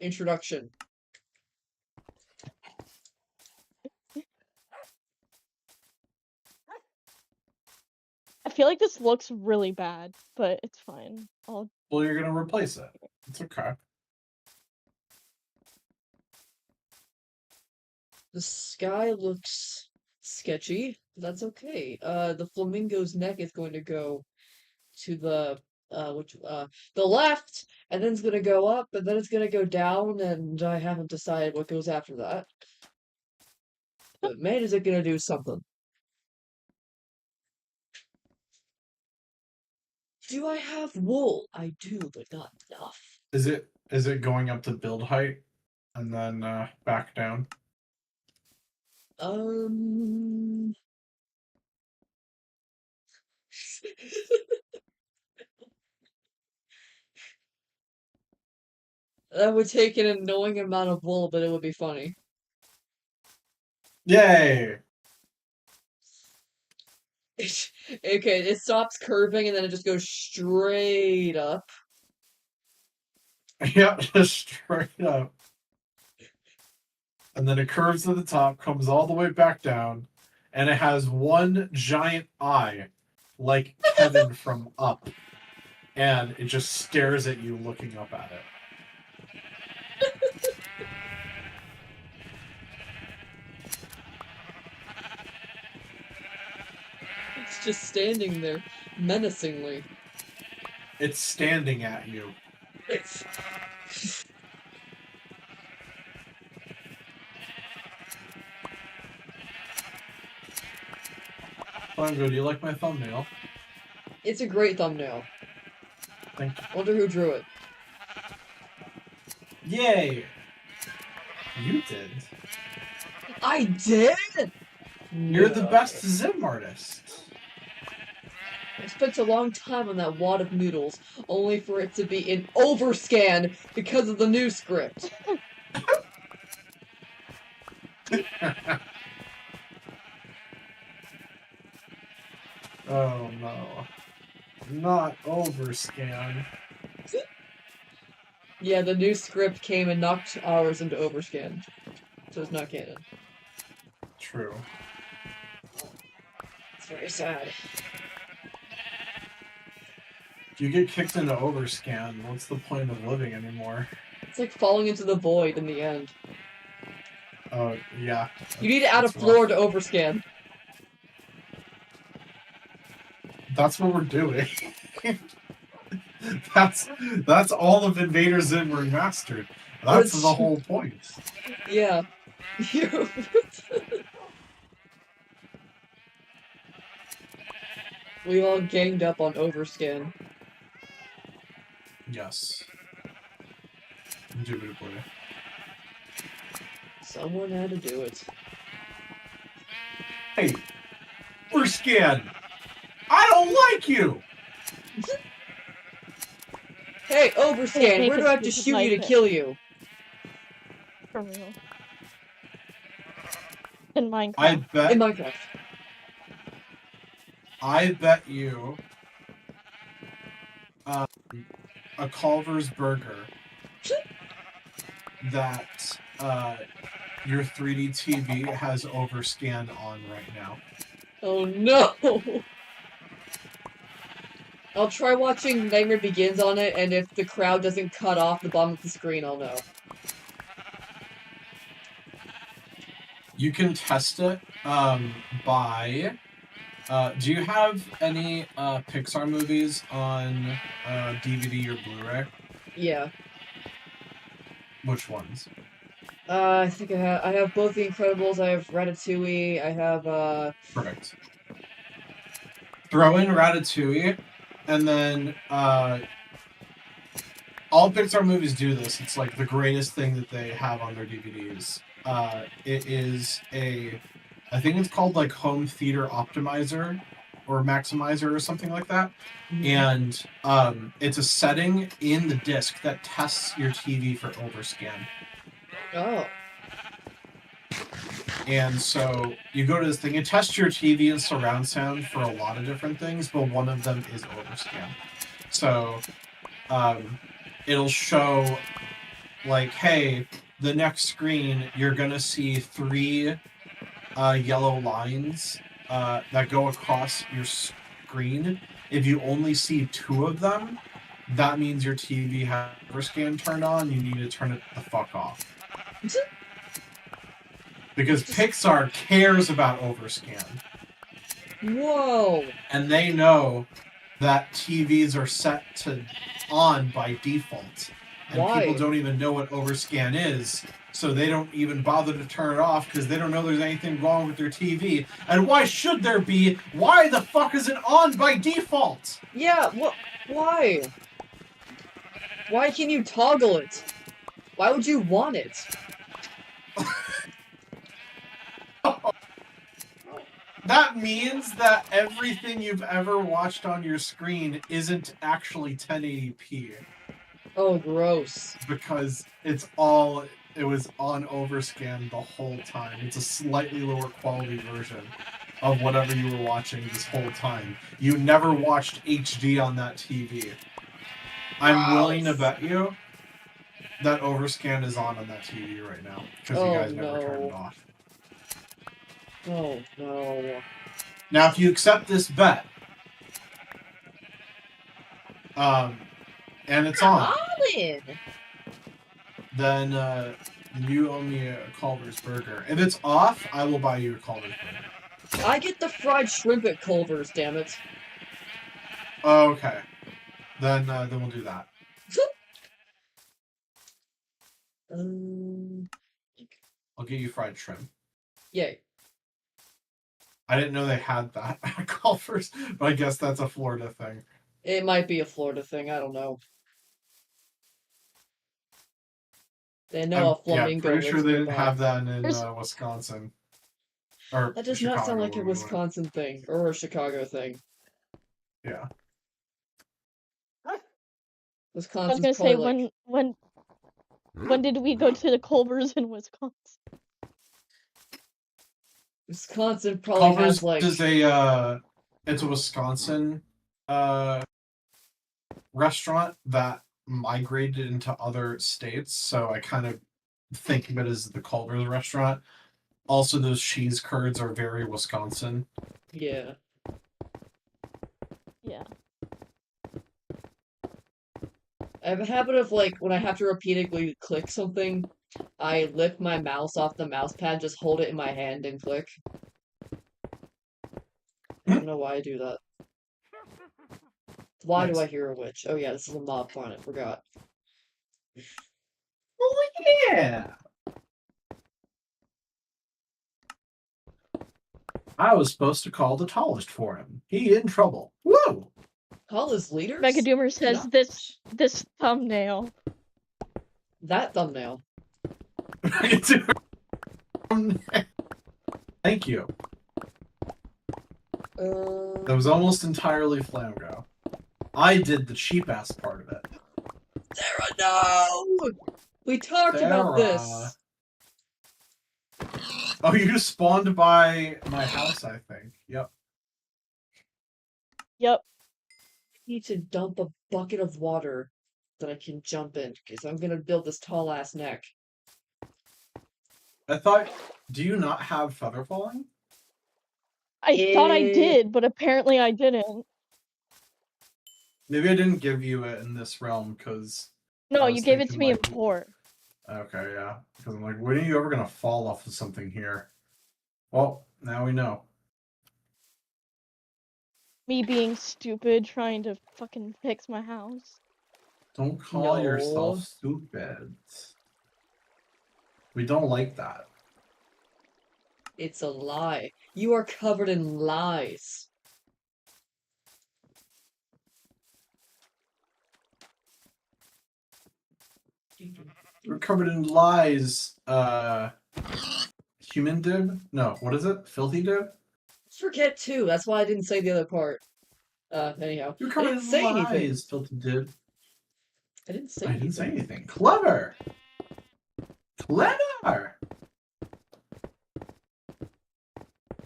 introduction. I feel like this looks really bad, but it's fine. Well, you're gonna replace it. It's okay. The sky looks sketchy. That's okay. The flamingo's neck is going to go to the left, and then it's gonna go up, and then it's gonna go down, and I haven't decided what goes after that. But man, is it gonna do something. Do I have wool? I do, but not enough. Is it going up to build height and then back down? That would take an annoying amount of wool, but it would be funny. Yay! Okay, it stops curving and then it just goes straight up. Yep, just straight up. And then it curves to the top, comes all the way back down, and it has one giant eye, like Kevin from Up. And it just stares at you looking up at it. It's just standing there menacingly. It's standing at you. Flango, do you like my thumbnail? It's a great thumbnail. Thank you. Wonder who drew it. Yay! You did. I did? You're the best Zim artist. I spent a long time on that wad of noodles, only for it to be in overscan because of the new script. Oh no. Not overscan. Yeah, the new script came and knocked ours into overscan. So it's not canon. True. It's very sad. If you get kicked into overscan, what's the point of living anymore? It's like falling into the void in the end. Oh, yeah. You need to add a floor to overscan. That's what we're doing. that's all of Invader Zim Remastered. That's the whole point. Yeah. We all ganged up on overscan. Yes. Indubitably. Someone had to do it. Hey! Overscan! I don't like you! Hey, overscan, where do I have to shoot you to kill you? For real. In Minecraft. In Minecraft. I bet you a Culver's burger that your 3D TV has overscan on right now. Oh no! I'll try watching Nightmare Begins on it, and if the crowd doesn't cut off the bottom of the screen, I'll know. You can test it by... do you have any Pixar movies on DVD or Blu-ray? Yeah. Which ones? I think I have both The Incredibles, I have Ratatouille, I have Perfect. Throw in Ratatouille, and then all Pixar movies do this. It's like the greatest thing that they have on their DVDs. It is I think it's called like Home Theater Optimizer or Maximizer or something like that. Mm-hmm. And it's a setting in the disc that tests your TV for overscan. Oh. And so you go to this thing, it tests your TV and surround sound for a lot of different things, but one of them is overscan. So it'll show like, hey, the next screen, you're gonna see 3 yellow lines that go across your screen. If you only see 2 of them, that means your TV has overscan turned on. You need to turn it the fuck off. Because Pixar cares about overscan. Whoa. And they know that TVs are set to on by default. And Why? people don't even know what overscan is, so they don't even bother to turn it off because they don't know there's anything wrong with their TV. And why should there be? Why the fuck is it on by default? Yeah, what? Why? Why can you toggle it? Why would you want it? That means that everything you've ever watched on your screen isn't actually 1080p. Oh, gross. Because it was on overscan the whole time. It's a slightly lower quality version of whatever you were watching this whole time. You never watched HD on that TV. I'm willing to bet you that overscan is on that TV right now because you guys never turned it off. Oh no. Now, if you accept this bet, and it's on, then you owe me a Culver's burger. If it's off, I will buy you a Culver's burger. I get the fried shrimp at Culver's, damn it. Okay. Then we'll do that. I'll get you fried shrimp. Yay. I didn't know they had that at Culver's, but I guess that's a Florida thing. It might be a Florida thing, I don't know. They know a flamingo. Yeah, pretty sure they didn't nearby. have that in Wisconsin. Or that does Chicago, not sound like a Wisconsin thing or a Chicago thing. Yeah. Wisconsin's I was gonna say like... when did we go to the Culver's in Wisconsin? Wisconsin probably Culver's has like... is it's a Wisconsin restaurant that migrated into other states, so I kind of think of it as the Culver's restaurant. Also, those cheese curds are very Wisconsin. Yeah. Yeah. I have a habit of, like, when I have to repeatedly click something, I lift my mouse off the mouse pad, just hold it in my hand and click. I don't know why I do that. Why do I hear a witch? Oh yeah, this is a mob farm, I forgot. Oh yeah! I was supposed to call the tallest for him. He in trouble. Whoa! Call his leaders? Mega Doomer says this thumbnail. That thumbnail. Thank you. That was almost entirely Flamgo. I did the cheap ass part of it. Sarah, no! We talked about this. Oh, you just spawned by my house, I think. Yep. Yep. I need to dump a bucket of water that I can jump in, because I'm gonna build this tall ass neck. I thought, do you not have feather falling? I thought I did, but apparently I didn't. Maybe I didn't give you it in this realm, because... No, you gave it to me in 4. Okay, yeah. Because I'm like, when are you ever going to fall off of something here? Well, now we know. Me being stupid, trying to fucking fix my house. Don't call yourself stupid. We don't like that. It's a lie. You are covered in lies. We're covered in lies, human dib? No, what is it? Filthy dib? Forget too. That's why I didn't say the other part. Anyhow. You're covered in lies, anything. Filthy dib. I didn't say anything. Clever! Clever!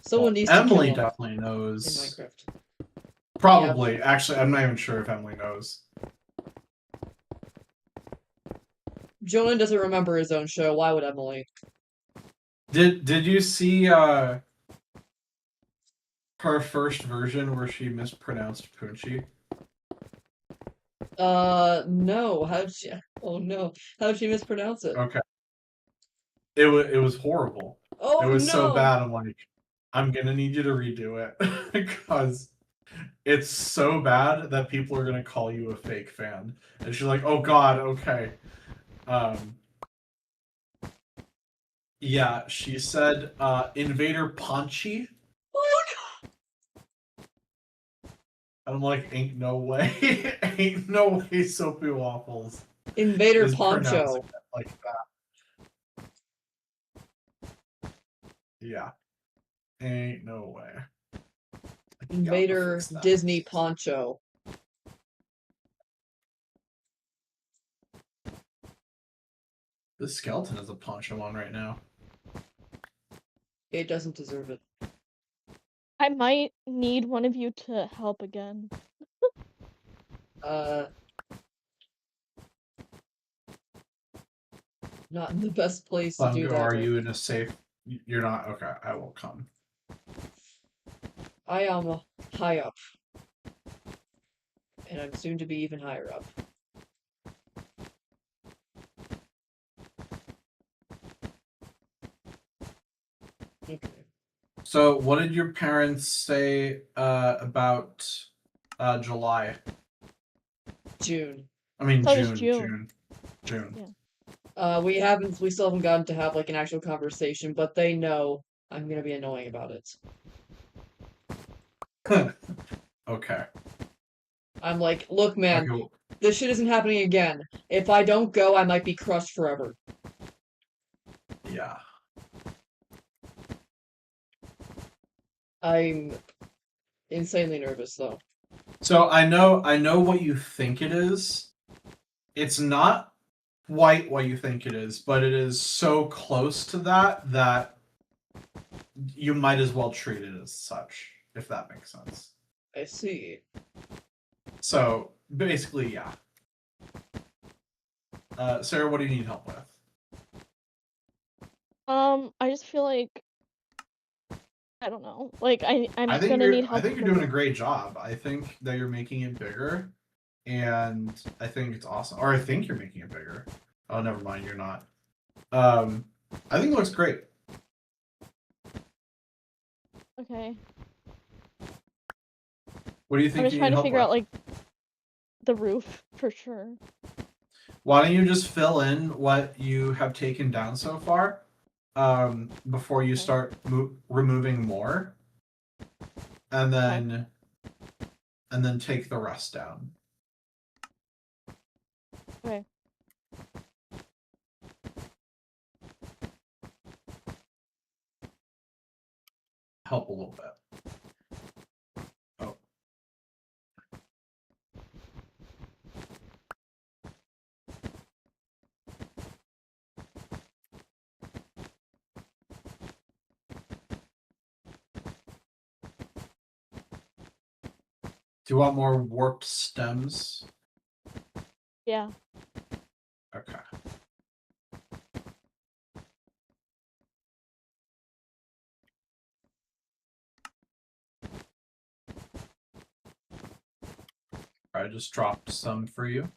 Someone needs to Emily kill him definitely knows. in Minecraft. Probably. Yep. Actually, I'm not even sure if Emily knows. Jonah doesn't remember his own show. Why would Emily? Did you see her first version where she mispronounced Punchy? No. How'd she? Oh no. How'd she mispronounce it? Okay. It was horrible. Oh It was so no. bad. I'm like, I'm gonna need you to redo it because it's so bad that people are gonna call you a fake fan. And she's like, oh god, okay. Yeah, she said Invader Punchy. Oh And I'm like, ain't no way. Ain't no way Soapy Waffles no. Invader is pronouncing Poncho. it like that. Yeah. Ain't no way. I gotta Invader fix that. Disney Poncho. This skeleton has a poncho on right now. It doesn't deserve it. I might need one of you to help again. Not in the best place to do Bungo, that. are with. you in a safe? You're not? Okay, I will come. I am high up. And I'm soon to be even higher up. Okay. So, what did your parents say about July? June. I mean, So does June. Yeah. We still haven't gotten to have like an actual conversation, but they know I'm gonna be annoying about it. Okay. I'm like, look, man, Okay. this shit isn't happening again. If I don't go, I might be crushed forever. Yeah. I'm insanely nervous though. So I know what you think it is. It's not quite what you think it is, but it is so close to that you might as well treat it as such, if that makes sense. I see. So basically, yeah. Sarah, what do you need help with? I just feel like I don't know. Like I'm I think gonna need help. I think you're doing a great job. I think that you're making it bigger, and I think it's awesome. Or I think you're making it bigger. Oh, never mind, you're not. I think it looks great. Okay. What do you think I'm just you trying need to help figure with? out like the roof for sure. Why don't you just fill in what you have taken down so far, before you start removing more, and then take the rest down. Okay. Help a little bit. Oh. Do you want more warped stems? Yeah. Okay. I just dropped some for you.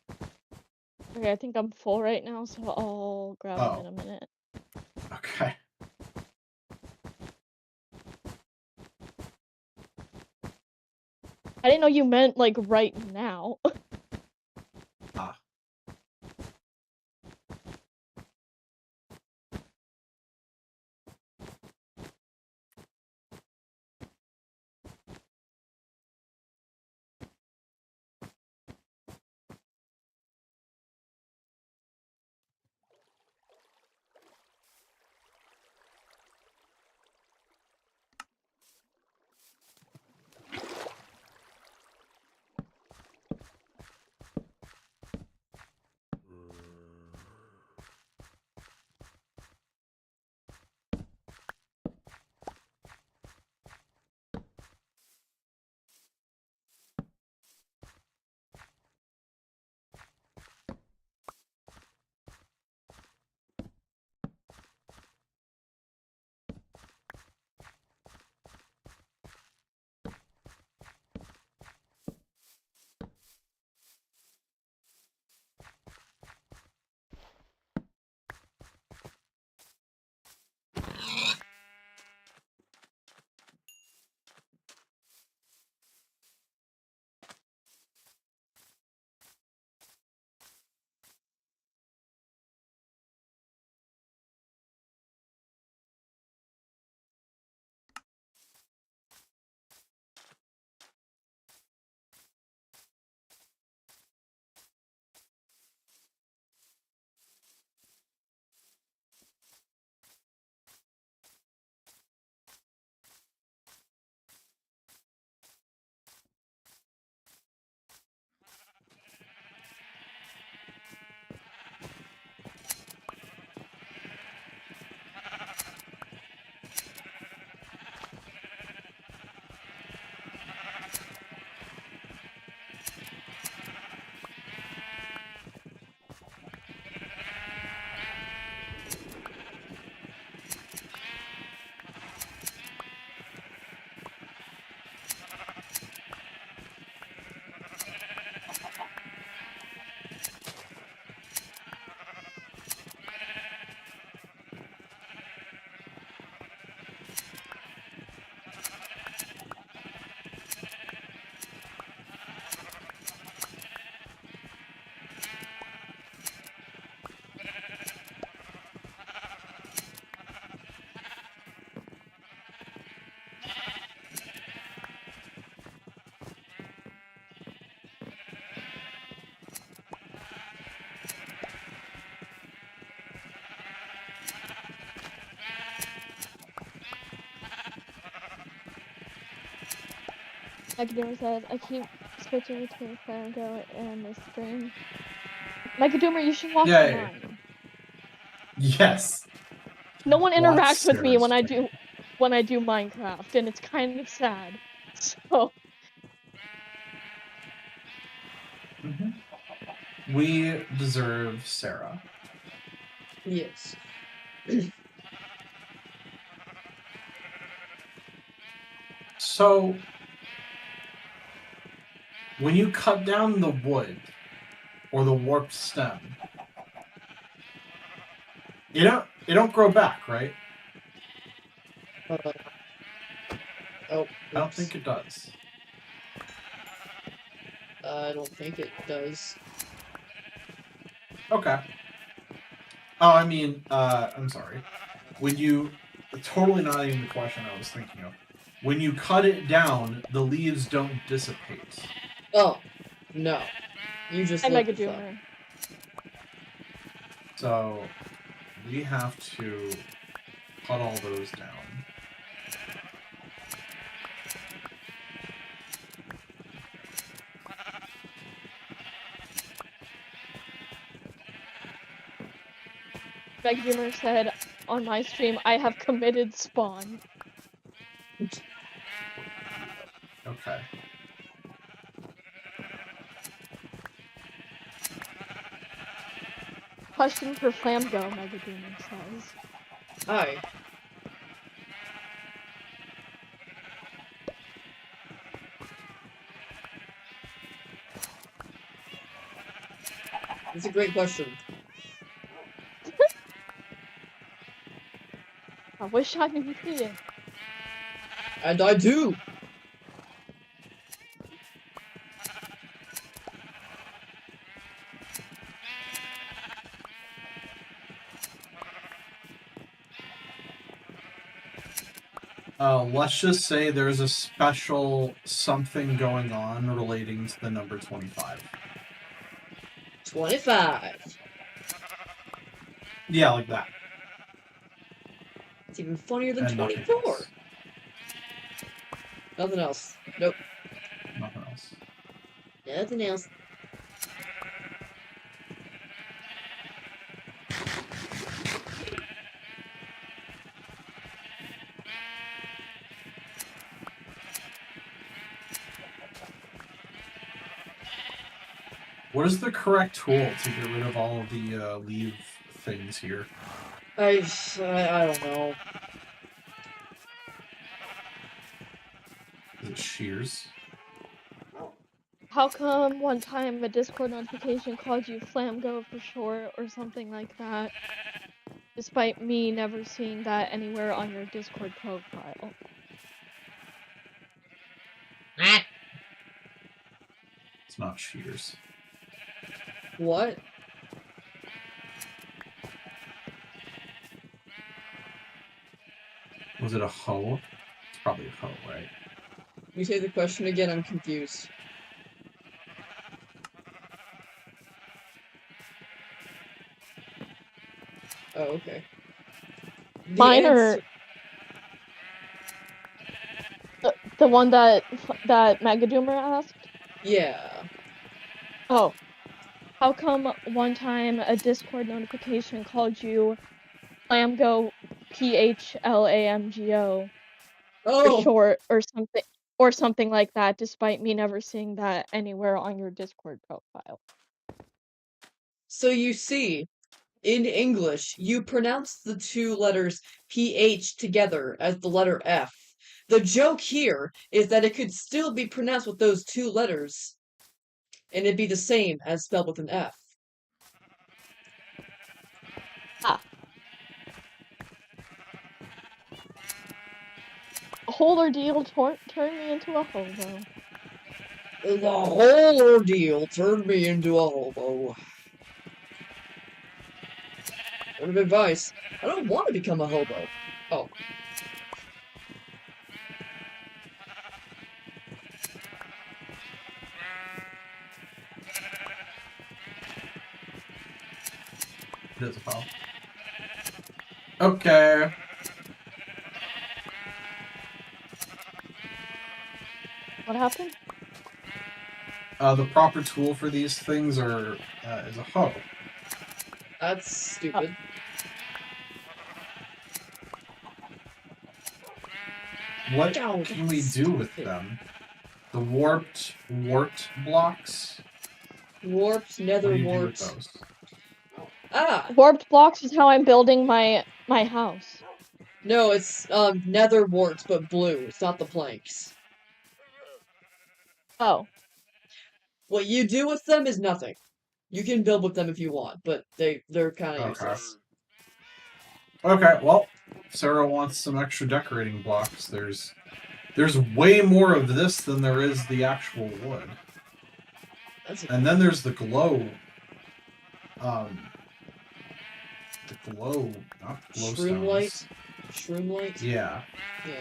Okay, I think I'm full right now, so I'll grab them in a minute. Okay. I didn't know you meant like right now. Ah. Megadoomer said, I keep switching between Flamgo and the stream. Megadoomer, you should watch Yeah. mine. Yes. No one Watch interacts with me Sarah's when I stream. do Minecraft, and it's kind of sad. So We deserve Sarah. Yes. So, when you cut down the wood or the warped stem, it don't grow back, right? Oh. I don't Oops. think it does. I don't think it does. Okay. Oh, I mean, I'm sorry. When you... Totally not even the question I was thinking of. When you cut it down, the leaves don't dissipate. Oh, no. You just I'm look the Megadoomer. So, we have to cut all those down. Megadoomer said on my stream, I have committed spawn. Okay. Question for Flamgo, Megadoomer says. Hi. It's a great question. I wish I knew it. And I do! Let's just say there's a special something going on relating to the number 25. 25. Yeah, like that. It's even funnier than And nothing 24. else. Nothing else. Nope. Nothing else. Nothing else. What is the correct tool to get rid of all of the leaf things here? I don't know. Is it shears? How come one time a Discord notification called you Flamgo for short or something like that, despite me never seeing that anywhere on your Discord profile? It's not shears. What? Was it a hoe? It's probably a hoe, right? You say the question again, I'm confused. Oh, okay. Mine or the one that Megadoomer asked? Yeah. Oh. How come one time a Discord notification called you Flamgo PHLAMGO Oh! for short or something like that, despite me never seeing that anywhere on your Discord profile? So you see, in English, you pronounce the two letters PH together as the letter F. The joke here is that it could still be pronounced with those two letters, and it'd be the same as spelled with an F. Ah. A whole ordeal turned me into a hobo. The whole ordeal turned me into a hobo. Word of advice, I don't want to become a hobo. Oh. It is a foul. Okay. What happened? The proper tool for these things is a hoe. That's stupid. What Oh, can we that's do with stupid. them? The warped blocks? Warped, What nether do you do with warped. those? Ah! Warped blocks is how I'm building my house. No, it's nether warts, but blue. It's not the planks. Oh. What you do with them is nothing. You can build with them if you want, but they're kind of Okay. useless. Okay, well, Sarah wants some extra decorating blocks. There's way more of this than there is the actual wood. And then there's the glow. Not Shroom light. glowstones. Shroom light. Yeah. Yeah.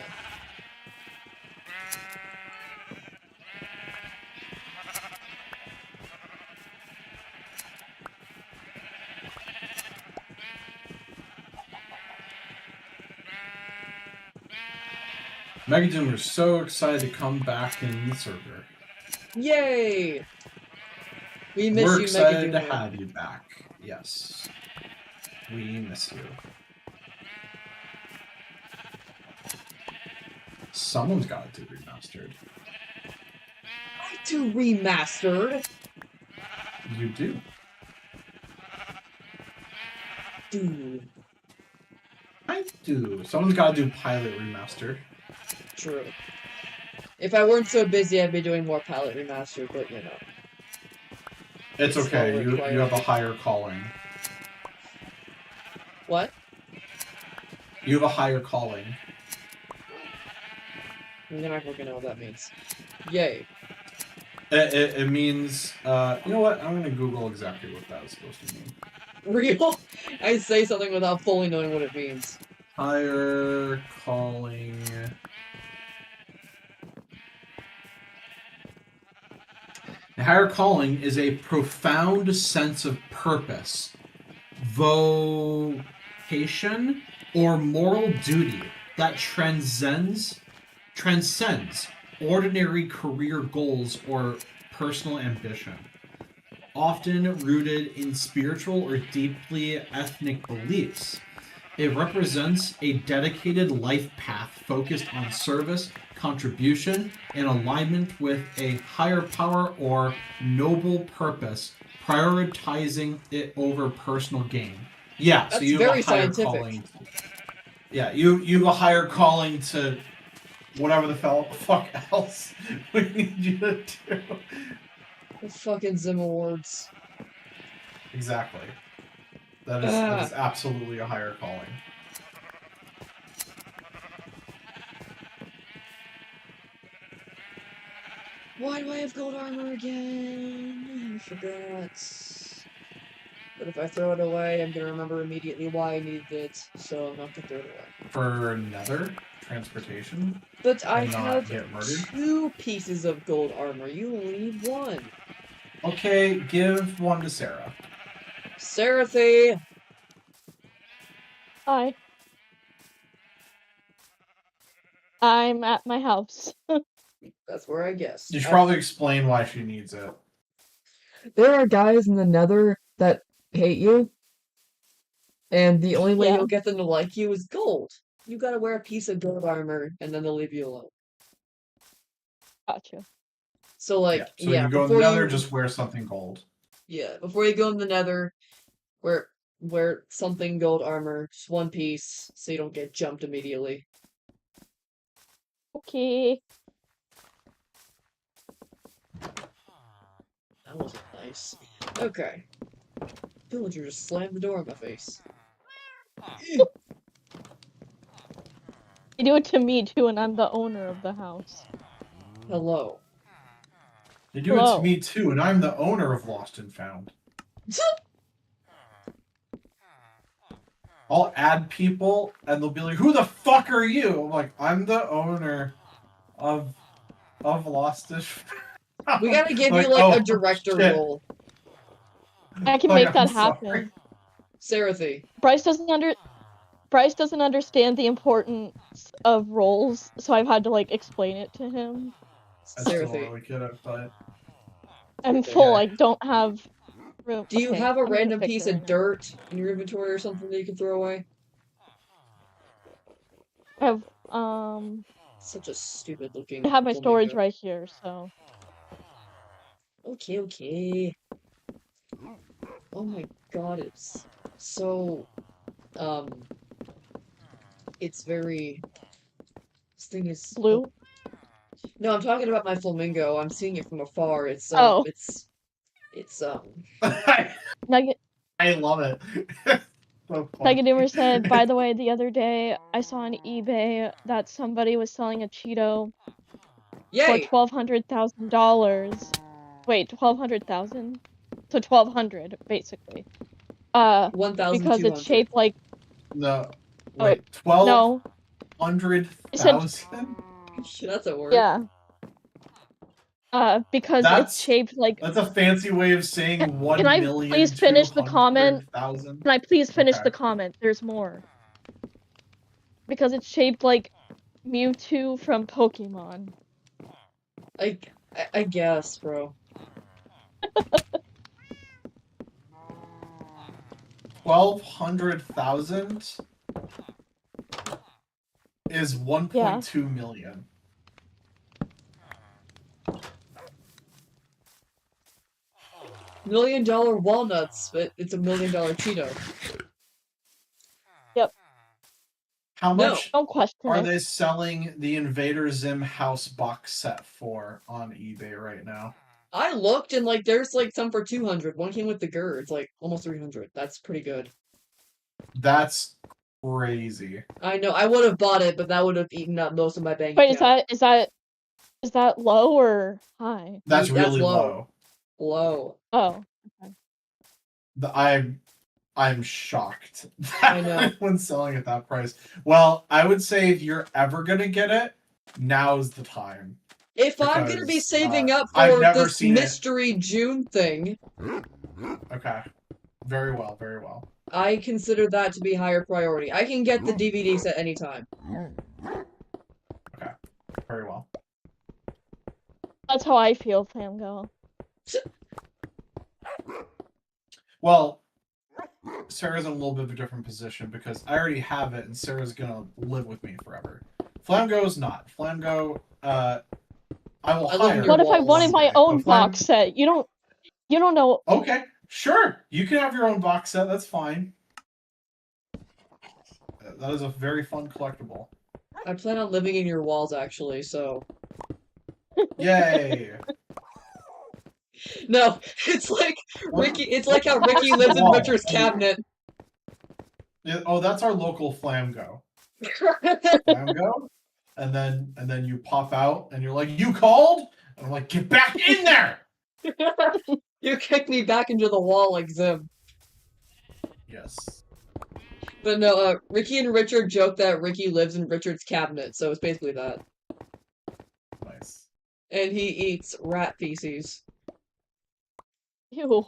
Megadoom are so excited to come back in the server. Yay! We miss We're you, excited to Megadoomer. have you back. Yes. We miss you. Someone's got it to be remastered. I do remastered. You do. Dude. I do. Someone's got to do pilot remastered. True. If I weren't so busy, I'd be doing more pilot remastered, but you know. It's okay. not You required. have a higher calling. What? You have a higher calling. I'm not fucking know what that means. Yay. It means, you know what? I'm going to Google exactly what that is supposed to mean. Real? I say something without fully knowing what it means. Higher calling. A higher calling is a profound sense of purpose, vocation, or moral duty that transcends ordinary career goals or personal ambition. Often rooted in spiritual or deeply ethnic beliefs, it represents a dedicated life path focused on service, contribution, and alignment with a higher power or noble purpose, prioritizing it over personal gain. Yeah, so That's you have very a higher scientific. calling. Yeah, you have a higher calling to whatever the fuck else we need you to do. The fucking Zim Awards. Exactly. That is absolutely a higher calling. Why do I have gold armor again? I forgot. But if I throw it away, I'm gonna remember immediately why I needed it, so I'm not gonna throw it away. For nether transportation? But I And not have get murdered? 2 pieces of gold armor. You only need 1. Okay, give one to Sarah. Sarathy! Hi. I'm at my house. That's where I guessed. You should probably explain why she needs it. There are guys in the nether that hate you. And the only way Yeah. you'll get them to like you is gold. You gotta wear a piece of gold armor, and then they'll leave you alone. Gotcha. So, like, So you go in the before nether, you... just wear something gold. Yeah, before you go in the nether, wear something gold armor, just 1 piece, so you don't get jumped immediately. Okay. That wasn't nice. Okay. Villager just slammed the door in my face. They do it to me too, and I'm the owner of the house. Hello. They do it to me too, and I'm the owner of Lost and Found. I'll add people, and they'll be like, "Who the fuck are you?" I'm like, "I'm the owner of Lost and Found." We gotta give Like, you, like, oh, a director shit. role. I can Like, make that I'm sorry. happen. Sarathy. Bryce doesn't understand the importance of roles, so I've had to like explain it to him. I still Seraphy, don't really get it, but I'm full. Okay. I don't have room. do you Okay, have a I'm gonna random fix piece it of right now. dirt in your inventory or something that you can throw away? I have Such a stupid I looking have my storage flamingo. right here, so Okay, okay. Oh my god, it's so it's very this thing is oh, blue. no, I'm talking about my flamingo. I'm seeing it from afar. Oh, it's Nugget I love it. So Nugget funny. said, by the way, the other day I saw on eBay that somebody was selling a Cheeto for yay! $1,200,000. Wait, 1,200,000? So 1,200 basically. Because it's 1,200. shaped like No, oh wait, no, it said 1200,000? That's a word. yeah. Because it's shaped like. That's a fancy way of saying Can I please finish the comment? 1,200,000. Can I please finish Okay. the comment? There's more. Because it's shaped like Mewtwo from Pokemon. I guess, bro. 1,200,000 is 1.2 million. $1 million walnuts, but it's $1 million Cheeto. Yep. How No. much Don't question are it. they selling the Invader Zim house box set for on eBay right now? I looked and like there's like some for 200. One came with the GUR. It's like almost 300. That's pretty good. That's crazy. I know. I would have bought it, but that would have eaten up most of my bank Wait, account. is that low or high? That's really low. low. Low. Oh, okay. I'm shocked I know. when selling at that price. Well, I would say if you're ever gonna get it, now's the time. If I'm gonna be Because, saving up I've for never this seen it. mystery June thing, Okay. Very well, very well. I consider that to be higher priority. I can get the DVD set anytime. Okay. Very well. That's how I feel, Flamgo. Well, Sarah's in a little bit of a different position because I already have it and Sarah's gonna live with me forever. Flamgo's not. Flamgo, I will hire. What if I wanted my own But box set? You don't know. Okay, sure. You can have your own box set. That's fine. That is a very fun collectible. I plan on living in your walls, actually, so... Yay! No, it's like Ricky. It's like how What's Ricky the lives in wall? Richard's cabinet. Yeah, oh, that's our local Flamgo. Flamgo, and then you pop out and you're like, "You called?" And I'm like, "Get back in there!" You kicked me back into the wall like Zim. Yes. But no, Ricky and Richard joke that Ricky lives in Richard's cabinet, so it's basically that. Nice. And he eats rat feces. Ew.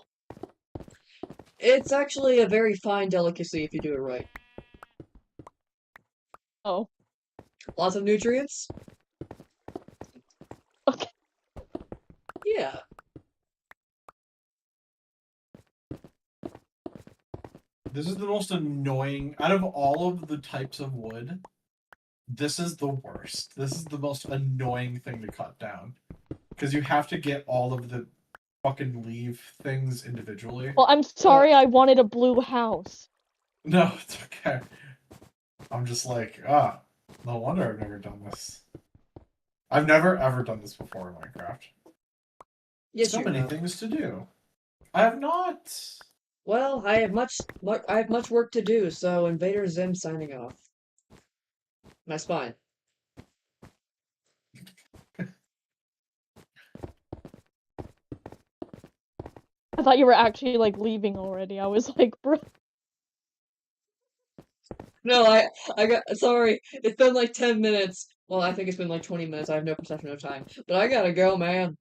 It's actually a very fine delicacy if you do it right. Oh. Lots of nutrients. Okay. Yeah. This is the most annoying out of all of the types of wood. This is the worst. This is the most annoying thing to cut down because you have to get all of the fucking leaf things individually. Well, I'm sorry. I wanted a blue house. No, it's okay. I'm just like, no wonder I've never done this. I've never ever done this before in Minecraft. Yes, So you many have. things to do. I have not. Well, I have much work to do, so Invader Zim signing off. My spine. I thought you were actually like leaving already. I was like, bro. No, I got sorry. It's been like 10 minutes. Well, I think it's been like 20 minutes. I have no perception of time. But I gotta go, man.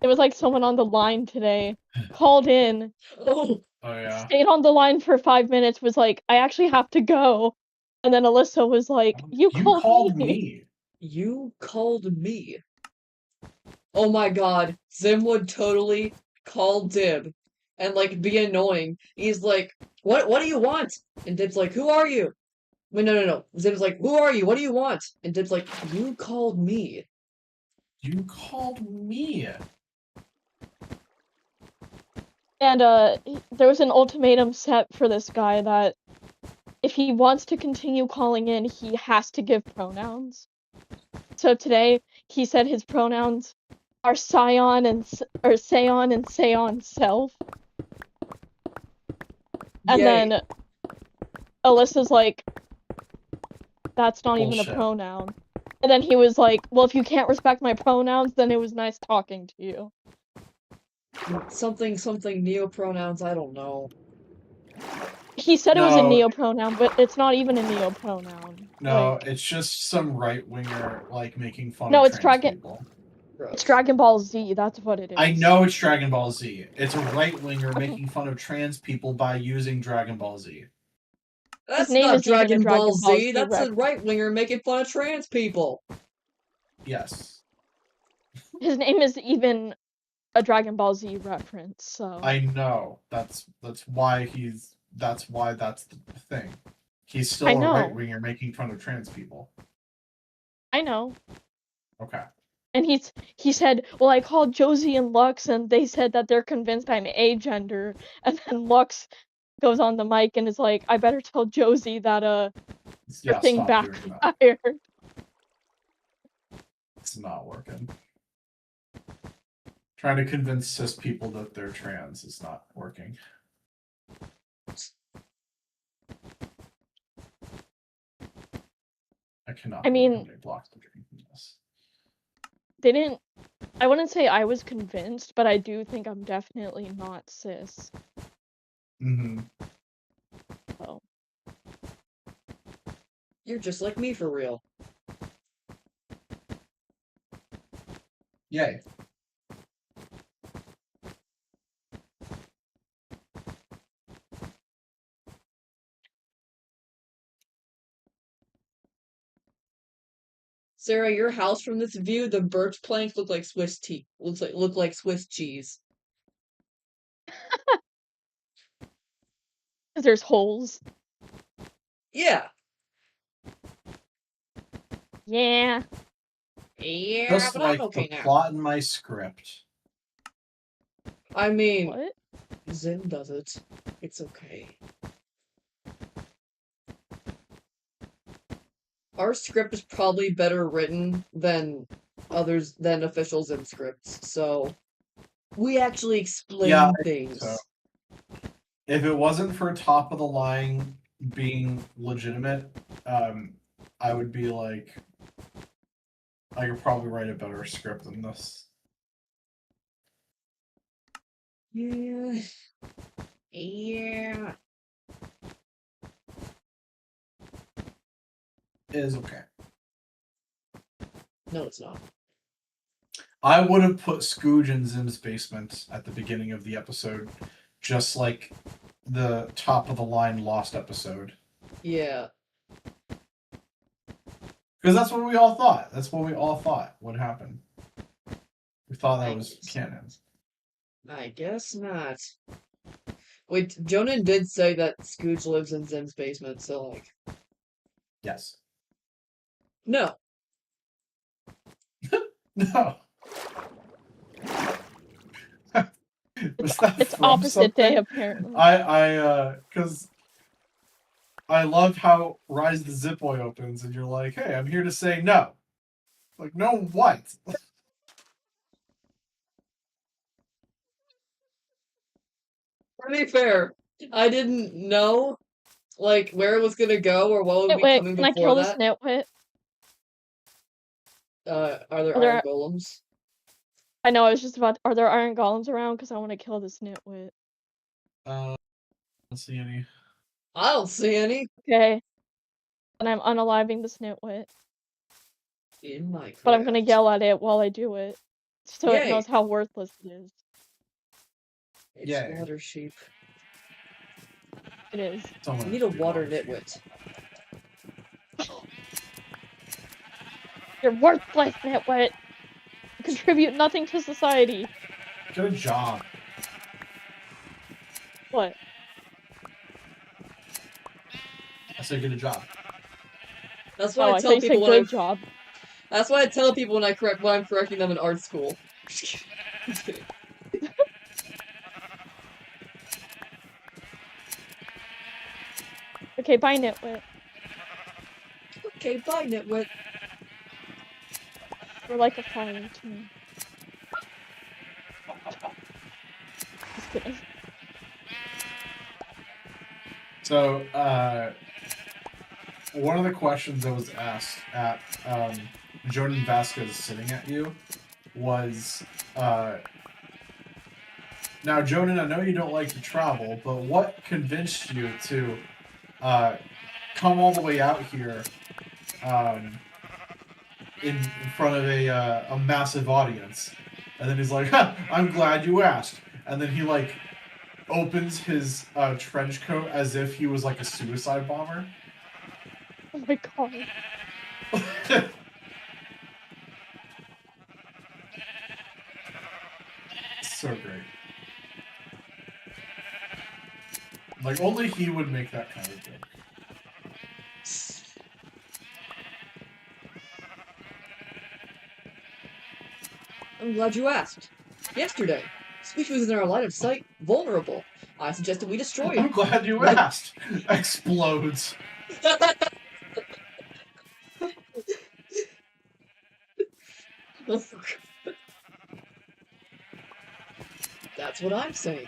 It was like someone on the line today called in, Oh, yeah. stayed on the line for 5 minutes, was like, I actually have to go. And then Alyssa was like, you called called me. me. You called me. Oh my god, Zim would totally call Dib and like be annoying. He's like, what do you want? And Dib's like, who are you? Wait, no. Zim's like, who are you? What do you want? And Dib's like, you called me. You called me. And there was an ultimatum set for this guy that if he wants to continue calling in, he has to give pronouns. So today he said his pronouns are Scion and Seon self. And Yay. then Alyssa's like, that's not even a Bullshit. pronoun. And then he was like, well, if you can't respect my pronouns, then it was nice talking to you. Something neopronouns, I don't know. He said it was a No. neopronoun, but it's not even a neopronoun. No, Like, it's just some right winger like making fun No, of it's trans Dragon- people. it's Dragon Ball Z, that's what it is. I know it's Dragon Ball Z. It's a right winger making fun of trans people by using Dragon Ball Z. That's name not isn't even a Dragon Dragon Ball Ball Z, Z that's a reference. right winger making fun of trans people. Yes. His name is even a Dragon Ball Z reference, so... I know. That's why that's the thing. He's still I a know. right winger making fun of trans people. I know. Okay. And he said, well, I called Josie and Lux, and they said that they're convinced I'm agender. And then Lux goes on the mic and is like, I better tell Josie that, Yeah, her thing stop doing that. backfired. It's not working. Trying to convince cis people that they're trans is not working. I cannot. I mean- believe how many blocks I'm drinking from this. I wouldn't say I was convinced, but I do think I'm definitely not cis. Mm-hmm. So. You're just like me for real. Yay. Sarah, your house from this view, the birch planks look like Swiss tea. Look like Swiss cheese. Because there's holes. Yeah. Yeah. Yeah, Just but like I'm okay the now. plot in my script. I mean, What? Zim does it. It's okay. Our script is probably better written than official Zim scripts, so we actually explain Yeah, things. so. If it wasn't for top of the line being legitimate, I would be like, I could probably write a better script than this. Yeah. Yeah. It is okay. No, it's not. I would have put Scooge in Zim's basement at the beginning of the episode, just like the top of the line Lost episode. Yeah. Because that's what we all thought. That's what we all thought would happen. We thought that was canon. I guess not. Wait, Jonan did say that Scooge lives in Zim's basement, so like, Yes. no. No. Was that It's from opposite day, something? apparently. Because I love how Rise of the Zip Boy opens, and you're like, hey, I'm here to say no. Like, no, what? To be fair, I didn't know, like, where it was gonna go or what would be Wait, coming can I before kill this that. nitwit? Are there Are there- iron golems? I know, I was just about. Are there iron golems around? Because I want to kill this nitwit. I don't see any. I don't see any. Okay. And I'm unaliving this nitwit. In Minecraft. But I'm gonna yell at it while I do it. So it Yay. knows how worthless it is. It's Yay. water sheep. It is. We need a water nitwit. You're worthless, nitwit. You contribute nothing to society. Get a job. What? I said get a job. That's what Oh, I I tell thought you said people when good job. That's what I tell people when I'm correcting them in art school. Just kidding. Okay, bye, nitwit. Okay, bye, nitwit. We're like a fire team. Just kidding. So, one of the questions that was asked at Jordan Vasquez sitting at you was, now, Jordan, I know you don't like to travel, but what convinced you to come all the way out here in front of a massive audience? And then he's like, huh, I'm glad you asked. And then he, like, opens his trench coat as if he was, like, a suicide bomber. Oh my god. So great. Like, only he would make that kind of joke. I'm glad you asked. Yesterday, Squeak was in our line of sight, vulnerable. I suggested we destroy I'm it. glad you Right. asked. Explodes. That's what I'm saying.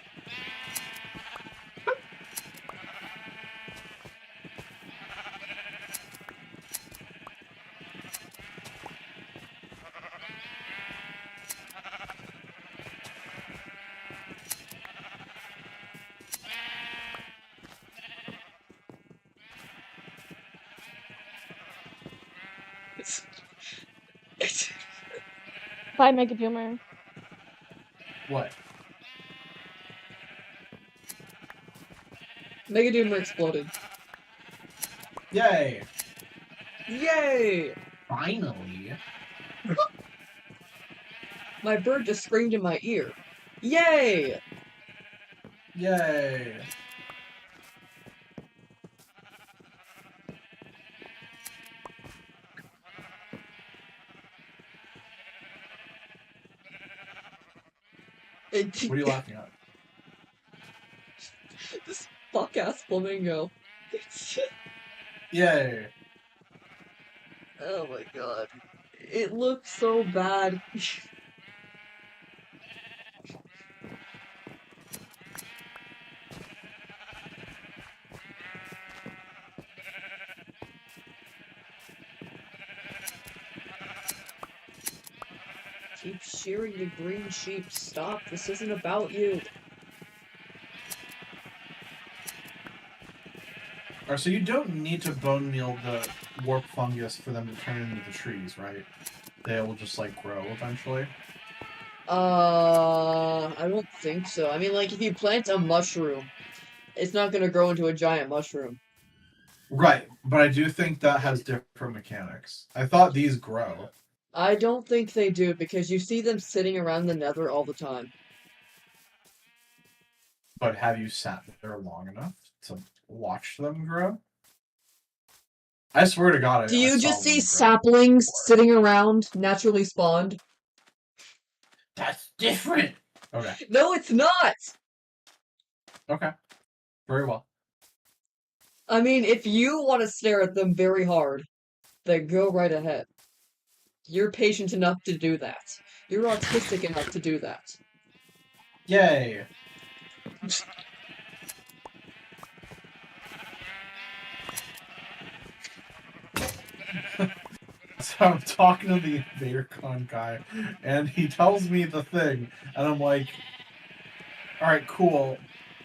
It's Bye, Mega Doomer. What? Mega Doomer exploded. Yay! Yay! Finally. My bird just screamed in my ear. Yay! Yay! What are you laughing at? This fuck ass flamingo. Yay! Oh my god. It looks so bad. Keep shearing the green sheep. Stop. This isn't about you. Alright, so you don't need to bone meal the warp fungus for them to turn into the trees, right? They will just, like, grow eventually? I don't think so. I mean, like, if you plant a mushroom, it's not gonna grow into a giant mushroom. Right, but I do think that has different mechanics. I thought these grow. I don't think they do, because you see them sitting around the nether all the time. But have you sat there long enough to watch them grow? I swear to God, Do I you saw just see one grow saplings before. sitting around, naturally spawned? That's different! Okay, No, it's not! okay. Very well. I mean, if you want to stare at them very hard, then go right ahead. You're patient enough to do that. You're autistic enough to do that. Yay! So I'm talking to the InvaderCon guy, and he tells me the thing, and I'm like, alright, cool.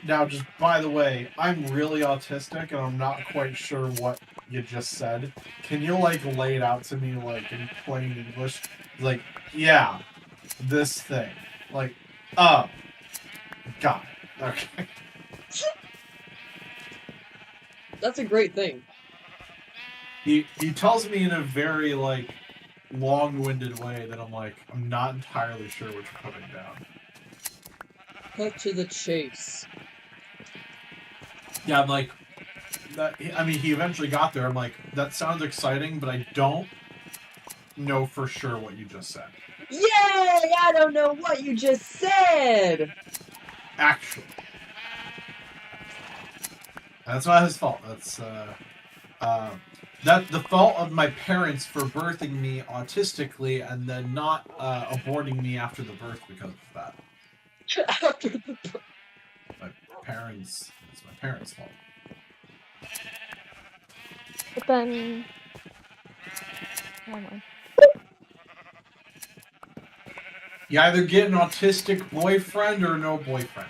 Now, just by the way, I'm really autistic, and I'm not quite sure what you just said. Can you, like, lay it out to me, like, in plain English? Like, yeah, this thing. Like, oh, got it. Okay. That's a great thing. He tells me in a very, like, long-winded way that I'm like, I'm not entirely sure what you're putting down. Cut to the chase. Yeah, I'm like, I mean, he eventually got there. I'm like, that sounds exciting, but I don't know for sure what you just said. Yay! I don't know what you just said! Actually. That's not his fault. That's the fault of my parents for birthing me autistically and then not aborting me after the birth because of that. After the My parents, it's my parents' fault. But then, never mind. You either get an autistic boyfriend or no boyfriend.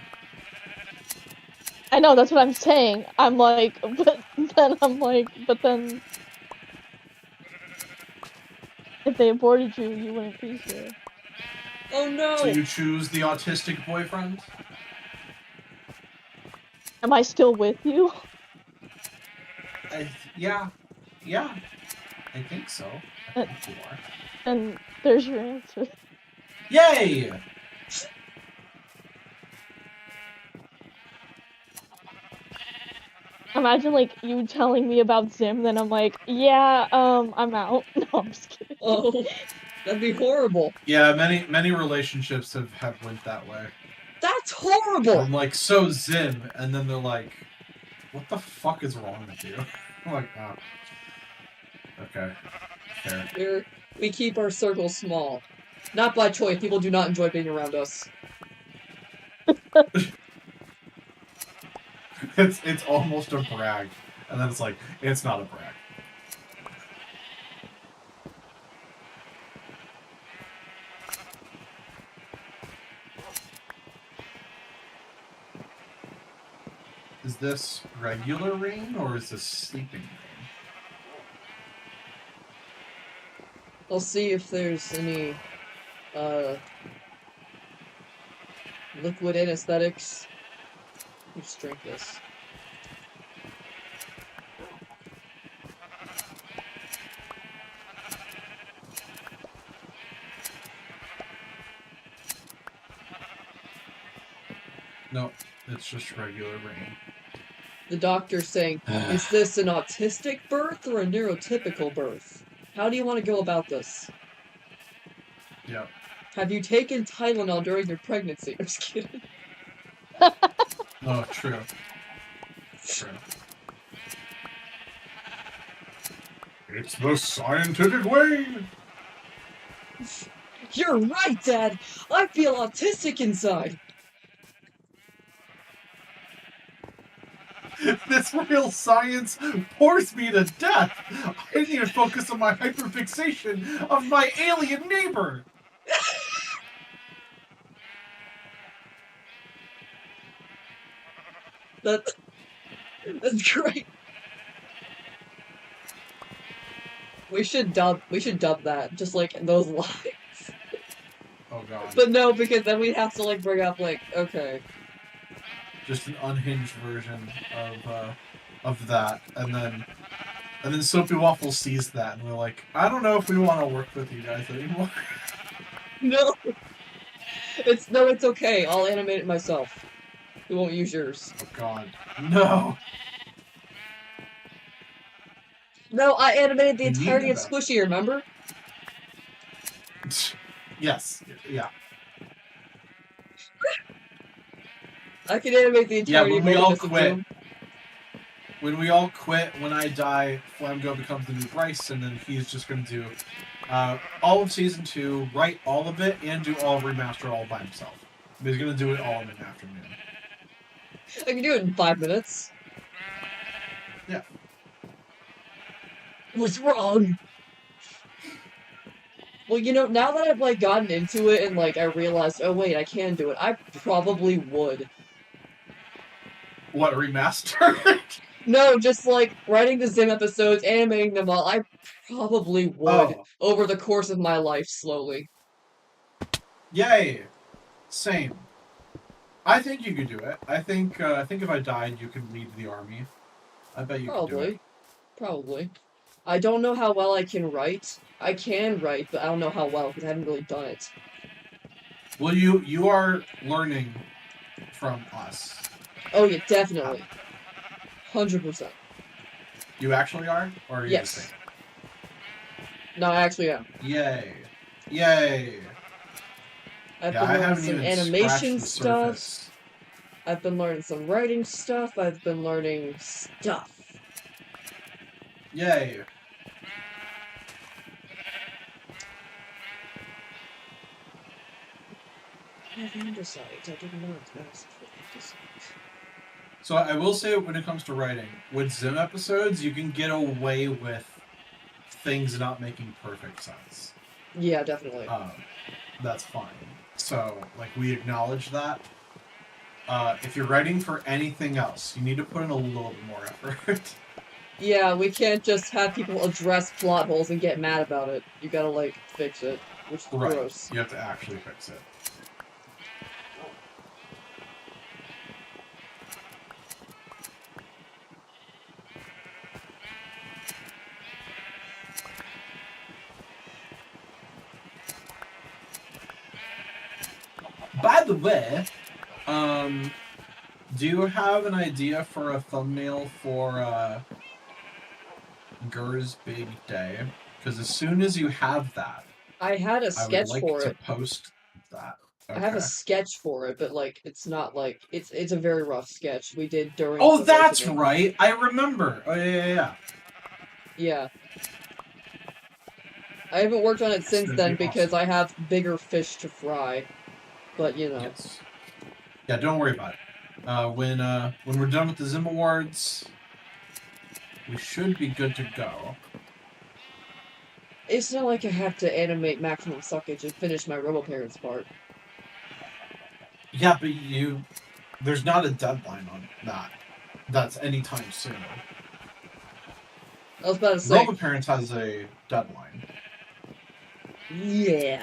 I know, that's what I'm saying. I'm like, but then if they aborted you, you wouldn't be here. Oh no! So you choose the autistic boyfriend? Am I still with you? Yeah. I think so. I think you are. And there's your answer. Yay! Imagine, like, you telling me about Zim, then I'm like, yeah, I'm out. No, I'm just kidding. Oh, that'd be horrible. Yeah, many relationships have went that way. That's horrible! I'm like, so Zim, and then they're like, what the fuck is wrong with you? I'm like, oh. Okay. Fair. We keep our circle small. Not by choice, people do not enjoy being around us. It's almost a brag. And then it's like, it's not a brag. Is this regular rain or is this sleeping rain? I'll see if there's any liquid anesthetics. Let's drink this. No, it's just regular rain. The doctor's saying, is this an autistic birth or a neurotypical birth? How do you want to go about this? Yep. Have you taken Tylenol during your pregnancy? I'm just kidding. Oh, true. It's the scientific way! You're right, Dad! I feel autistic inside! This real science bores me to death! I need to focus on my hyperfixation of my alien neighbor! That's great. We should dub that, just like those lines. Oh god. But no, because then we'd have to like bring up like, okay. Just an unhinged version of that, and then Soapy Waffle sees that, and we're like, I don't know if we want to work with you guys anymore. No. It's okay. I'll animate it myself. We won't use yours. Oh god. No! No, I animated the You entirety needed of that. Squishy, remember? Yes. Yeah. I can animate the entirety when we of all Bonus of quit. Doom. When we all quit, when I die, Flamgo becomes the new Bryce, and then he's just going to do all of Season 2, write all of it, and do all remaster all by himself. He's going to do it all in an afternoon. I can do it in 5 minutes. Yeah. What's wrong? Well, you know, now that I've, like, gotten into it and, like, I realized, oh, wait, I can do it, I probably would. What, remaster? No, just, like, writing the Zim episodes, animating them all, I probably would, over the course of my life, slowly. Yay! Same. I think you could do it. I think if I died, you could lead the army. I bet you could do it. Probably. I don't know how well I can write. I can write, but I don't know how well because I haven't really done it. Well, you are learning from us. Oh yeah, definitely. 100%. You actually are, or are you just Yes. saying? No, I actually am. Yay! Yay! I've Yeah, been I learning haven't some even scratched animation the stuff. surface. I've been learning some writing stuff. I've been learning stuff. Yay! Have andesites. I did not ask for andesites. So I will say, when it comes to writing, with Zim episodes, you can get away with things not making perfect sense. Yeah, definitely. That's fine. So, like, we acknowledge that. If you're writing for anything else, you need to put in a little bit more effort. Yeah, we can't just have people address plot holes and get mad about it. You gotta, like, fix it, which is Right. gross. You have to actually fix it. By the way, do you have an idea for a thumbnail for Gur's Big Day? Because as soon as you have that, I had a I would sketch like for to it. post that. Okay. I have a sketch for it, but like it's not like it's a very rough sketch we did during. Oh, the that's opening. right. I remember. Oh yeah. Yeah. I haven't worked on it since gonna then be because awesome. I have bigger fish to fry. But you know. Yes. Yeah, don't worry about it. When we're done with the Zim Awards, we should be good to go. It's not like I have to animate Maximum Suckage and finish my Robo-Parents part. Yeah, but there's not a deadline on that. That's anytime soon. I was about to say. Robo Parents has a deadline. Yeah.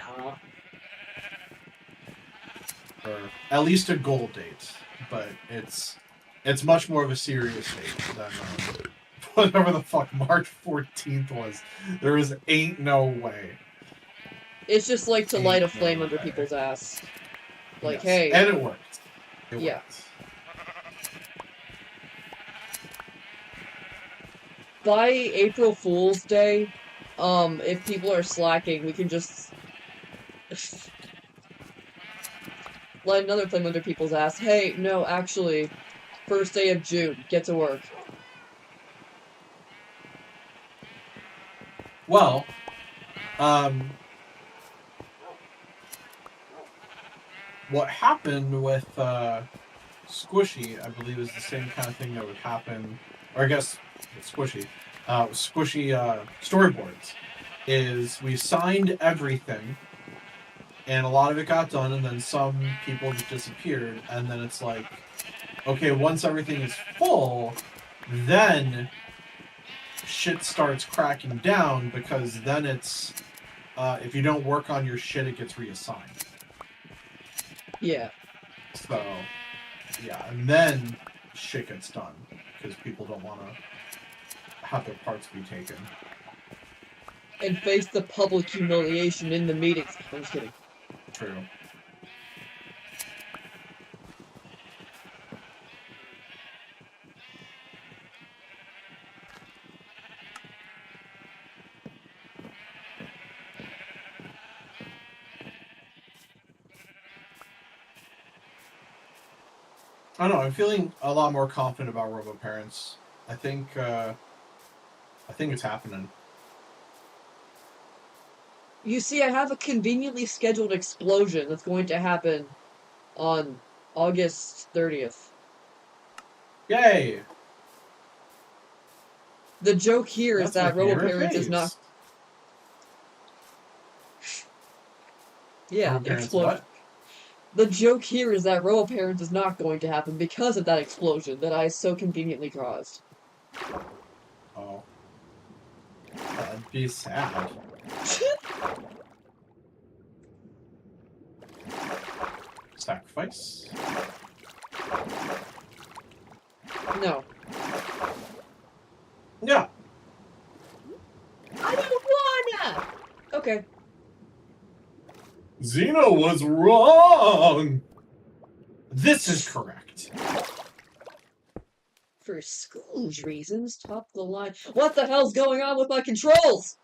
Or at least a goal date, but it's much more of a serious date than whatever the fuck March 14th was. There ain't no way. It's just like to light a flame no under way. people's ass. Like, Yes. hey. And it worked. It Yeah. worked. By April Fool's Day, if people are slacking, we can just light another flame under people's ass. Hey, no, actually, first day of June, get to work. Well, what happened with Squishy, I believe, is the same kind of thing that would happen, or I guess Squishy storyboards, is we signed everything, and a lot of it got done, and then some people just disappeared, and then it's like, okay, once everything is full, then shit starts cracking down, because then it's, if you don't work on your shit, it gets reassigned. Yeah. So, yeah, and then shit gets done, because people don't want to have their parts be taken. And face the public humiliation in the meetings. I'm just kidding. True. I don't know, I'm feeling a lot more confident about Robo Parents. I think it's happening. You see, I have a conveniently scheduled explosion that's going to happen on August 30th. Yay! The joke here is that Robo-Parents is not... Yeah, explosion. The joke here is that Robo-Parents is not going to happen because of that explosion that I so conveniently caused. Oh. That'd be sad. Sacrifice? No. Yeah. Okay. Xeno was wrong! This is correct. For school's reasons, top the line. What the hell's going on with my controls?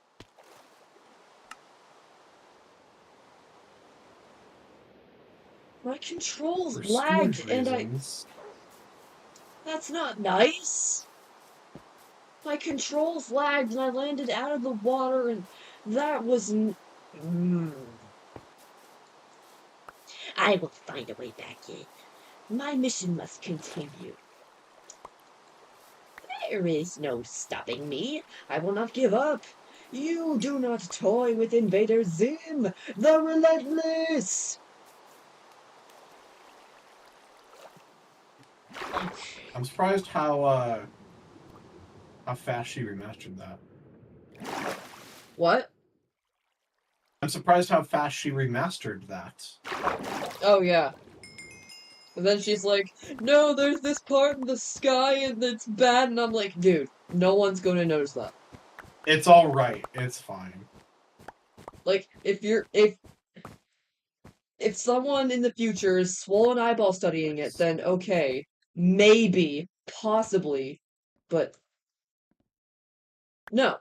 My controls For lagged Scrooge and reasons. That's not nice. My controls lagged and I landed out of the water and that was I will find a way back in. My mission must continue. There is no stopping me. I will not give up. You do not toy with Invader Zim, the relentless. I'm surprised how fast she remastered that. What? I'm surprised how fast she remastered that. Oh, yeah. And then she's like, no, there's this part in the sky and it's bad. And I'm like, dude, no one's going to notice that. It's alright. It's fine. Like, if someone in the future is swollen eyeball studying it, then okay. Maybe. Possibly. But no.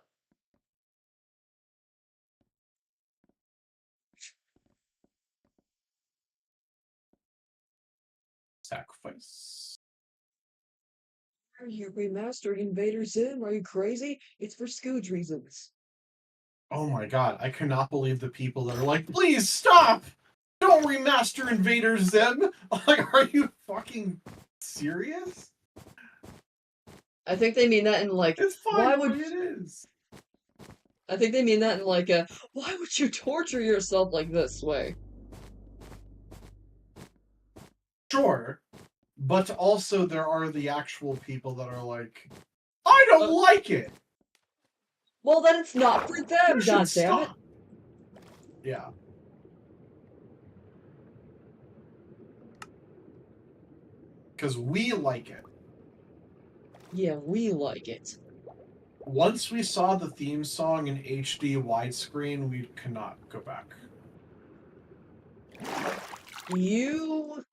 Sacrifice. You're remastering Invader Zim? Are you crazy? It's for Scooge reasons. Oh my god, I cannot believe the people that are like, please stop! Don't remaster Invader Zim! Like, are you fucking serious? I think they mean that in like, It's fine why the would way it is. I think they mean that in like a, why would you torture yourself like this way? Sure, but also there are the actual people that are like, I don't like it! Well, then it's not for them, You should goddammit. stop! Yeah. Because we like it. Yeah, we like it. Once we saw the theme song in HD widescreen, we cannot go back. You...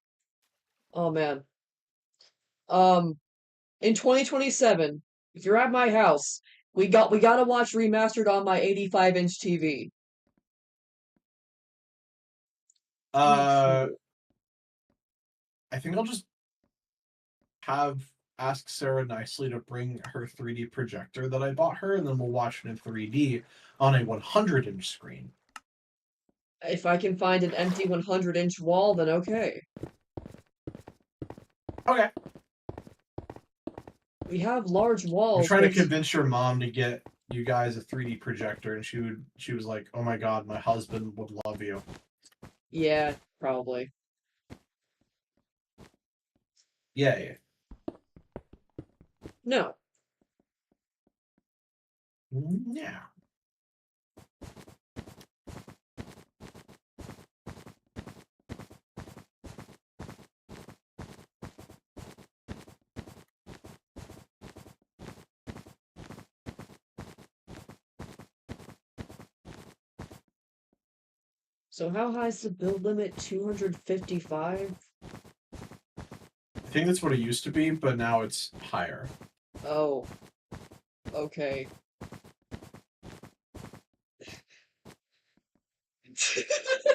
Oh, man. In 2027, if you're at my house, we gotta watch Remastered on my 85-inch TV. I think I'll just ask Sarah nicely to bring her 3D projector that I bought her, and then we'll watch it in 3D on a 100-inch screen. If I can find an empty 100-inch wall, then okay. Okay. We have large walls. I'm trying to but- convince your mom to get you guys a 3D projector, and she was like, "Oh my god, my husband would love you." Yeah, probably. Yeah. No. Yeah. So how high is the build limit? 255? I think that's what it used to be, but now it's higher. Oh. Okay.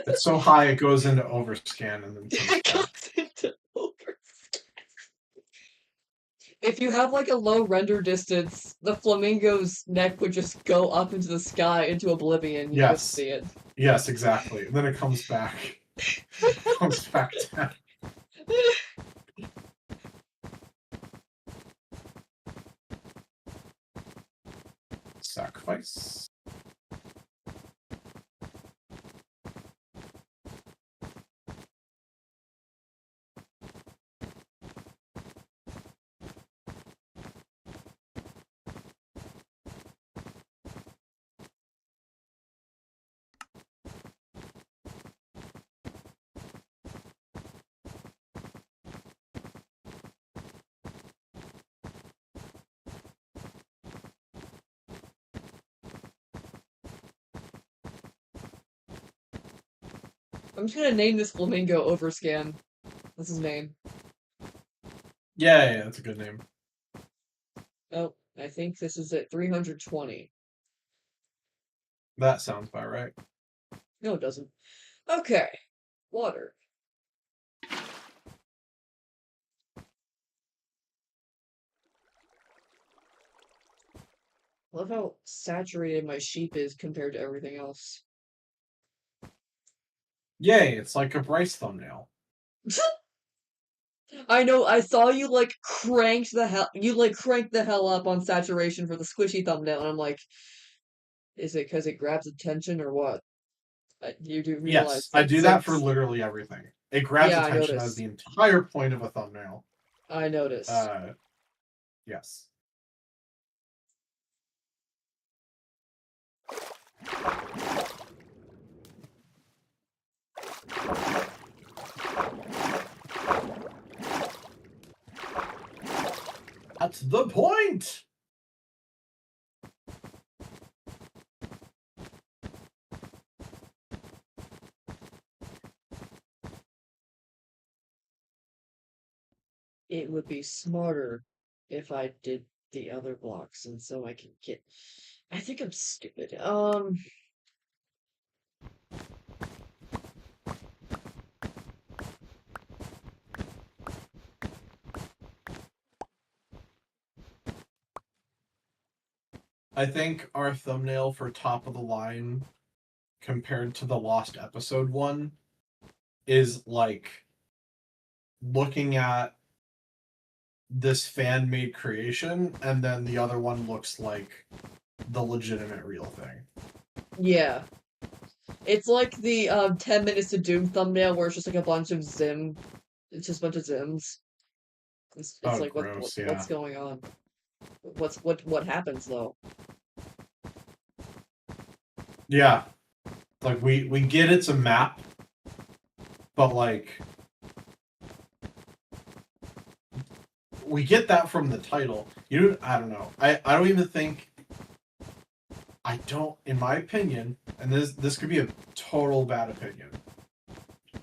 It's so high it goes into overscan and then comes It back. goes into overscan. If you have like a low render distance, the flamingo's neck would just go up into the sky into oblivion. You Yes. could see it. Yes, exactly. And then it comes back. Comes back down. Sacrifice. I'm just gonna name this Flamingo Overscan. That's his name. Yeah, that's a good name. Oh, I think this is at 320. That sounds about right. No, it doesn't. Okay. Water. Love how saturated my sheep is compared to everything else. Yay, it's like a Bryce thumbnail. I know, I saw you like cranked the hell up on saturation for the squishy thumbnail, and I'm like, is it because it grabs attention or what? You do realize Yes, I do that for since- literally everything. It grabs Yeah, I attention as noticed. the entire point of a thumbnail. I noticed. Yes. That's the point! It would be smarter if I did the other blocks, and so I can get. I think I'm stupid. I think our thumbnail for top of the line compared to the Lost Episode one is like looking at this fan made creation, and then the other one looks like the legitimate real thing. Yeah. It's like the 10 minutes to Doom thumbnail where it's just like a bunch of Zim. It's just a bunch of Zims. It's Oh, like gross, yeah. what's going on? What happens though? Yeah. Like we get it's a map, but like we get that from the title. I don't know. I don't even think in my opinion, and this could be a total bad opinion,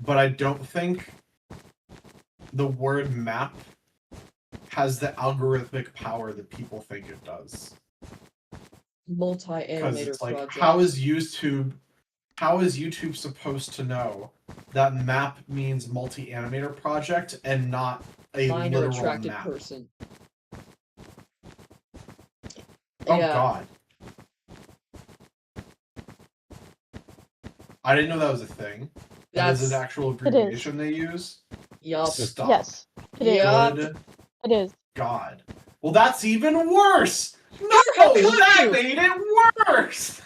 but I don't think the word map has the algorithmic power that people think it does. Because Multi-animator it's like, project. how is YouTube supposed to know that map means multi-animator project and not a Find a literal attracted map? person. Oh Yeah. God. I didn't know that was a thing. That is an actual abbreviation they use. Yup. Stop. Yes, it is. Yup. Good It is. God. Well, that's even worse. No, How could that you? made it worse.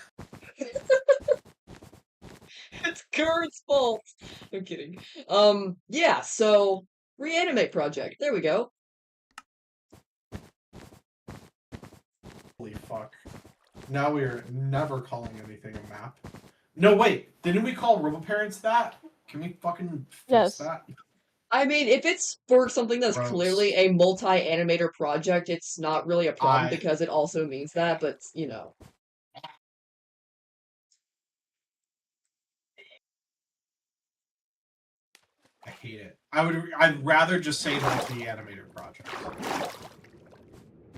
It's Kurt's fault. I'm kidding. Yeah, so reanimate project. There we go. Holy fuck. Now we are never calling anything a map. No, wait. Didn't we call RoboParents that? Can we fucking fix Yes. that? I mean, if it's for something that's Gross. clearly a multi-animator project, it's not really a problem I- because it also means that, but you know. I hate it. I'd rather just say multi-animator project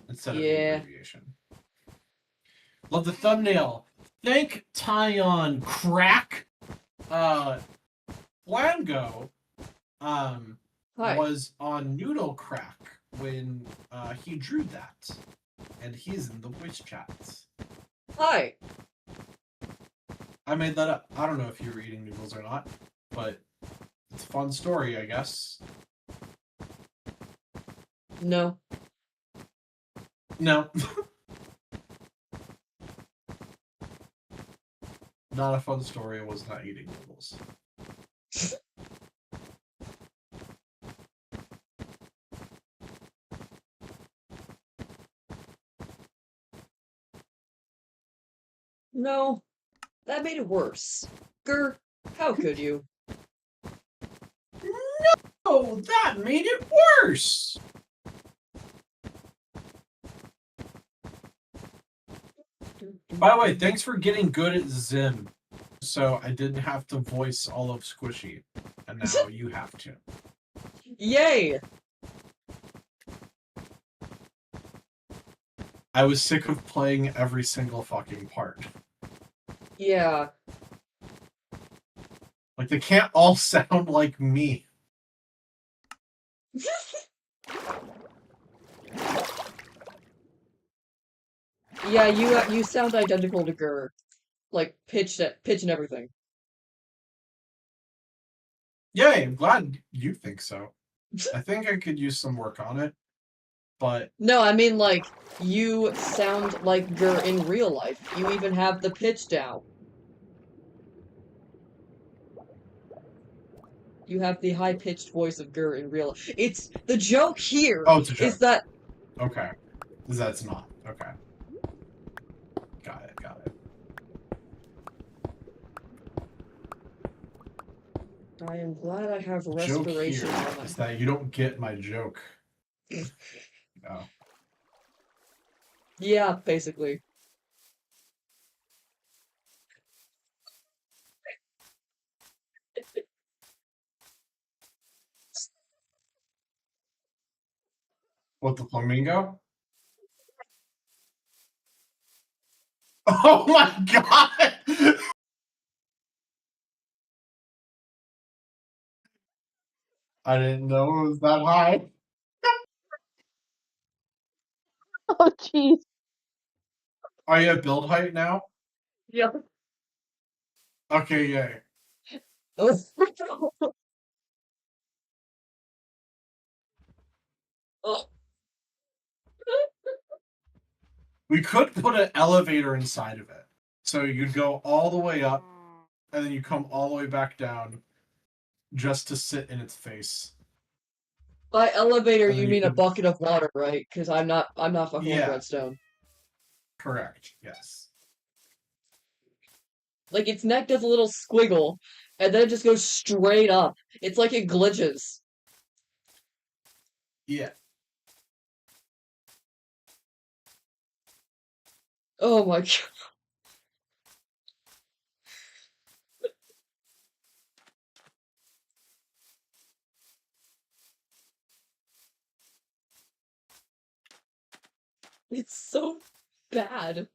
instead of the Yeah. abbreviation. Love the thumbnail. Thank Tyon Crack. Flango Hi. was on Noodle Crack when he drew that. And he's in the voice chats. Hi. I made that up. I don't know if you were eating noodles or not, but it's a fun story, I guess. No. No. Not a fun story. I was not eating noodles. No. That made it worse. Grr, how could you? Oh, that made it worse! By the way, thanks for getting good at Zim. so I didn't have to voice all of Squishy, and now you have to. Yay! I was sick of playing every single fucking part. Yeah. Like, they can't all sound like me. Yeah, you sound identical to Gur. Like, pitch and everything. Yay, I'm glad you think so. I think I could use some work on it, but No, I mean, like, you sound like Gur in real life. You even have the pitch down. You have the high-pitched voice of Gur in real life. It's the joke here oh, it's a is joke. that Okay. That's not. Okay. Got it, got it. I am glad I have The joke restoration here on my is that you don't get my joke. Oh. Yeah, basically. What, the flamingo? Oh my god! I didn't know it was that high. Oh, jeez. Are you at build height now? Yeah. Okay, yay. Oh, We could put an elevator inside of it. So you'd go all the way up, and then you come all the way back down just to sit in its face. by elevator, And then you you mean a could- bucket of water, right? Because I'm not fucking with Yeah. redstone. Correct, yes. Like, its neck does a little squiggle, and then it just goes straight up. It's like it glitches. Yeah. Oh my god. It's so bad.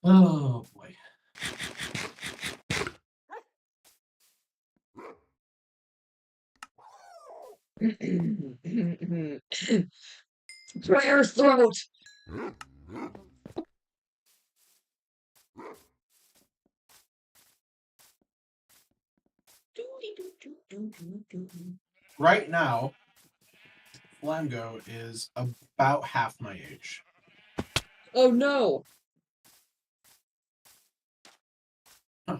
Oh boy. Prayer throat! Right now, Flamgo is about half my age. Oh no! Huh.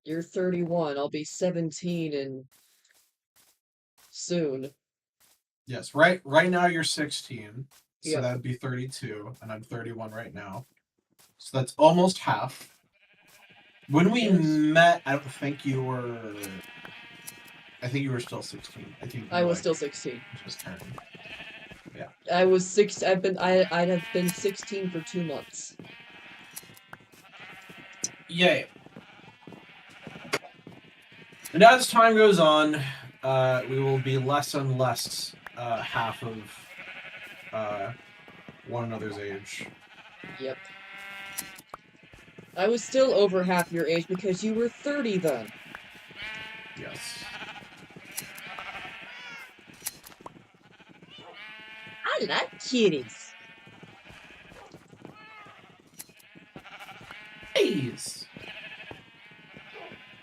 You're 31. I'll be 17 and soon. Yes, right now you're 16. So Yep. that'd be 32, and I'm 31 right now. So that's almost half. When we Yes. met, I don't think you were. I think you were still 16. I think I you, was like, still 16. just turned. Yeah. I was six. I'd have been 16 for 2 months. Yay. And as time goes on, we will be less and less half of one another's age. Yep. I was still over half your age because you were 30 then. Yes. I like kitties. Please.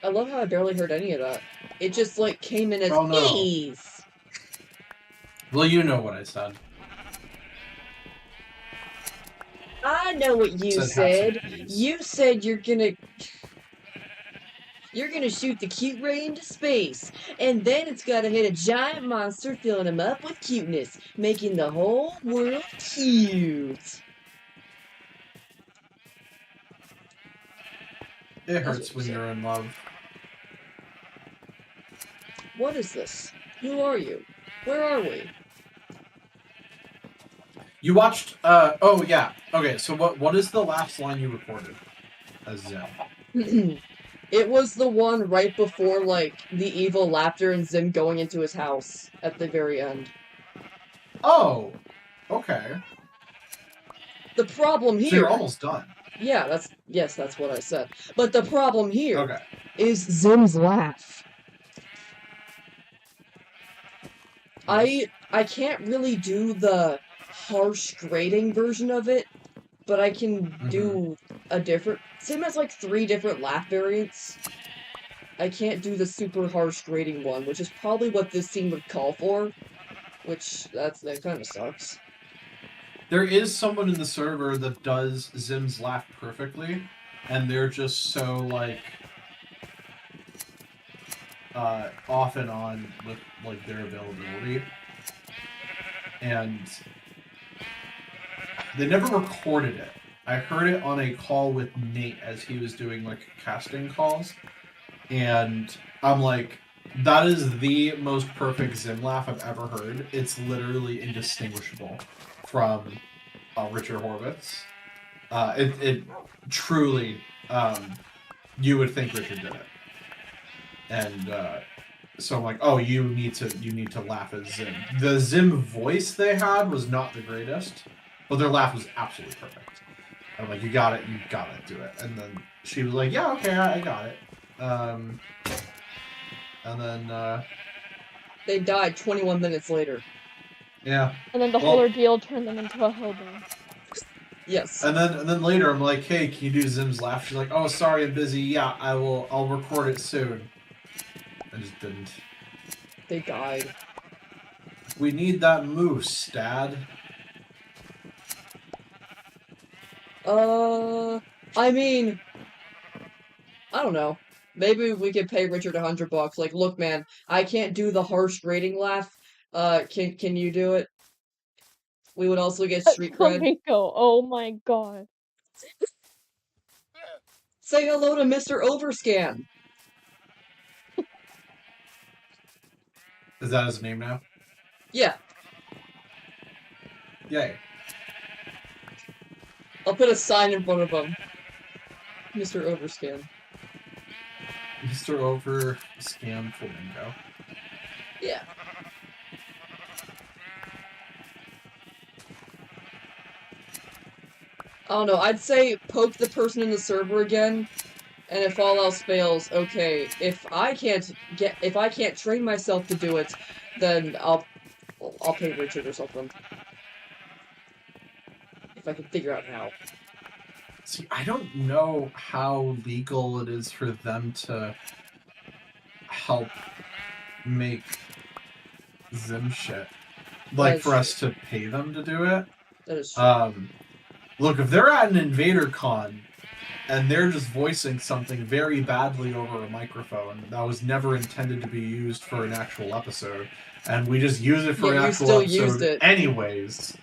I love how I barely heard any of that. It just like came in as Oh, no. ease. Well, you know what I said. I know what you Said said. have some ease. You said you're gonna shoot the cute ray into space, and then it's gotta hit a giant monster, filling him up with cuteness, making the whole world cute. It hurts what when you you're in love. What is this? Who are you? Where are we? You watched. Oh yeah. Okay. So what is the last line you recorded as Zim? It was the one right before, like, the evil laughter and Zim going into his house at the very end. Oh. Okay. The problem So you're here, almost done. yeah, that's what I said. But the problem here Okay. is Zim's laugh. Yes. I can't really do the harsh grating version of it, but I can do a different. Sim has like 3 different laugh variants. I can't do the super harsh grating one, which is probably what this scene would call for. Which that kind of sucks. There is someone in the server that does Zim's laugh perfectly, and they're just so like off and on with like their availability, and they never recorded it. I heard it on a call with Nate as he was doing like casting calls, and I'm like, that is the most perfect Zim laugh I've ever heard. It's literally indistinguishable from Richard Horvitz. It truly, you would think Richard did it, and so I'm like, oh, you need to laugh as Zim. The Zim voice they had was not the greatest, but their laugh was absolutely perfect. I'm like, you gotta do it. And then she was like, yeah, okay, I got it. And then They died 21 minutes later. yeah. And then the whole ordeal turned them into a hobo. Yes. And then later I'm like, hey, can you do Zim's laugh? She's like, oh, sorry, I'm busy. Yeah, I'll record it soon. I just didn't. They died. We need that moose, Dad. I mean, I don't know. Maybe we could pay Richard $100. Like, look, man, I can't do the harsh grating laugh. Can you do it? We would also get street cred. Flamingo, oh my god. Say hello to Mr. Overscan. Is that his name now? Yeah. Yay. I'll put a sign in front of him. Mr. Overscan. Mr. Overscan Flamingo. Yeah. I don't know, I'd say poke the person in the server again, and if all else fails, okay, if I can't train myself to do it, then I'll pay Richard or something. If I can figure out how. See, I don't know how legal it is for them to help make Zim shit. Like, for us to pay them to do it. That is true. Look, if they're at an Invader Con and they're just voicing something very badly over a microphone that was never intended to be used for an actual episode, and we just use it for an actual episode anyways,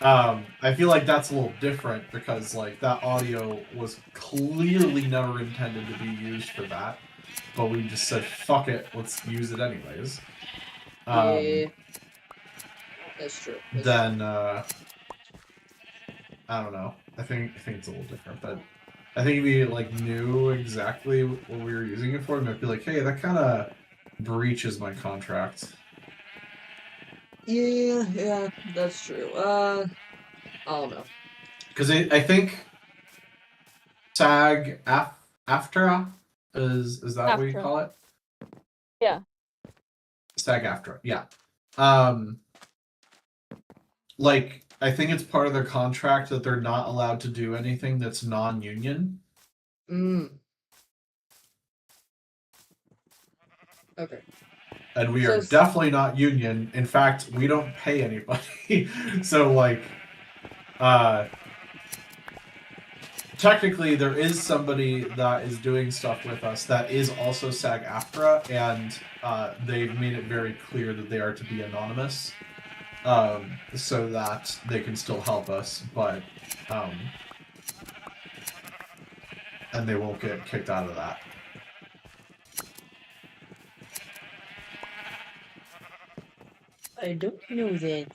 I feel like that's a little different because, like, that audio was clearly never intended to be used for that, but we just said, fuck it, let's use it anyways. Yeah. That's true. Then, I don't know. I think it's a little different, but I think if we like knew exactly what we were using it for, I might be like, hey, that kind of breaches my contract. Yeah, that's true. I don't know. Because I think SAG-AFTRA is that what you call it? Yeah. SAG-AFTRA, yeah. Like, I think it's part of their contract that they're not allowed to do anything that's non-union. Okay. And we are definitely not union. In fact, we don't pay anybody. So, like, technically there is somebody that is doing stuff with us that is also SAG-AFTRA, and they've made it very clear that they are to be anonymous. So that they can still help us, but and they won't get kicked out of that. I don't know then.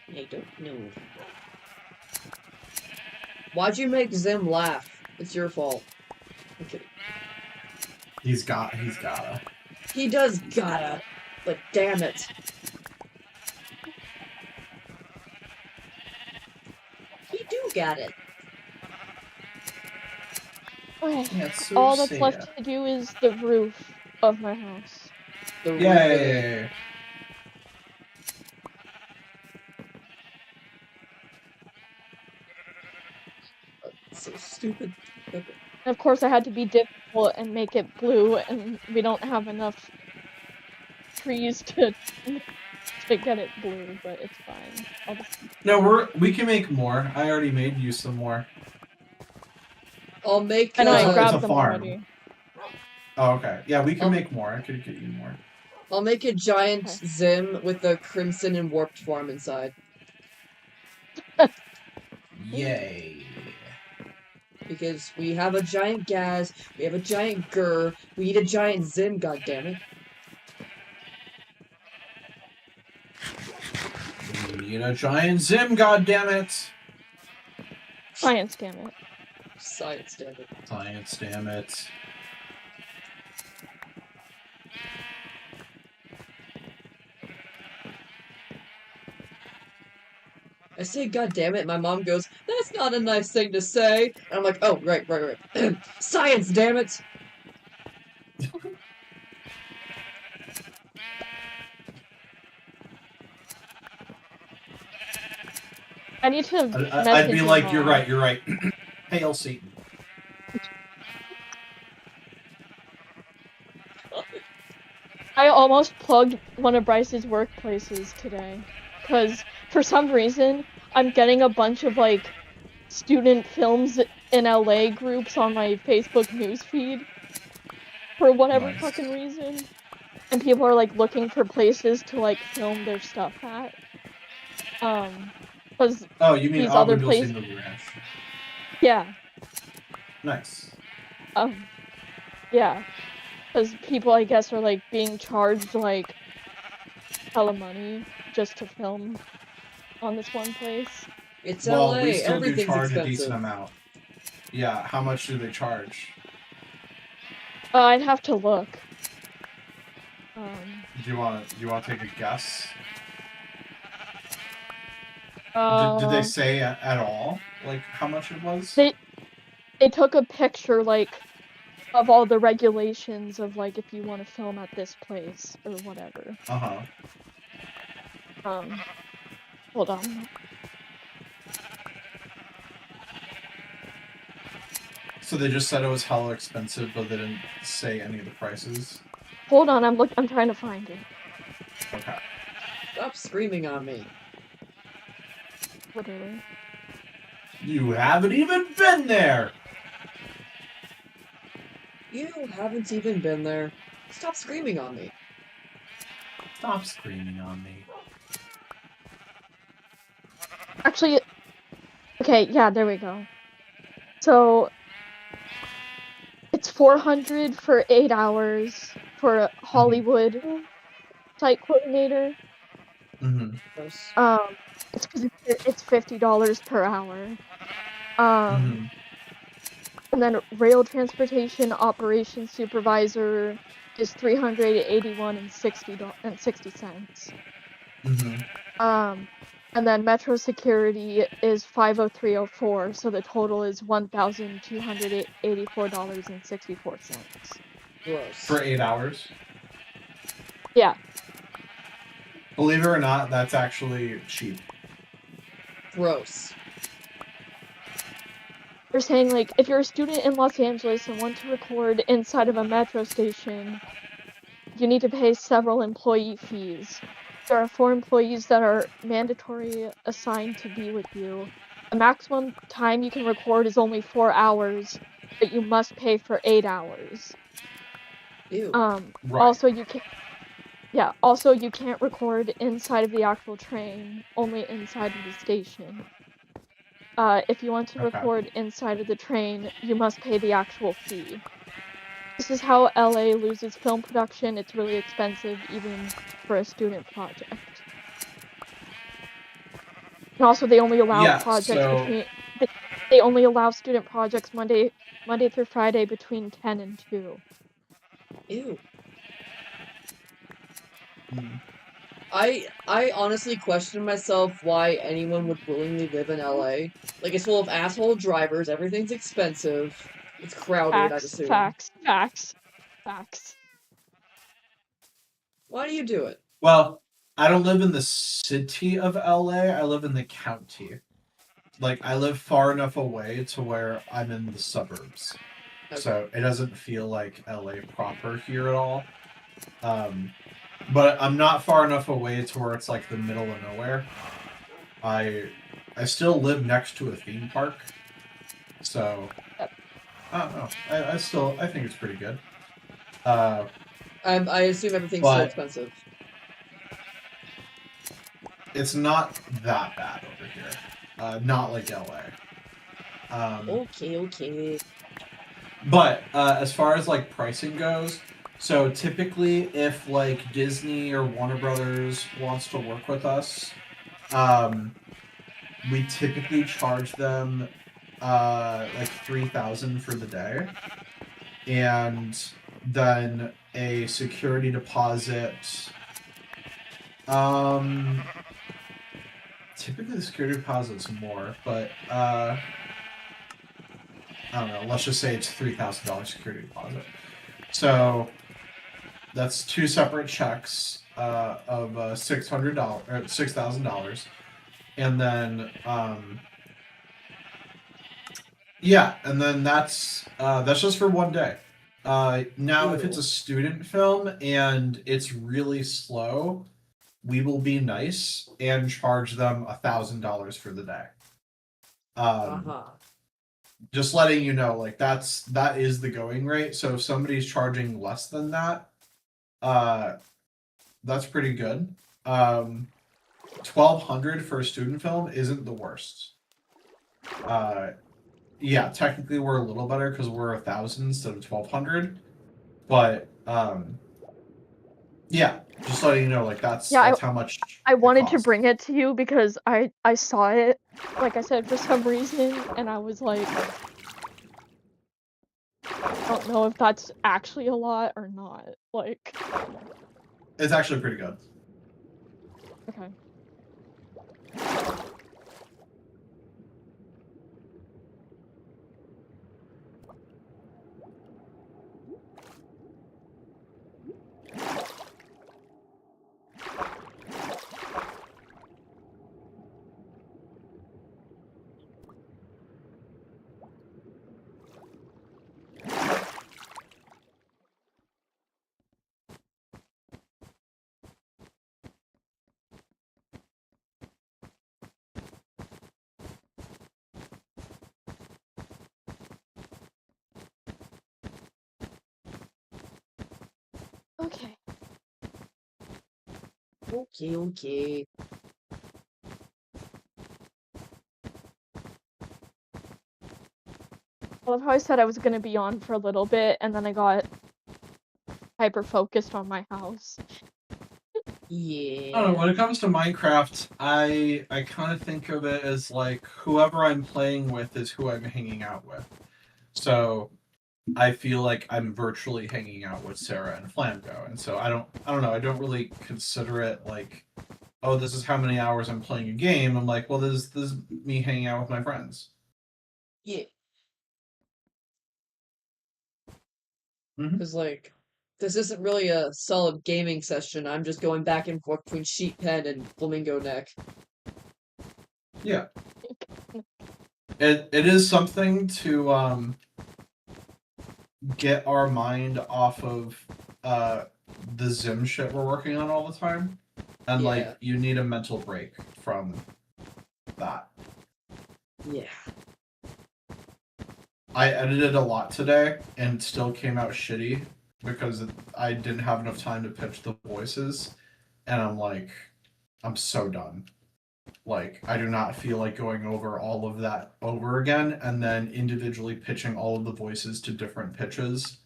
I don't know. Why'd you make Zim laugh? It's your fault. I'm kidding. He's gotta. He does gotta, but damn it. He do got it. Okay. Yeah, it's so All that's sad. left to do is the roof of my house. The roof of Yeah. it. So stupid. Okay. And of course, I had to be difficult and make it blue, and we don't have enough trees to get it blue, but it's fine. I'll just... No, we can make more. I already made you some more. I'll make. I know It's I a grabbed them farm. already. Oh, okay. Yeah, we can Oh. make more. I could get you more. I'll make a giant Okay. Zim with the crimson and warped farm inside. Yay. Because we have a giant Gaz, we have a giant Gur, we need a giant Zim, goddammit. We need a giant Zim, goddammit! Science, damn it. Science, damn it. Science, damn it. I say goddammit, my mom goes, that's not a nice thing to say. And I'm like, oh, right. Science, damn it! I need to I'd message be your like, mom. you're right. Hail Satan. I almost plugged one of Bryce's workplaces today, because for some reason, I'm getting a bunch of, like, student films in LA groups on my Facebook newsfeed, for whatever Nice. fucking reason. And people are, like, looking for places to, like, film their stuff at. Because, Oh, you mean These other Abu places- Ghraib Ranch. yeah, Nice. yeah. Because people, I guess, are, like, being charged, like, hella money just to film on this one place. It's Well, LA, we still do everything's charge a decent expensive. amount. Yeah, how much do they charge? I'd have to look. Do you want to take a guess? Uh, Did they say at all, like, how much it was? They took a picture, like, of all the regulations of, like, if you want to film at this place or whatever. Uh-huh. Hold on. So they just said it was hella expensive, but they didn't say any of the prices? Hold on, I'm trying to find it. Okay. Stop screaming on me. Literally. You haven't even been there! You haven't even been there. Stop screaming on me. Stop screaming on me. Actually, okay, yeah, there we go. So, it's $400 for 8 hours for a Hollywood site coordinator. Mm-hmm. Gross. It's $50 per hour. Mm-hmm. And then rail transportation operations supervisor is $381.60. Mm-hmm. And then metro security is $503.04, so the total is $1,284.64. Gross. For 8 hours? Yeah. Believe it or not, that's actually cheap. Gross. They're saying, like, if you're a student in Los Angeles and want to record inside of a metro station, you need to pay several employee fees. There are 4 employees that are mandatory assigned to be with you. The maximum time you can record is only 4 hours, but you must pay for 8 hours. Ew. Right. Also you can't record inside of the actual train, only inside of the station. If you want to Okay. record inside of the train, you must pay the actual fee. This is how LA loses film production. It's really expensive, even for a student project. And also, they only allow Yeah, projects so between. They only allow student projects Monday through Friday between 10 and 2. Ew. mm, I honestly question myself why anyone would willingly live in LA. Like it's full of asshole drivers, everything's expensive. It's crowded, I'd Facts, assume. facts, facts, facts. Why do you do it? well, I don't live in the city of LA. I live in the county. Like I live far enough away to where I'm in the suburbs. Okay. So it doesn't feel like LA proper here at all. But I'm not far enough away to where it's like the middle of nowhere. I still live next to a theme park, so Yep. I don't know. I think it's pretty good. I assume everything's so But expensive. it's not that bad over here. Not like LA. Okay. But as far as like pricing goes, so typically if like Disney or Warner Brothers wants to work with us, we typically charge them like 3,000 for the day, and then a security deposit. Typically the security deposit's more, but I don't know. Let's just say it's $3,000 security deposit. So that's two separate checks of $600 or $6,000, and then yeah, and then that's just for one day. Now, if it's Ew. a student film and it's really slow, we will be nice and charge them $1,000 for the day. Uh-huh. Just letting you know, like that is the going rate. So if somebody's charging less than that, that's pretty good. 1,200 for a student film isn't the worst. Yeah, technically we're a little better because we're 1,000 instead of 1,200, but yeah, just letting you know, like that's how much. I wanted to costs. bring it to you because I saw it, like I said, for some reason, and I was like, I don't know if that's actually a lot or not. Like, It's actually pretty good. okay. Okay. Okay. I love how I said I was gonna be on for a little bit, and then I got hyper focused on my house. Yeah. I don't know. When it comes to Minecraft, I kind of think of it as like whoever I'm playing with is who I'm hanging out with. So I feel like I'm virtually hanging out with Sarah and Flamgo, and so I don't know. I don't really consider it like, oh, this is how many hours I'm playing a game. I'm like, well, this is me hanging out with my friends. Yeah. Mhm. Because, like, this isn't really a solid gaming session. I'm just going back and forth between Sheep Pen and Flamingo Neck. Yeah. It is something to get our mind off of the Zim shit we're working on all the time. And Yeah. like you need a mental break from that. Yeah. I edited a lot today and it still came out shitty because I didn't have enough time to pitch the voices, and I'm like, I'm so done. Like, I do not feel like going over all of that over again and then individually pitching all of the voices to different pitches.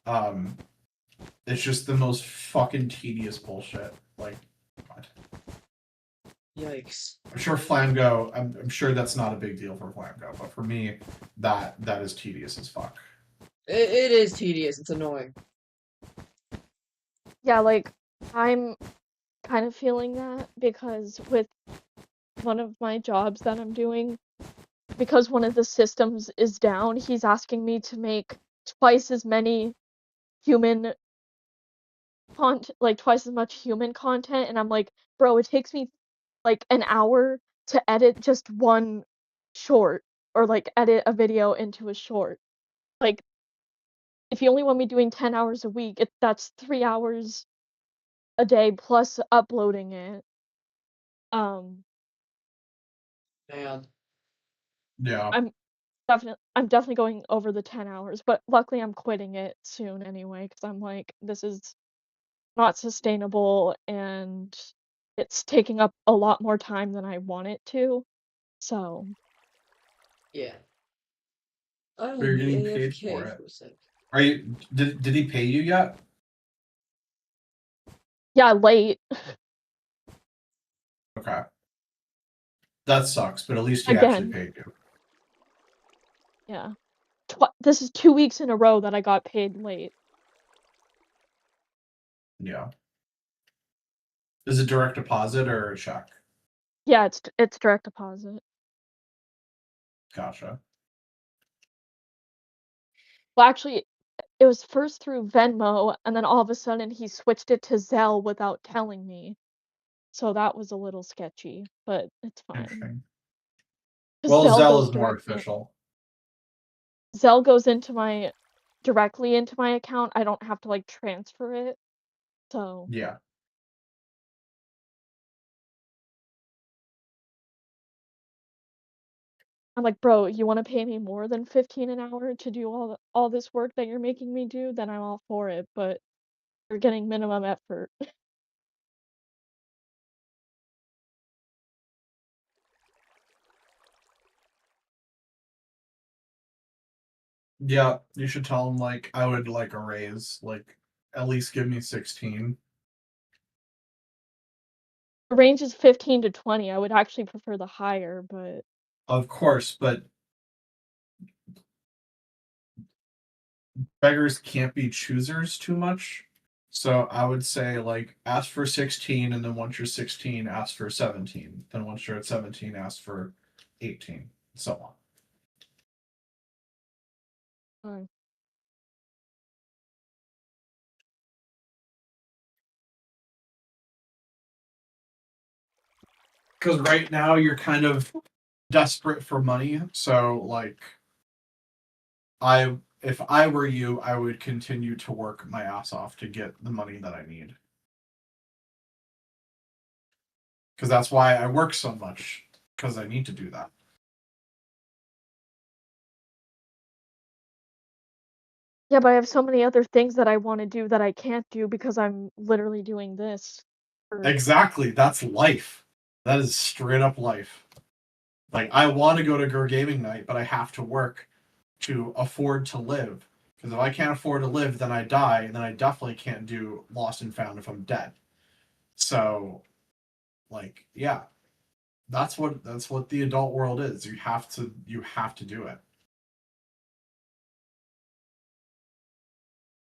It's just the most fucking tedious bullshit. Like, God. Yikes. I'm sure Flamgo. I'm sure that's not a big deal for Flamgo, but for me, that is tedious as fuck. It is tedious. It's annoying. Yeah, like, I'm kind of feeling that because with one of my jobs that I'm doing, because one of the systems is down, he's asking me to make twice as many human twice as much human content, and I'm like, bro, it takes me like an hour to edit just one short or like edit a video into a short. Like, if you only want me doing 10 hours a week, that's 3 hours a day plus uploading it. Um, Man. Yeah. I'm definitely going over the 10 hours, but luckily I'm quitting it soon anyway, because I'm like, this is not sustainable and it's taking up a lot more time than I want it to. So, Yeah. But I'll you're be getting paid for AFK it. for a sec. Are you? Did he pay you yet? yeah, late Okay. That sucks, but at least he actually again. paid you. Yeah. This is 2 weeks in a row that I got paid late. Yeah. Is it direct deposit or a check? Yeah, it's direct deposit. Gotcha. Well, actually, it was first through Venmo, and then all of a sudden he switched it to Zelle without telling me. So that was a little sketchy, but it's fine. Interesting. 'Cause Well, Zelle Zelle goes is more directly official. Zelle goes directly into my account. I don't have to like transfer it. So Yeah. I'm like, bro, you want to pay me more than 15 an hour to do all this work that you're making me do? Then I'm all for it. But you're getting minimum effort. Yeah, you should tell him like I would like a raise, like at least give me 16. The range is 15 to 20. I would actually prefer the higher, but Of course, but beggars can't be choosers too much. So I would say like ask for 16 and then once you're 16, ask for 17. Then once you're at 17, ask for 18. So on. uh, Because right now you're kind of desperate for money. So like if I were you, I would continue to work my ass off to get the money that I need. Because that's why I work so much. Because I need to do that. yeah, but I have so many other things that I want to do that I can't do because I'm literally doing this. Exactly. That's life. That is straight up life. Like I want to go to Gur Gaming Night, but I have to work to afford to live. Because if I can't afford to live, then I die, and then I definitely can't do Lost and Found if I'm dead. So, like, yeah, that's what the adult world is. You have to do it.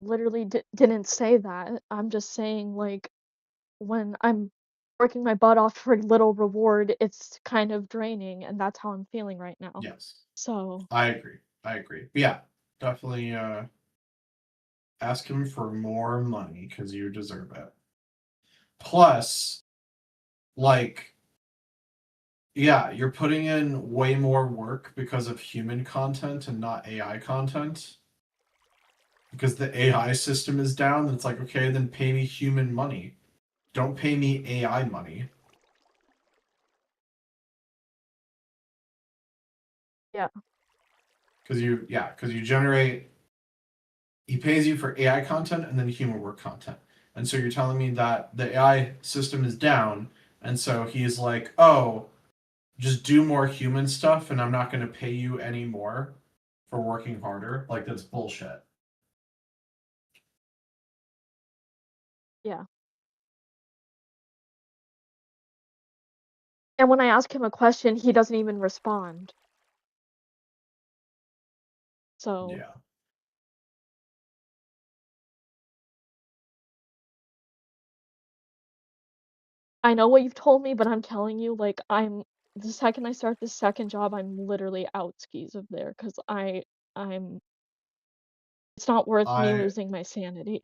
Literally didn't say that. I'm just saying, like, when I'm working my butt off for little reward, it's kind of draining, and that's how I'm feeling right now. Yes, So, I agree. I agree. But yeah, definitely ask him for more money because you deserve it. Plus, like, yeah, you're putting in way more work because of human content and not AI content. Because the AI system is down, and it's like, okay, then pay me human money. Don't pay me AI money. yeah. Because you generate, he pays you for AI content and then human work content. And so you're telling me that the AI system is down, and so he's like, oh, just do more human stuff, and I'm not going to pay you any more for working harder. Like, that's bullshit. Yeah. And when I ask him a question, he doesn't even respond. So Yeah. I know what you've told me, but I'm telling you, like, the second I start this second job, I'm literally out skis of there because I'm it's not worth me I losing my sanity.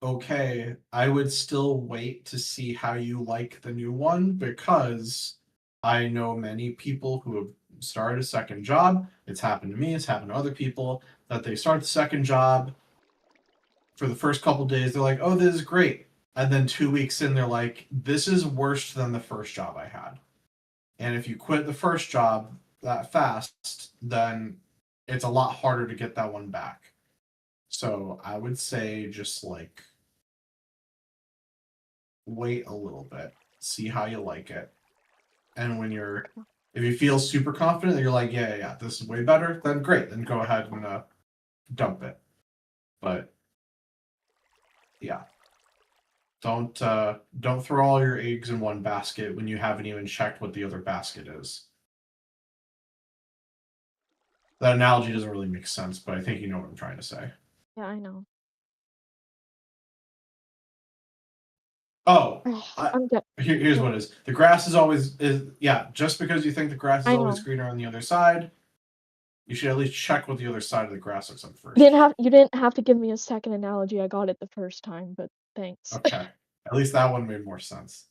okay, I would still wait to see how you like the new one because I know many people who have started a second job. It's happened to me, it's happened to other people that they start the second job for the first couple days, they're like, "Oh, this is great." And then 2 weeks in, they're like, "This is worse than the first job I had." And if you quit the first job that fast, then it's a lot harder to get that one back. So I would say just like wait a little bit, see how you like it. And if you feel super confident that you're like, yeah, yeah, yeah, this is way better, then great, then go ahead and dump it. But yeah, don't throw all your eggs in one basket when you haven't even checked what the other basket is. That analogy doesn't really make sense, but I think you know what I'm trying to say. Yeah, I know. Oh, I, I'm get here's what? what it is. The grass is always is yeah. Just because you think the grass is I always know. greener on the other side, you should at least check what the other side of the grass looks like You first. didn't have to give me a second analogy. I got it the first time, but thanks. Okay, at least that one made more sense.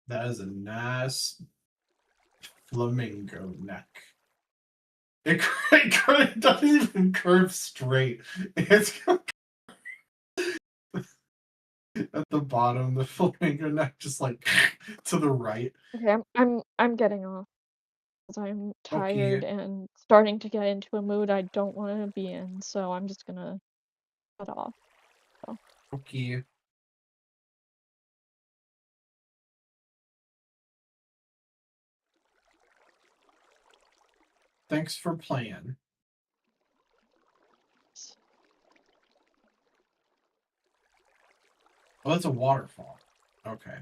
That is a nice flamingo neck. It doesn't even curve straight. It's at the bottom, the flamingo neck just like to the right. Okay, I'm getting off because I'm tired Okay, and starting to get into a mood I don't want to be in, so I'm just gonna cut off. So, okay. Thanks for playing. Oh, that's a waterfall. Okay.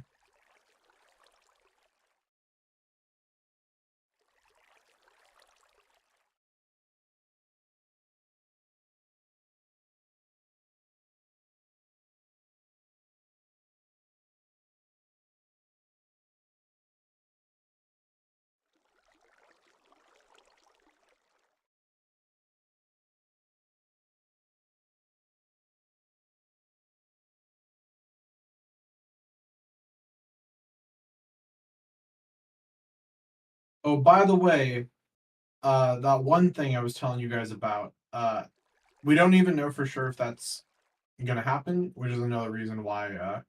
Oh, by the way, that one thing I was telling you guys about, we don't even know for sure if that's gonna happen, which is another reason why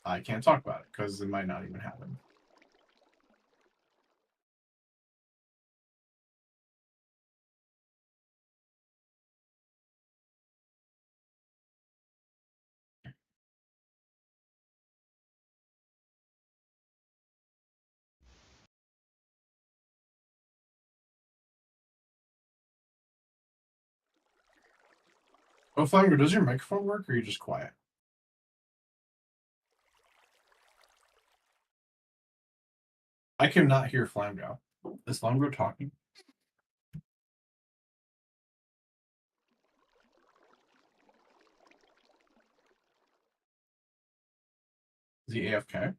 I can't talk about it because it might not even happen. Oh, Flanger, does your microphone work or are you just quiet? I cannot hear Flamgo. Is Flamgo talking? Is he AFK?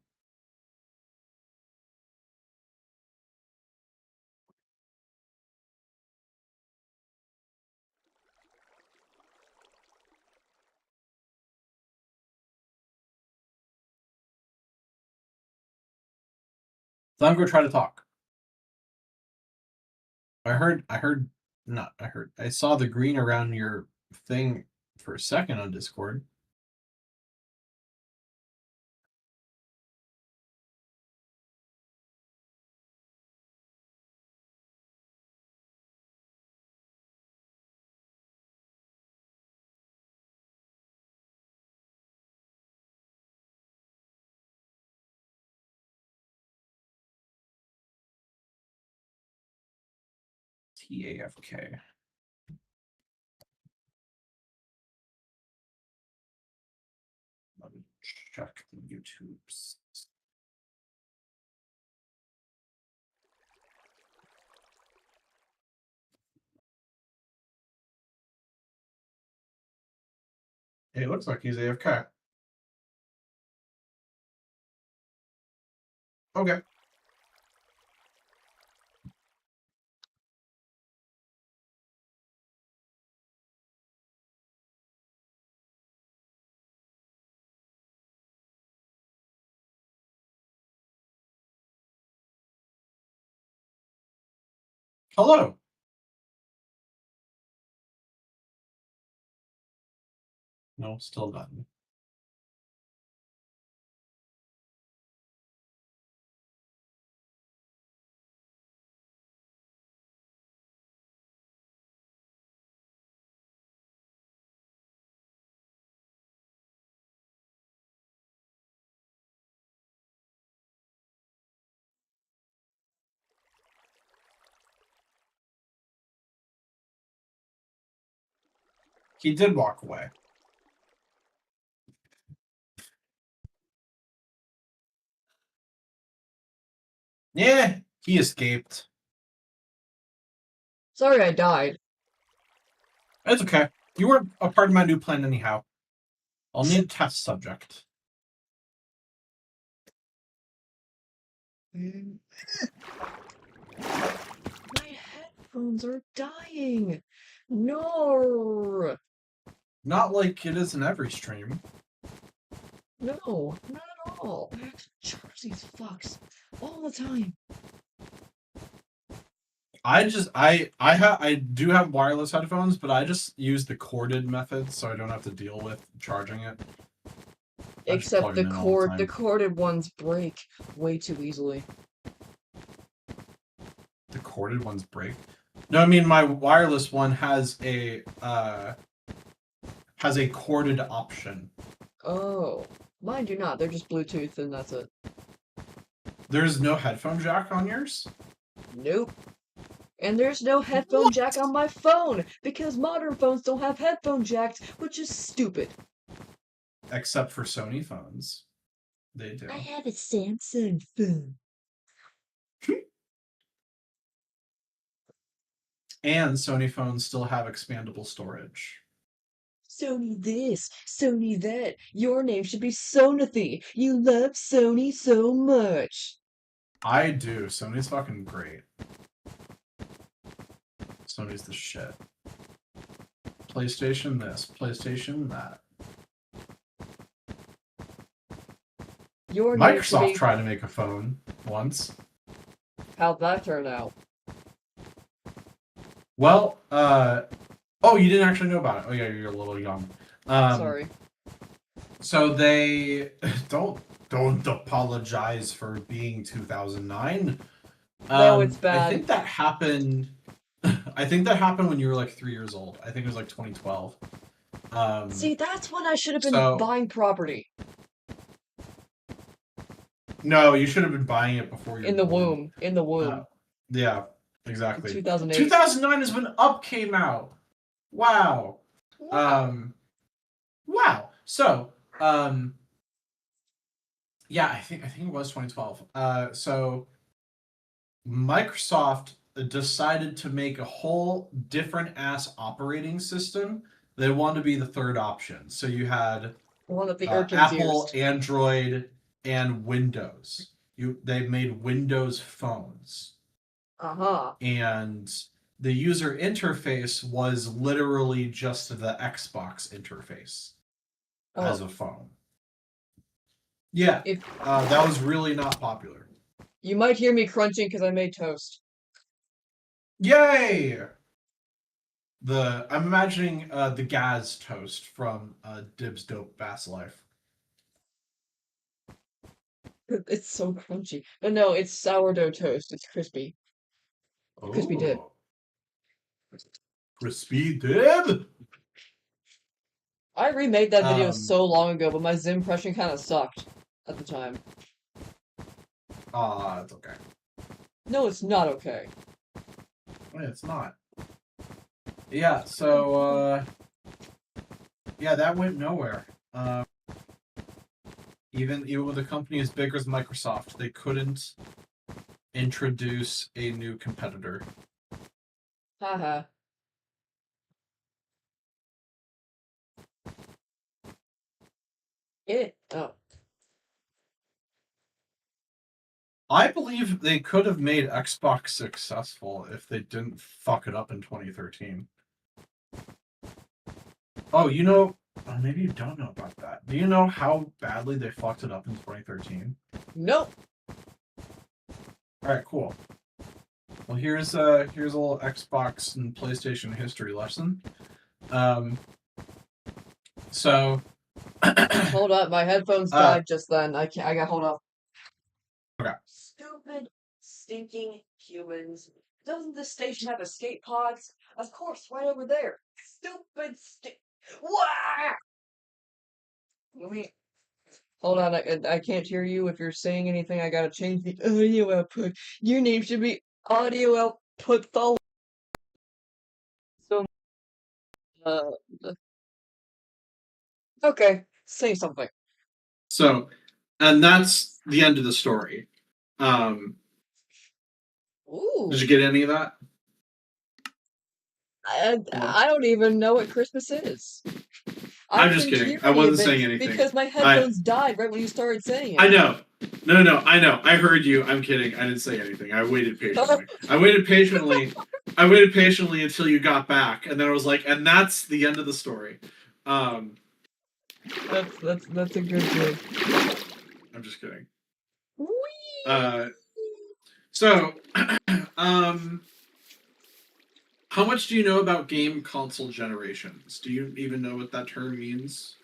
Flamgo, try to talk. I saw the green around your thing for a second on Discord. TAFK. check the YouTubes. Hey, it looks like he's AFK. Okay. Hello. No, still nothing. He did walk away. Yeah, he escaped. Sorry I died. It's okay. You weren't a part of my new plan anyhow. I'll need a test subject. My headphones are dying. No. Not like it is in every stream. No, not at all. I have to charge these fucks all the time. I do have wireless headphones, but I just use the corded method, so I don't have to deal with charging it. Except the corded ones break way too easily. The corded ones break. No, I mean my wireless one has a corded option. Oh, mine do not. They're just Bluetooth and that's it. There's no headphone jack on yours? Nope. And there's no headphone jack on my phone because modern phones don't have headphone jacks, which is stupid. Except for Sony phones. They do. I have a Samsung phone. And Sony phones still have expandable storage. Sony this, Sony that. Your name should be Sonathy. You love Sony so much. I do. Sony's fucking great. Sony's the shit. PlayStation this, PlayStation that. Your name should Microsoft be... tried to make a phone once. How'd that turn out? Well, oh, you didn't actually know about it. Oh yeah, you're a little young. Sorry. So they don't apologize for being 2009. No, it's bad. I think that happened. I think that happened when you were like 3 years old. I think it was like 2012. See, that's when I should have been buying property. No, you should have been buying it before you In the womb. In the womb. Yeah, exactly. 2008. 2009 is when Up came out. Wow. Wow. So, yeah, I think it was 2012. So Microsoft decided to make a whole different ass operating system. They wanted to be the third option. So you had One of the Apple, Android, and Windows. They made Windows phones. Uh-huh. And the user interface was literally just the Xbox interface as a phone. Yeah, that was really not popular. You might hear me crunching because I made toast. Yay! I'm imagining the Gaz toast from Dibs Dope Bass Life. It's so crunchy. But no, it's sourdough toast. It's crispy. Crispy dip. Crispy dip? I remade that video so long ago, but my Zim impression kind of sucked at the time. It's okay. No, it's not okay. It's not. Yeah, so, yeah, that went nowhere. Even with a company as big as Microsoft, they couldn't introduce a new competitor. Haha. Oh. I believe they could have made Xbox successful if they didn't fuck it up in 2013. Oh, maybe you don't know about that. Do you know how badly they fucked it up in 2013? Nope. All right, cool. Well, here's a little Xbox and PlayStation history lesson. So Hold up, my headphones died just then. I can't. I got hold up. Okay. Stupid, stinking humans. Doesn't this station have escape pods? Of course, right over there. Stupid, Wah! Let me. Hold on, I can't hear you. If you're saying anything, I gotta change the audio output. Your name should be audio output. So, uh, okay, say something. So, and that's the end of the story. Ooh. Did you get any of that? I don't even know what Christmas is. I'm just kidding. I wasn't saying anything. Because my headphones died right when you started saying it. I know. No, I know. I heard you. I'm kidding. I didn't say anything. I waited patiently. I waited patiently until you got back, and then I was like, and that's the end of the story. That's a good joke. I'm just kidding. Whee! So, how much do you know about game console generations? Do you even know what that term means?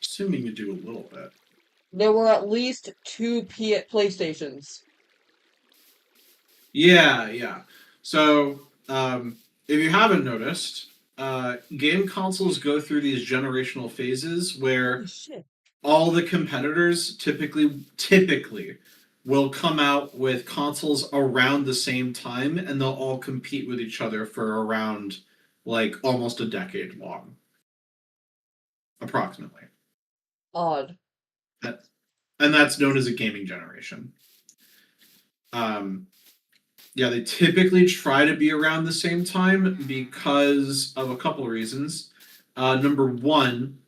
Assuming you do a little bit. There were at least 2 PlayStations. Yeah. So, if you haven't noticed, game consoles go through these generational phases where all the competitors typically will come out with consoles around the same time, and they'll all compete with each other for around like almost a decade long, approximately. Odd. And that's known as a gaming generation. Yeah, they typically try to be around the same time because of a couple of reasons. Number one,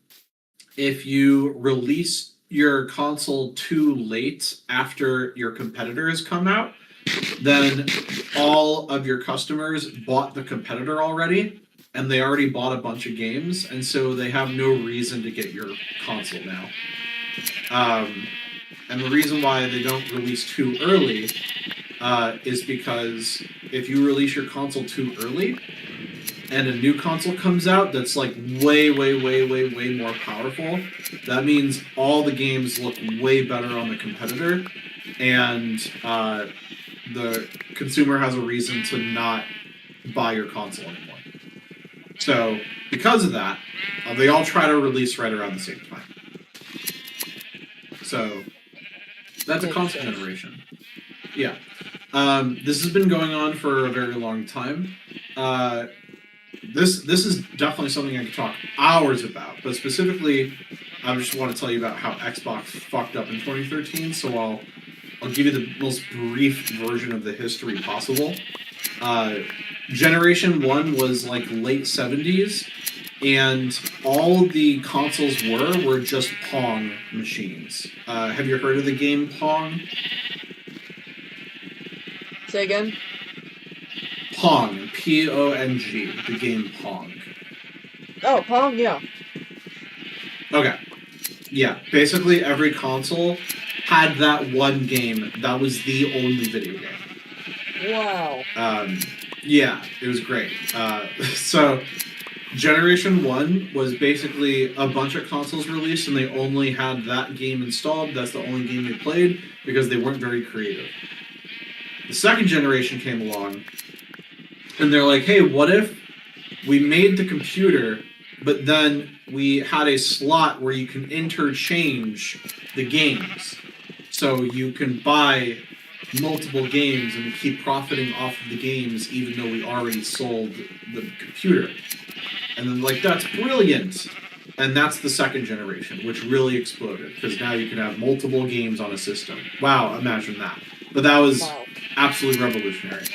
if you release your console too late after your competitor has come out, then all of your customers bought the competitor already, and they already bought a bunch of games, and so they have no reason to get your console now. And the reason why they don't release too early is because if you release your console too early and a new console comes out that's like way more powerful, that means all the games look way better on the competitor, and the consumer has a reason to not buy your console anymore. So because of that, they all try to release right around the same time. So that's a console generation. Yeah. This has been going on for a very long time. This is definitely something I could talk hours about, but specifically, I just want to tell you about how Xbox fucked up in 2013. So I'll give you the most brief version of the history possible. Generation 1 was like late 70s, and all the consoles were just Pong machines. Have you heard of the game Pong? Say again? Pong, P-O-N-G, the game Pong. Oh, Pong, yeah. Okay. Yeah, basically every console had that one game that was the only video game. Wow. Yeah, it was great. So, Generation 1 was basically a bunch of consoles released, and they only had that game installed. That's the only game they played, because they weren't very creative. The second generation came along, and they're like, hey, what if we made the computer, but then we had a slot where you can interchange the games. So you can buy multiple games and keep profiting off of the games even though we already sold the computer. And then, like, that's brilliant. And that's the second generation, which really exploded because now you can have multiple games on a system. Wow, imagine that. But that was Wow. absolutely revolutionary.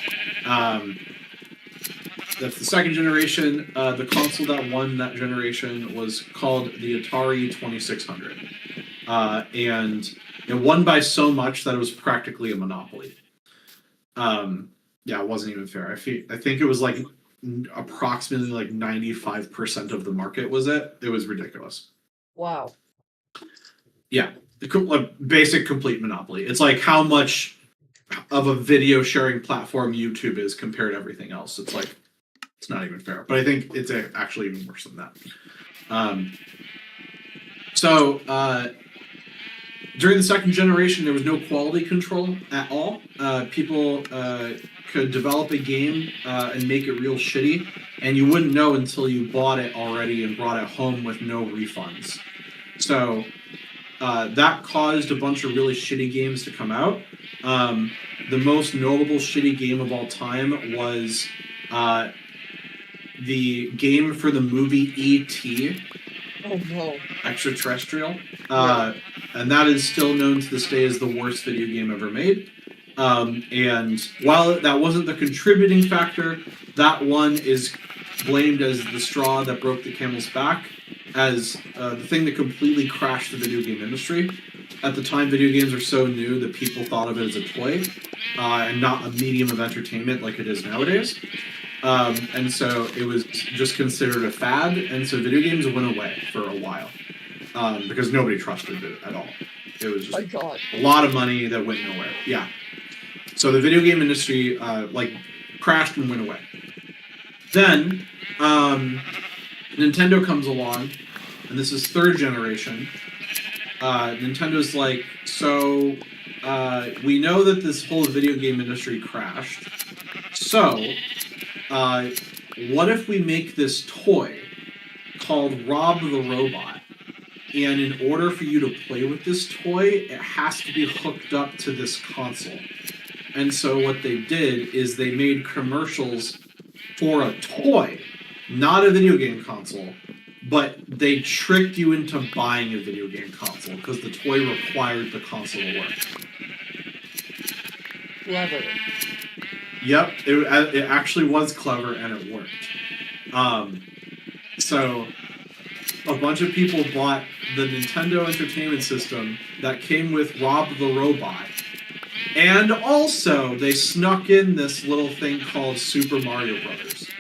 That's the second generation. The console that won that generation was called the Atari 2600. And it won by so much that it was practically a monopoly. Yeah, it wasn't even fair. I think it was like approximately like 95% of the market was it. It was ridiculous. Wow. Yeah, basic complete monopoly. It's like how much of a video sharing platform YouTube is compared to everything else. It's like, it's not even fair. But I think it's actually even worse than that. So during the second generation, there was no quality control at all. People could develop a game and make it real shitty, and you wouldn't know until you bought it already and brought it home with no refunds. So that caused a bunch of really shitty games to come out. The most notable shitty game of all time was the game for the movie E.T. Oh no. Extraterrestrial. And that is still known to this day as the worst video game ever made. And while that wasn't the contributing factor, that one is blamed as the straw that broke the camel's back, as the thing that completely crashed the video game industry. At the time, video games were so new that people thought of it as a toy and not a medium of entertainment like it is nowadays. And so it was just considered a fad, and so video games went away for a while because nobody trusted it at all. It was just a lot of money that went nowhere. Yeah. So the video game industry crashed and went away. Then Nintendo comes along, and this is third generation. Nintendo's like, so we know that this whole video game industry crashed. So what if we make this toy called Rob the Robot? And in order for you to play with this toy, it has to be hooked up to this console. And so what they did is they made commercials for a toy, not a video game console, but they tricked you into buying a video game console because the toy required the console to work. Clever. Yep, it actually was clever and it worked. So a bunch of people bought the Nintendo Entertainment System that came with Rob the Robot. And also, they snuck in this little thing called Super Mario Brothers.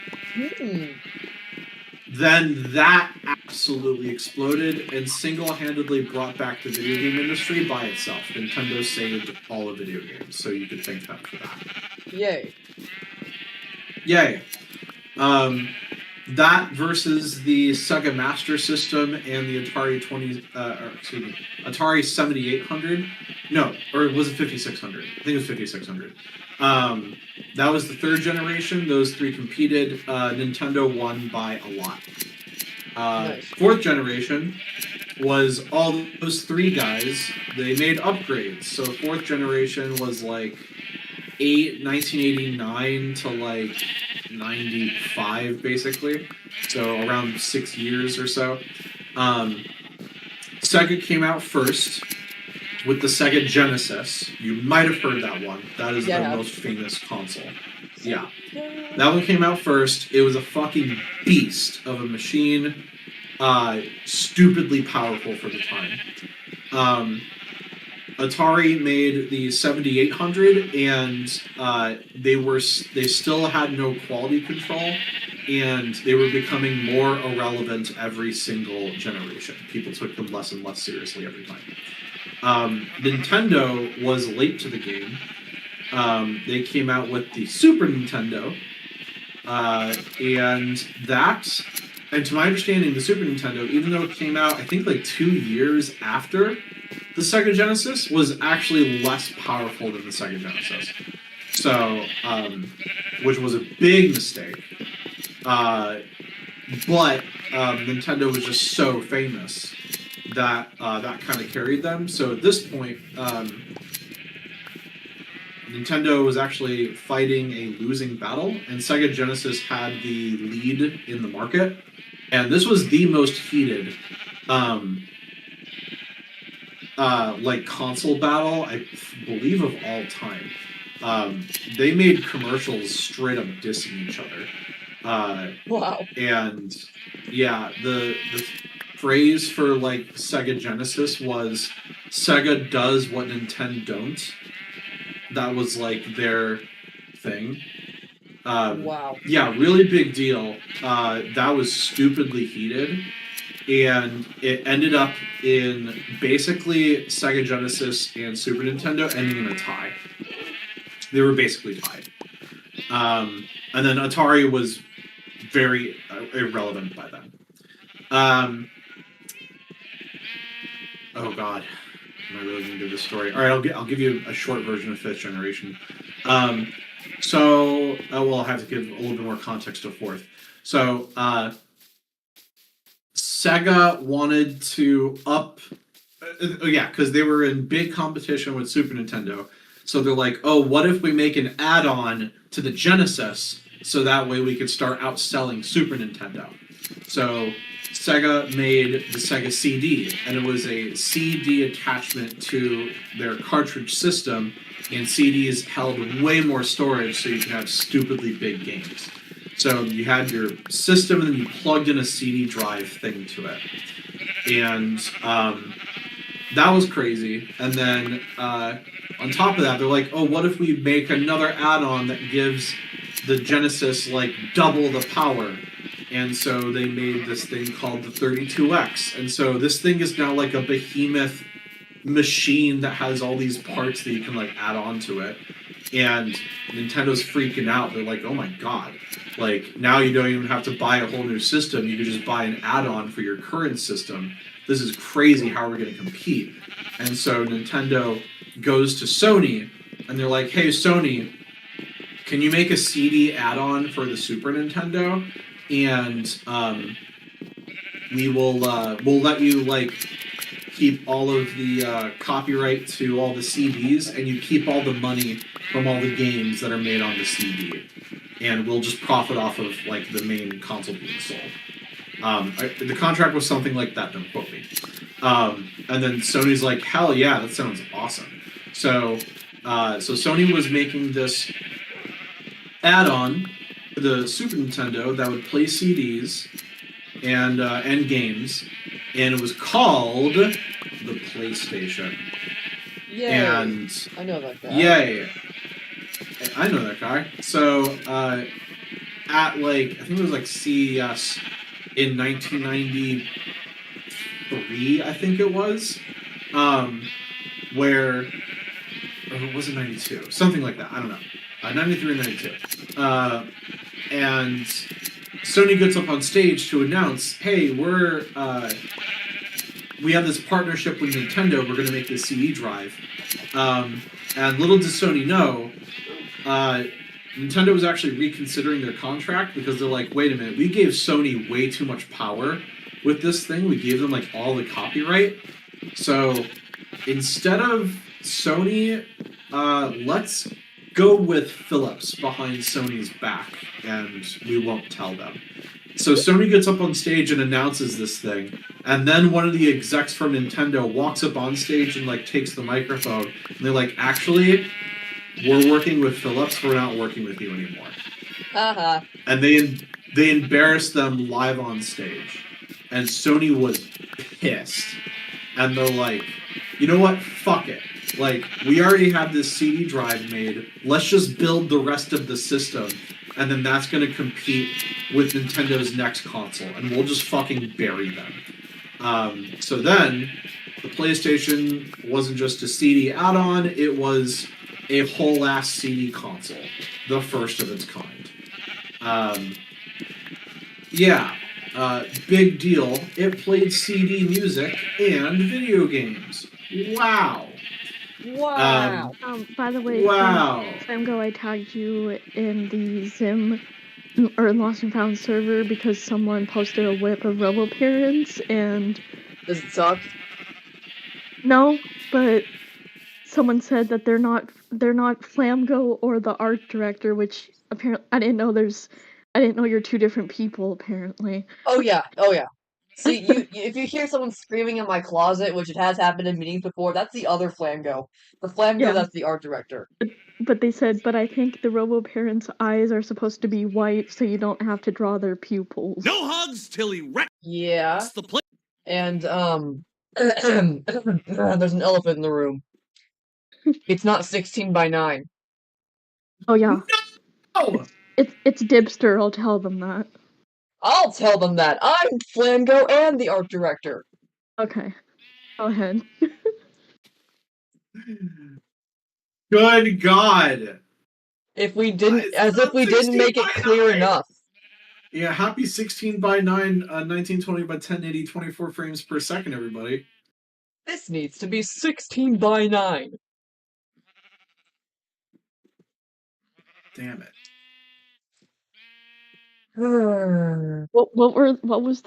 Then that absolutely exploded and single-handedly brought back the video game industry by itself. Nintendo saved all of video games, so you could thank them for that. Yay. Yay. That versus the Sega Master System and the Atari Atari 7800. No, or was it 5600? I think it was 5600. That was the third generation. Those three competed. Nintendo won by a lot. Nice. Fourth generation was all those three guys. They made upgrades. So fourth generation was like 1989 to like 95 basically, so around 6 years or so. Sega came out first with the Sega Genesis. You might have heard that one. That is the most famous console. Yeah, that one came out first. It was a fucking beast of a machine, stupidly powerful for the time. Atari made the 7800, and they still had no quality control, and they were becoming more irrelevant every single generation. People took them less and less seriously every time. Nintendo was late to the game. They came out with the Super Nintendo, and to my understanding, the Super Nintendo, even though it came out, I think like 2 years after the Sega Genesis, was actually less powerful than the Sega Genesis. So, which was a big mistake. But Nintendo was just so famous that that kind of carried them. So at this point, Nintendo was actually fighting a losing battle, and Sega Genesis had the lead in the market. and this was the most heated like console battle I believe of all time. They made commercials straight up dissing each other. Wow. And yeah, the phrase for like Sega Genesis was Sega does what Nintendo don't. That was like their thing. Wow. Yeah, really big deal. That was stupidly heated, and it ended up in basically Sega Genesis and Super Nintendo ending in a tie. They were basically tied. And then Atari was very irrelevant by then. Oh God, am I really gonna do this story? All right, I'll give you a short version of Fifth Generation. So I'll have to give a little bit more context to Fourth. So Sega wanted to up, yeah, because they were in big competition with Super Nintendo. So they're like, oh, what if we make an add-on to the Genesis so that way we could start outselling Super Nintendo? So Sega made the Sega CD, and it was a CD attachment to their cartridge system, and CDs held way more storage so you could have stupidly big games. So you had your system, and then you plugged in a CD drive thing to it. And that was crazy. And then on top of that, they're like, oh, what if we make another add-on that gives the Genesis like double the power? And so they made this thing called the 32X. And so this thing is now like a behemoth machine that has all these parts that you can like add on to it. And Nintendo's freaking out. They're like, oh my God. Like, now you don't even have to buy a whole new system. You can just buy an add-on for your current system. This is crazy. How are we going to compete? And so Nintendo goes to Sony, and they're like, hey, Sony, can you make a CD add-on for the Super Nintendo? And we'll let you like keep all of the copyright to all the CDs, and you keep all the money from all the games that are made on the CD, and we'll just profit off of like the main console being sold. The contract was something like that. Don't quote me. And then Sony's like, hell yeah, that sounds awesome. So Sony was making this add-on for the Super Nintendo that would play CDs and games, and it was called the PlayStation. Yay. And I know that guy. yay, I know that guy. So at like I think it was like CES in 1993, I think it was, where, or was it 92? Something like that. I don't know. 93 or 92. And Sony gets up on stage to announce, hey, we have this partnership with Nintendo. We're going to make this CD drive. And little does Sony know, Nintendo was actually reconsidering their contract because they're like, wait a minute, we gave Sony way too much power with this thing. We gave them like all the copyright. So instead of Sony, let's go with Philips behind Sony's back, and we won't tell them. So Sony gets up on stage and announces this thing, and then one of the execs from Nintendo walks up on stage and like takes the microphone, and they're like, actually, we're working with Philips, we're not working with you anymore. Haha. And they embarrassed them live on stage, and Sony was pissed, and they're like, you know what, fuck it. Like, we already have this CD drive made. Let's just build the rest of the system, and then that's going to compete with Nintendo's next console, and we'll just fucking bury them. So then, the PlayStation wasn't just a CD add-on, it was a whole-ass CD console. The first of its kind. Big deal. It played CD music and video games. Wow. Wow. By the way, Wow. Flamgo, I tagged you in the Zim or Lost and Found server because someone posted a whip of Robo Parents, and Does it suck? no, but someone said that they're not Flamgo or the art director, which apparently I didn't know there's I didn't know you're two different people, apparently. Oh yeah, oh yeah. See, if you hear someone screaming in my closet, which it has happened in meetings before, that's the other Flamgo. The Flamgo Yeah. that's the art director. But they said, but I think the robo-parents' eyes are supposed to be white, so you don't have to draw their pupils. No hugs till he wrecks Yeah, the place. and there's an elephant in the room. It's not 16 by 9. Oh yeah, Oh, it's Dibster. I'll tell them that. I'll tell them that. I'm Flamgo and the art director. Okay, go ahead. good God. If we didn't, It's as not if we didn't 16 make it by clear 9. enough. Yeah, happy 16 by 9, 1920 by 1080, 24 frames per second, everybody. This needs to be 16 by 9. Damn it. What was the What was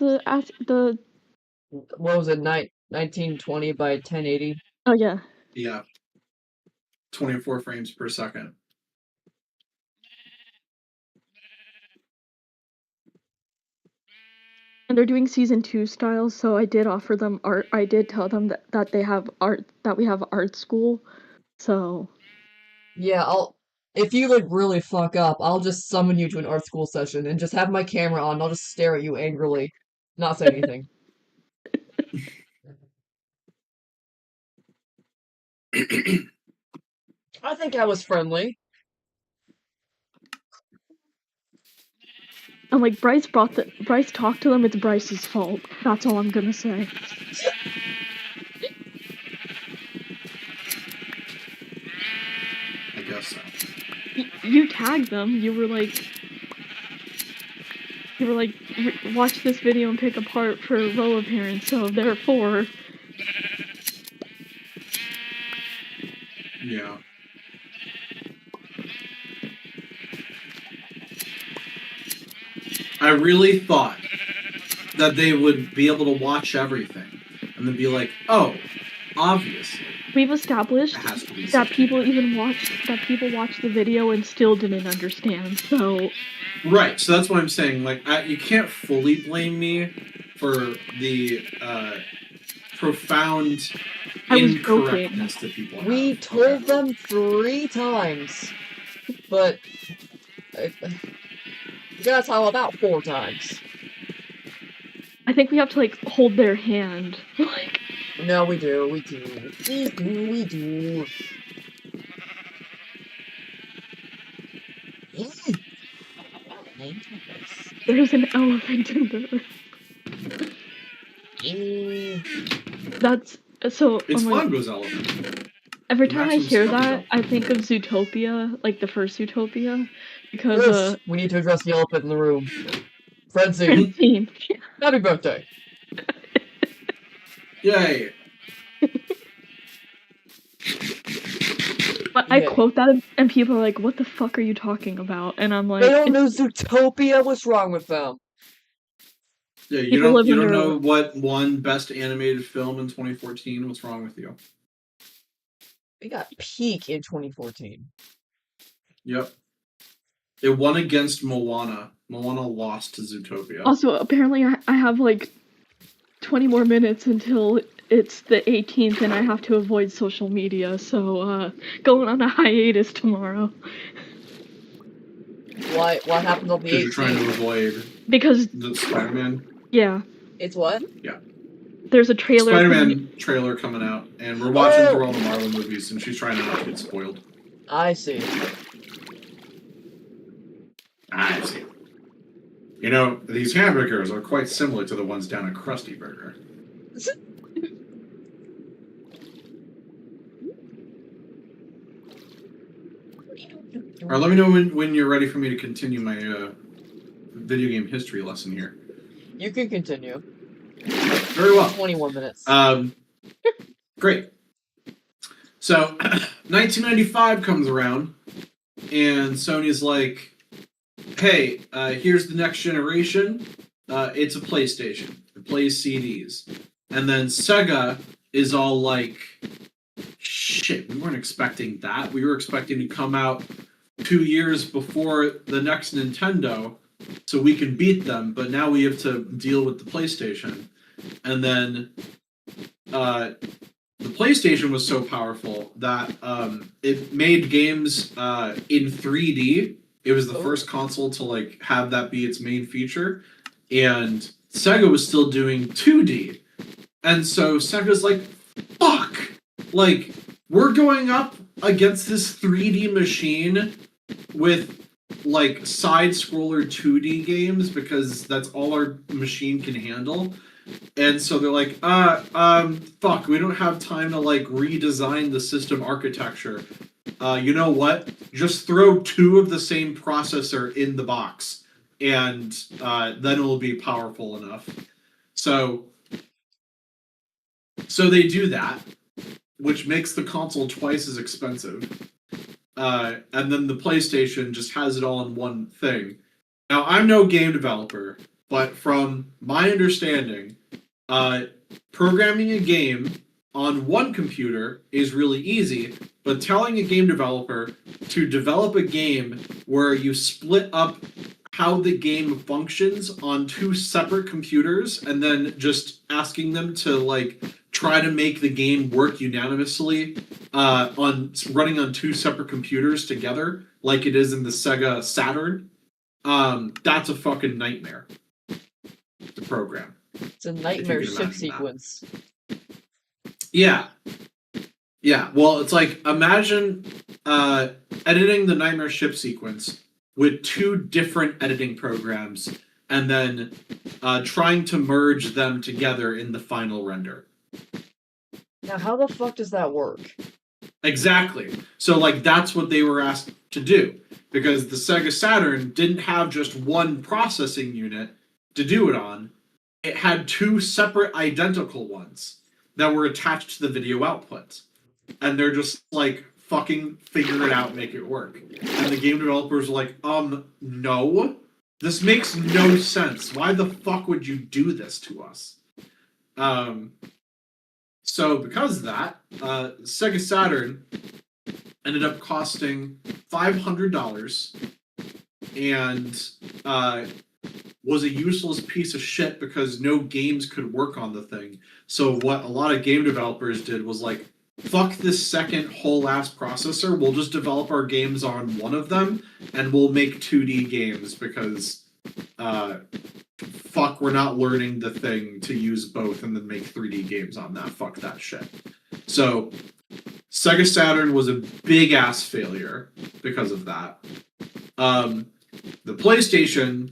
it? 1920 by 1080? Oh yeah. Yeah. 24 frames per second. And they're doing season 2 styles, so I did offer them art. I did tell them that they have art, that we have art school. So Yeah, if you like really fuck up, I'll just summon you to an art school session and just have my camera on and I'll just stare at you angrily, not say anything. I think I was friendly. I'm like, Bryce talked to them. It's Bryce's fault. That's all I'm gonna say. I guess so. You tagged them. You were like, watch this video and pick apart for row appearance. So therefore, Yeah. I really thought that they would be able to watch everything and then be like, oh, obviously. we've established It has to be that 16. people watched the video and still didn't understand. So Right, so that's what I'm saying. Like, you can't fully blame me for the profound I was incorrectness that people have. We told them 3 times, but that's how about 4 times. I think we have to like hold their hand. Like, No, we do. We do. there's an elephant in the. That's so. It's oh my- Flamgo's elephant. Every time I Maximum hear Scrubby that, I think of Zootopia, like the first Zootopia, because First, we need to address the elephant in the room. Francine, Francine. happy birthday. Yay. But I Yeah. quote that, and people are like, "What the fuck are you talking about?" And I'm like, They don't "It's- know Zootopia. What's wrong with them? Yeah, you People live don't under- know what won Best Animated Film in 2014? What's wrong with you? We got Peak in 2014. Yep. It won against Moana. Moana lost to Zootopia. Also, apparently, I have like 20 more minutes until it's the 18th, and I have to avoid social media. So, going on a hiatus tomorrow What happened on the Because you're trying to 18th? avoid because the Spider-Man. yeah, It's what? there's a trailer. Spider-Man trailer coming out, and we're watching Oh. through all the Marvel movies, and she's trying to not get spoiled. I see. I see. You know, these hamburgers are quite similar to the ones down at Krusty Burger. All right, let me know when you're ready for me to continue my video game history lesson here. You can continue. Very well. 21 minutes. Great. So, 1995 comes around, and Sony's like, hey, here's the next generation. It's a PlayStation. It plays CDs. And then Sega is all like, shit, we weren't expecting that. We were expecting to come out 2 years before the next Nintendo so we can beat them, but now we have to deal with the PlayStation. And then the PlayStation was so powerful that it made games in 3D. It was the first console to like have that be its main feature, and Sega was still doing 2D. And so Sega's like, fuck! Like, we're going up against this 3D machine with like side-scroller 2D games because that's all our machine can handle. And so they're like, fuck, we don't have time to like redesign the system architecture. You know what? Just throw 2 of the same processor in the box, and then it'll be powerful enough. So they do that, which makes the console twice as expensive. And then the PlayStation just has it all in one thing. Now, I'm no game developer, but from my understanding, programming a game on one computer is really easy, but telling a game developer to develop a game where you split up how the game functions on 2 separate computers and then just asking them to like try to make the game work unanimously on running on 2 separate computers together like it is in the Sega Saturn, that's a fucking nightmare to program. It's a nightmare ship sequence. Yeah. Yeah, well, it's like, imagine editing the nightmare ship sequence with 2 different editing programs and then trying to merge them together in the final render. Now, how the fuck does that work? Exactly. So, like, that's what they were asked to do. Because the Sega Saturn didn't have just one processing unit to do it on. It had 2 separate identical ones that were attached to the video output. And they're just like, fucking figure it out, make it work. And the game developers were like, no. This makes no sense. Why the fuck would you do this to us? So because of that, Sega Saturn ended up costing $500 and was a useless piece of shit because no games could work on the thing. So what a lot of game developers did was like, fuck this second whole ass processor, we'll just develop our games on one of them and we'll make 2D games because fuck, we're not learning the thing to use both and then make 3D games on that. Fuck that shit. So Sega Saturn was a big ass failure because of that. The PlayStation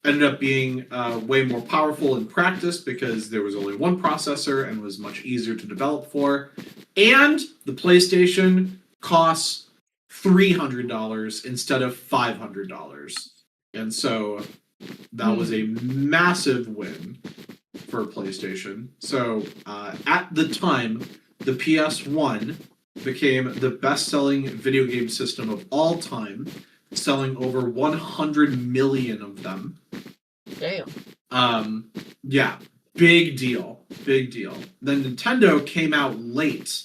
ended up being way more powerful in practice because there was only one processor and was much easier to develop for. And the PlayStation costs $300 instead of $500. And so that was a massive win for PlayStation. So at the time, the PS1 became the best-selling video game system of all time, selling over 100 million of them. Damn. Yeah, big deal. Big deal. Then Nintendo came out late.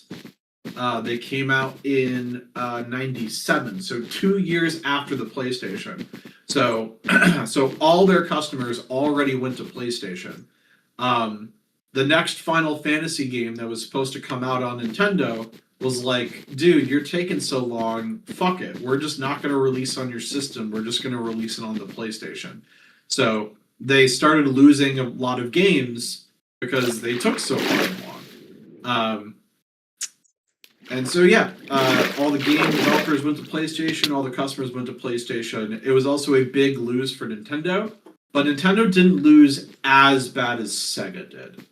They came out in 97, so 2 years after the PlayStation. So all their customers already went to PlayStation. The next Final Fantasy game that was supposed to come out on Nintendo was like, dude, you're taking so long, fuck it. We're just not going to release on your system. We're just going to release it on the PlayStation. So they started losing a lot of games because they took so fucking long. And so, yeah, all the game developers went to PlayStation, all the customers went to PlayStation. It was also a big lose for Nintendo, but Nintendo didn't lose as bad as Sega did.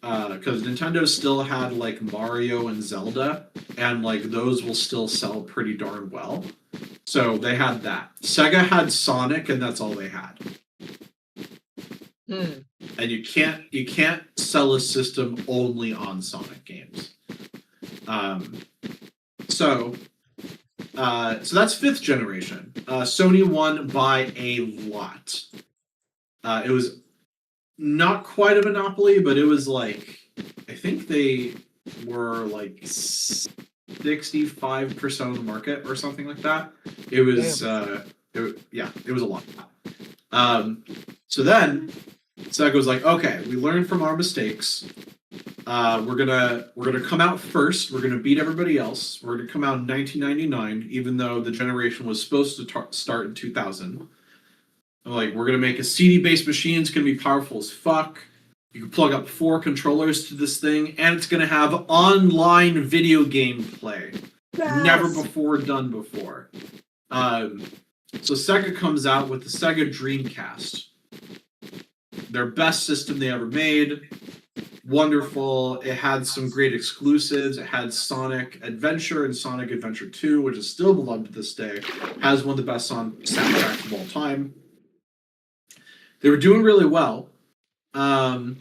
Because Nintendo still had, like, Mario and Zelda, and, like, those will still sell pretty darn well. So they had that. Sega had Sonic, and that's all they had. And you can't sell a system only on Sonic games. So that's 5th generation. Sony won by a lot. It was not quite a monopoly, but it was like, I think they were like 65% of the market or something like that. It was, it was a lot. So then Sega was like, okay, we learned from our mistakes. We're gonna come out first. We're gonna beat everybody else. We're gonna come out in 1999, even though the generation was supposed to start in 2000. Like, we're gonna make a CD-based machine. It's gonna be powerful as fuck. You can plug up 4 controllers to this thing, and it's gonna have online video game play. Never before done before. So Sega comes out with the Sega Dreamcast. Their best system they ever made. Wonderful. It had some great exclusives. It had Sonic Adventure and Sonic Adventure 2, which is still beloved to this day. Has one of the best soundtracks of all time. They were doing really well. And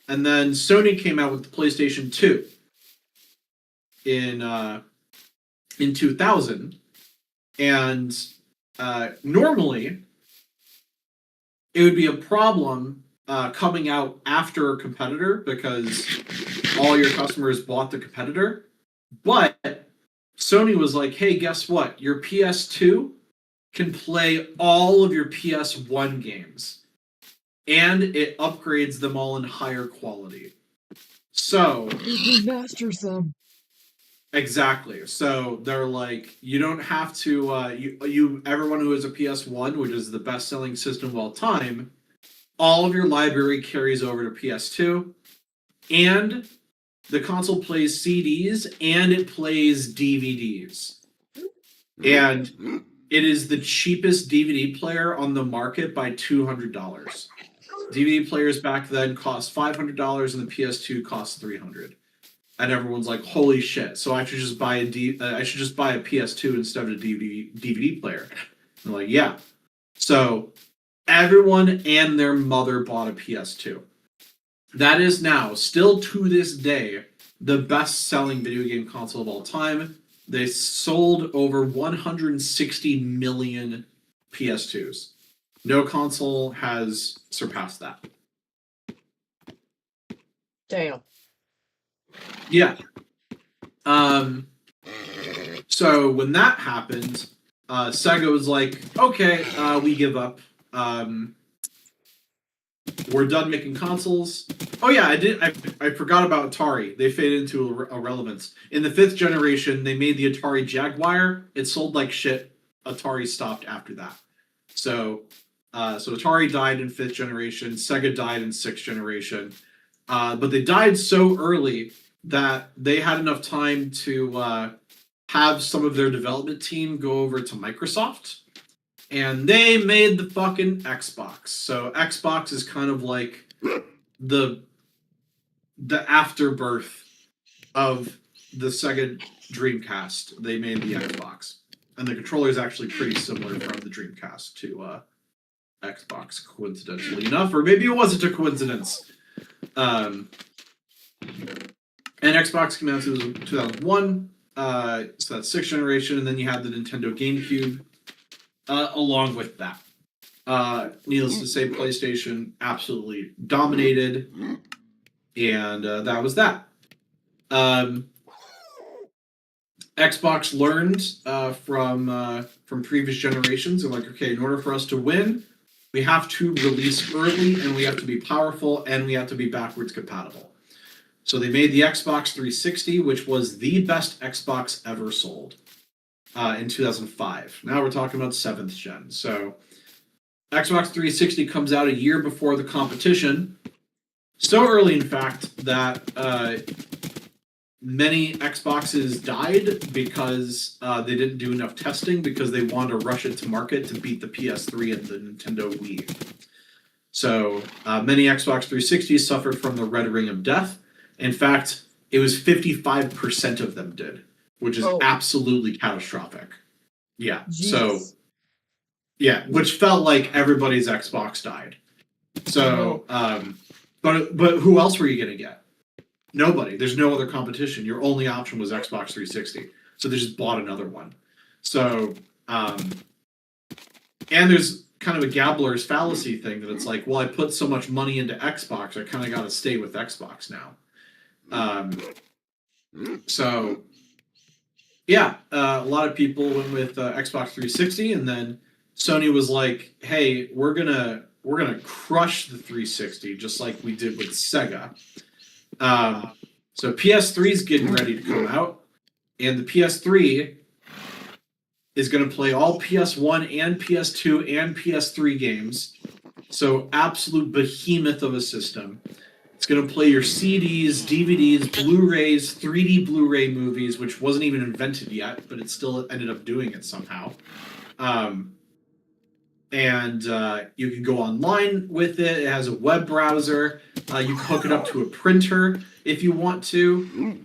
then Sony came out with the PlayStation 2 in 2000. And normally, it would be a problem coming out after a competitor because all your customers bought the competitor. But Sony was like, hey, guess what? Your PS2 can play all of your PS1 games. And it upgrades them all in higher quality. So... remasters them. Exactly. So they're like, you don't have to, everyone who has a PS1, which is the best-selling system of all time, all of your library carries over to PS2, and the console plays CDs, and it plays DVDs. And it is the cheapest DVD player on the market by $200. DVD players back then cost $500, and the PS2 cost $300. And everyone's like, "Holy shit!" So I should just buy a PS2 instead of a DVD player. And they're like, "Yeah." So everyone and their mother bought a PS2. That is now, still to this day, the best-selling video game console of all time. They sold over 160 million PS2s. No console has surpassed that. Damn. Yeah. So when that happened, Sega was like, okay, we give up. We're done making consoles. Oh yeah, I forgot about Atari. They faded into irrelevance. In the 5th generation, they made the Atari Jaguar. It sold like shit. Atari stopped after that. So Atari died in 5th generation. Sega died in 6th generation. But they died so early that they had enough time to have some of their development team go over to Microsoft, and they made the fucking Xbox. So Xbox is kind of like the afterbirth of the Sega Dreamcast. They made the Xbox, and the controller is actually pretty similar from the Dreamcast to Xbox, coincidentally enough, or maybe it wasn't a coincidence. And Xbox came out in 2001, so that's 6th generation, and then you had the Nintendo GameCube along with that. Needless to say, PlayStation absolutely dominated, and that was that. Xbox learned from previous generations, and like, okay, in order for us to win, we have to release early, and we have to be powerful, and we have to be backwards compatible. So they made the Xbox 360, which was the best Xbox ever sold in 2005. Now we're talking about 7th gen. So Xbox 360 comes out a year before the competition. So early, in fact, that many Xboxes died because they didn't do enough testing because they wanted to rush it to market to beat the PS3 and the Nintendo Wii. So many Xbox 360s suffered from the red ring of death. In fact, it was 55% of them did, which is absolutely catastrophic. Yeah. Jeez. So, yeah, which felt like everybody's Xbox died. So, but who else were you going to get? Nobody. There's no other competition. Your only option was Xbox 360. So they just bought another one. So, and there's kind of a gambler's fallacy thing that it's like, well, I put so much money into Xbox, I kind of got to stay with Xbox now. So, yeah, a lot of people went with Xbox 360, and then Sony was like, "Hey, we're gonna crush the 360 just like we did with Sega." So PS3 is getting ready to come out, and the PS3 is going to play all PS1 and PS2 and PS3 games. So absolute behemoth of a system. It's going to play your CDs, DVDs, Blu-rays, 3D Blu-ray movies, which wasn't even invented yet, but it still ended up doing it somehow. And you can go online with it. It has a web browser. You can hook it up to a printer if you want to.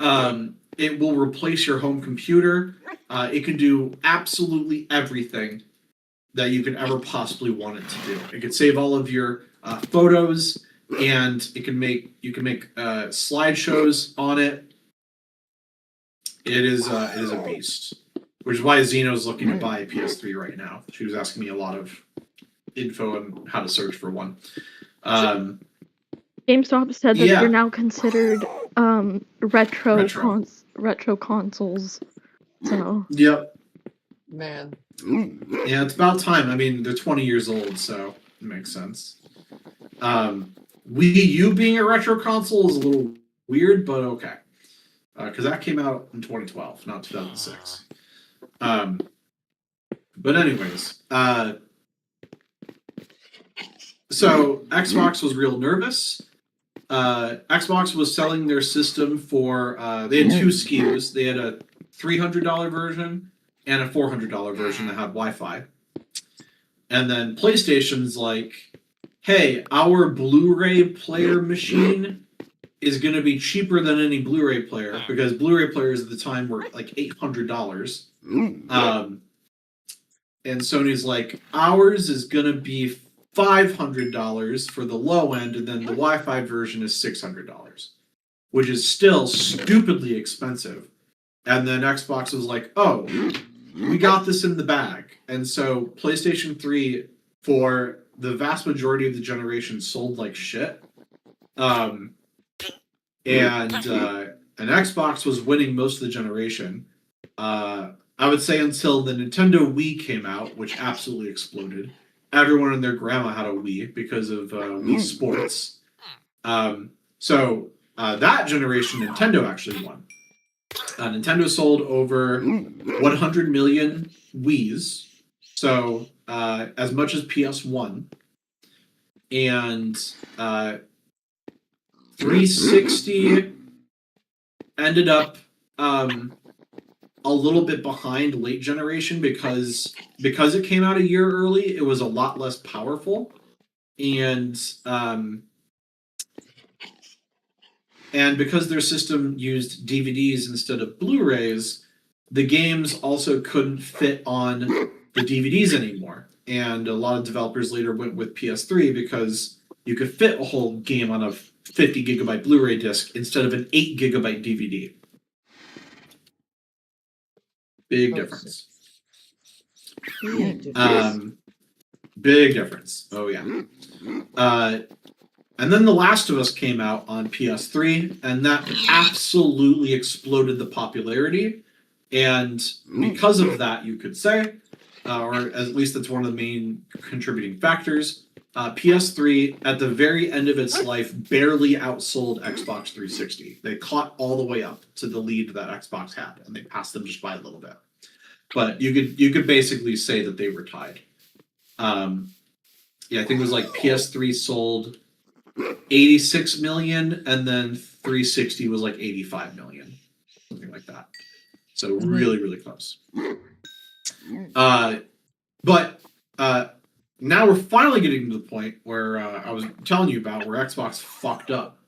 It will replace your home computer. It can do absolutely everything that you could ever possibly want it to do. It can save all of your photos, and you can make slideshows on it. It is a beast, which is why Zeno's looking to buy a PS3 right now. She was asking me a lot of info on how to search for one. GameStop said that Yeah. they're now considered retro consoles. So Yep. Man. Yeah, it's about time. I mean, they're 20 years old, so it makes sense. Wii U being a retro console is a little weird, but okay. Because that came out in 2012, not 2006. But anyways, so Xbox was real nervous. Xbox was selling their system for, they had two SKUs. They had a $300 version and a $400 version that had Wi-Fi. And then PlayStation's like, hey, our Blu-ray player machine is going to be cheaper than any Blu-ray player, because Blu-ray players at the time were like $800. And Sony's like, ours is going to be $500 for the low end, and then the Wi-Fi version is $600, which is still stupidly expensive. And then Xbox was like, oh, we got this in the bag. And so PlayStation 3, for the vast majority of the generation, sold like shit. And Xbox was winning most of the generation. I would say until the Nintendo Wii came out, which absolutely exploded. Everyone and their grandma had a Wii because of Wii Sports. So that generation, Nintendo actually won. Nintendo sold over 100 million Wiis, so as much as PS1, and 360 ended up a little bit behind late generation because it came out a year early. It was a lot less powerful, and because their system used DVDs instead of Blu-rays, the games also couldn't fit on the DVDs anymore. And a lot of developers later went with PS3 because you could fit a whole game on a 50 gigabyte Blu-ray disc instead of an 8 gigabyte DVD. Big difference. Big difference. Oh yeah. And then The Last of Us came out on PS3, and that absolutely exploded the popularity. And because of that, you could say, or at least that's one of the main contributing factors, PS3, at the very end of its life, barely outsold Xbox 360. They caught all the way up to the lead that Xbox had, and they passed them just by a little bit. But you could basically say that they were tied. Yeah, I think it was like PS3 sold 86 million, and then 360 was like 85 million, something like that. So really, really close. But now we're finally getting to the point where I was telling you about where Xbox fucked up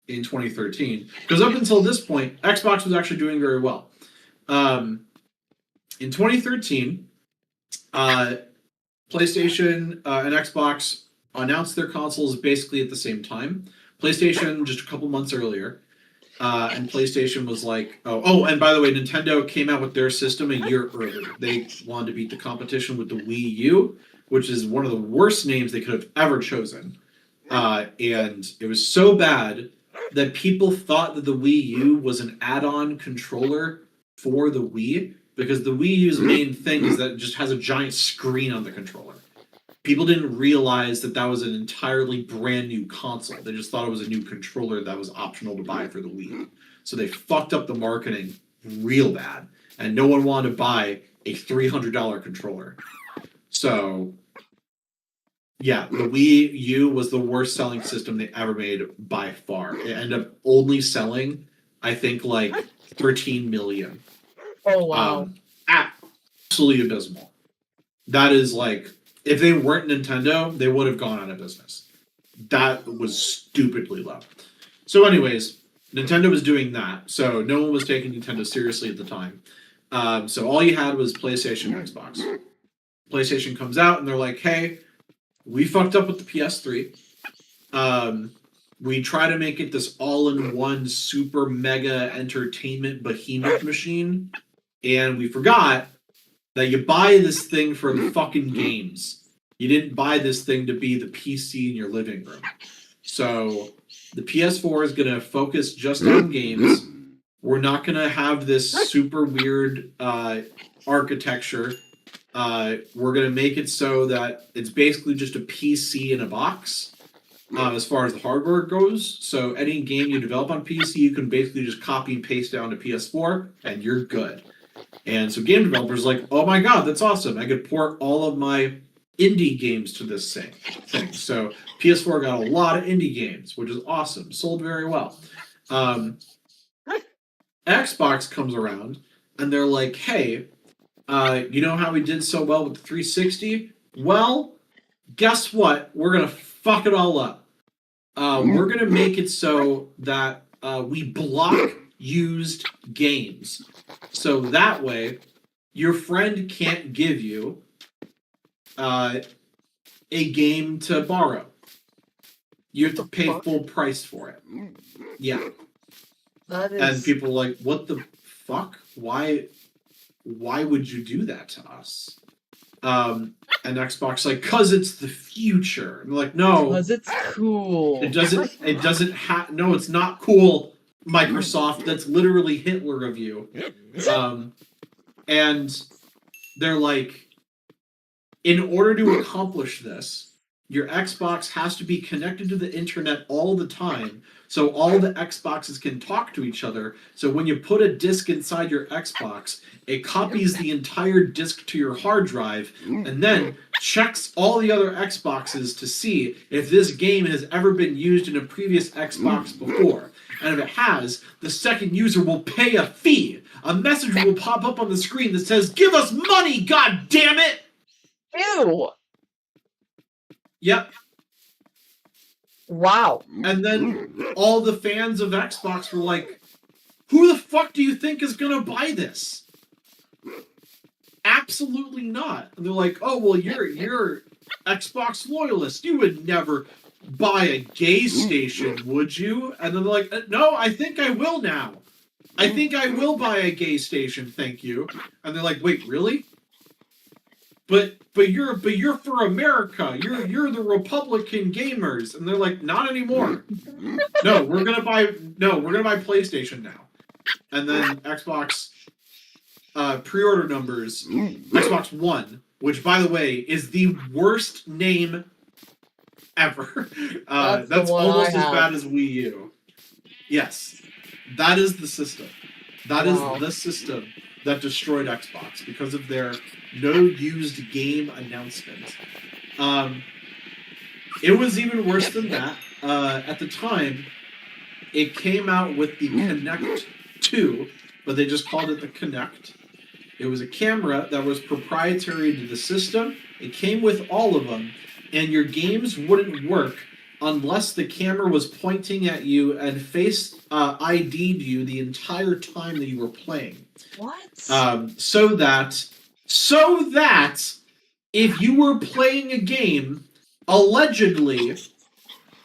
in 2013. Because up until this point, Xbox was actually doing very well. In 2013, PlayStation and Xbox announced their consoles basically at the same time. PlayStation just a couple months earlier. And PlayStation was like, oh, and by the way, Nintendo came out with their system a year earlier. They wanted to beat the competition with the Wii U, which is one of the worst names they could have ever chosen. And it was so bad that people thought that the Wii U was an add-on controller for the Wii, because the Wii U's main thing is that it just has a giant screen on the controller. People didn't realize that that was an entirely brand new console. They just thought it was a new controller that was optional to buy for the Wii. So they fucked up the marketing real bad, and no one wanted to buy a $300 controller. So, yeah, the Wii U was the worst selling system they ever made by far. It ended up only selling, I think, like 13 million. Oh wow. Absolutely abysmal. That is like, if they weren't Nintendo, they would have gone out of business. That was stupidly low. So, anyways, Nintendo was doing that. So no one was taking Nintendo seriously at the time. So all you had was PlayStation, Xbox. PlayStation comes out and they're like, "Hey, we fucked up with the PS3. We try to make it this all-in-one super mega entertainment behemoth machine, and we forgot that you buy this thing for the fucking games. You didn't buy this thing to be the PC in your living room. So the PS4 is going to focus just on games. We're not going to have this super weird architecture. We're going to make it so that it's basically just a PC in a box as far as the hardware goes. So any game you develop on PC, you can basically just copy and paste down to PS4, and you're good." And so game developers are like, "Oh my god, that's awesome. I could port all of my indie games to this thing." So PS4 got a lot of indie games, which is awesome. Sold very well. Xbox comes around, and they're like, "Hey, you know how we did so well with the 360? Well, guess what? We're going to fuck it all up. We're going to make it so that we block used games. So that way, your friend can't give you a game to borrow. You have to pay full price for it." Yeah. That is. And people are like, "What the fuck? Why would you do that to us?" And Xbox like, "'Cause it's the future." And they're like, "No, Because it's cool. it doesn't have, no, it's not cool, Microsoft. That's literally Hitler of you." And they're like, in order to accomplish this, your Xbox has to be connected to the internet all the time, so all the Xboxes can talk to each other. So when you put a disc inside your Xbox, it copies the entire disc to your hard drive, and then checks all the other Xboxes to see if this game has ever been used in a previous Xbox before. And if it has, the second user will pay a fee. A message will pop up on the screen that says, "Give us money, god damn it!" Ew. Yep. Wow. And then all the fans of Xbox were like, "Who the fuck do you think is gonna buy this?" Absolutely not. And they're like, "Oh, well, you're Xbox loyalist. You would never buy a gay station, would you?" And then they're like, "No, I think I will now. I think I will buy a gay station, thank you." And they're like, "Wait, really? But you're for America. You're the Republican gamers." And they're like, "Not anymore. No, we're gonna buy PlayStation now." And then Xbox pre-order numbers, Xbox One, which by the way is the worst name ever. That's the one almost I as have. bad as Wii U. Yes, that is the system. That Wow. is the system that destroyed Xbox because of their no used game announcement. It was even worse than that. At the time, it came out with the Kinect 2, but they just called it the Kinect. It was a camera that was proprietary to the system. It came with all of them, and your games wouldn't work unless the camera was pointing at you and face ID'd you the entire time that you were playing. What? So that if you were playing a game, allegedly,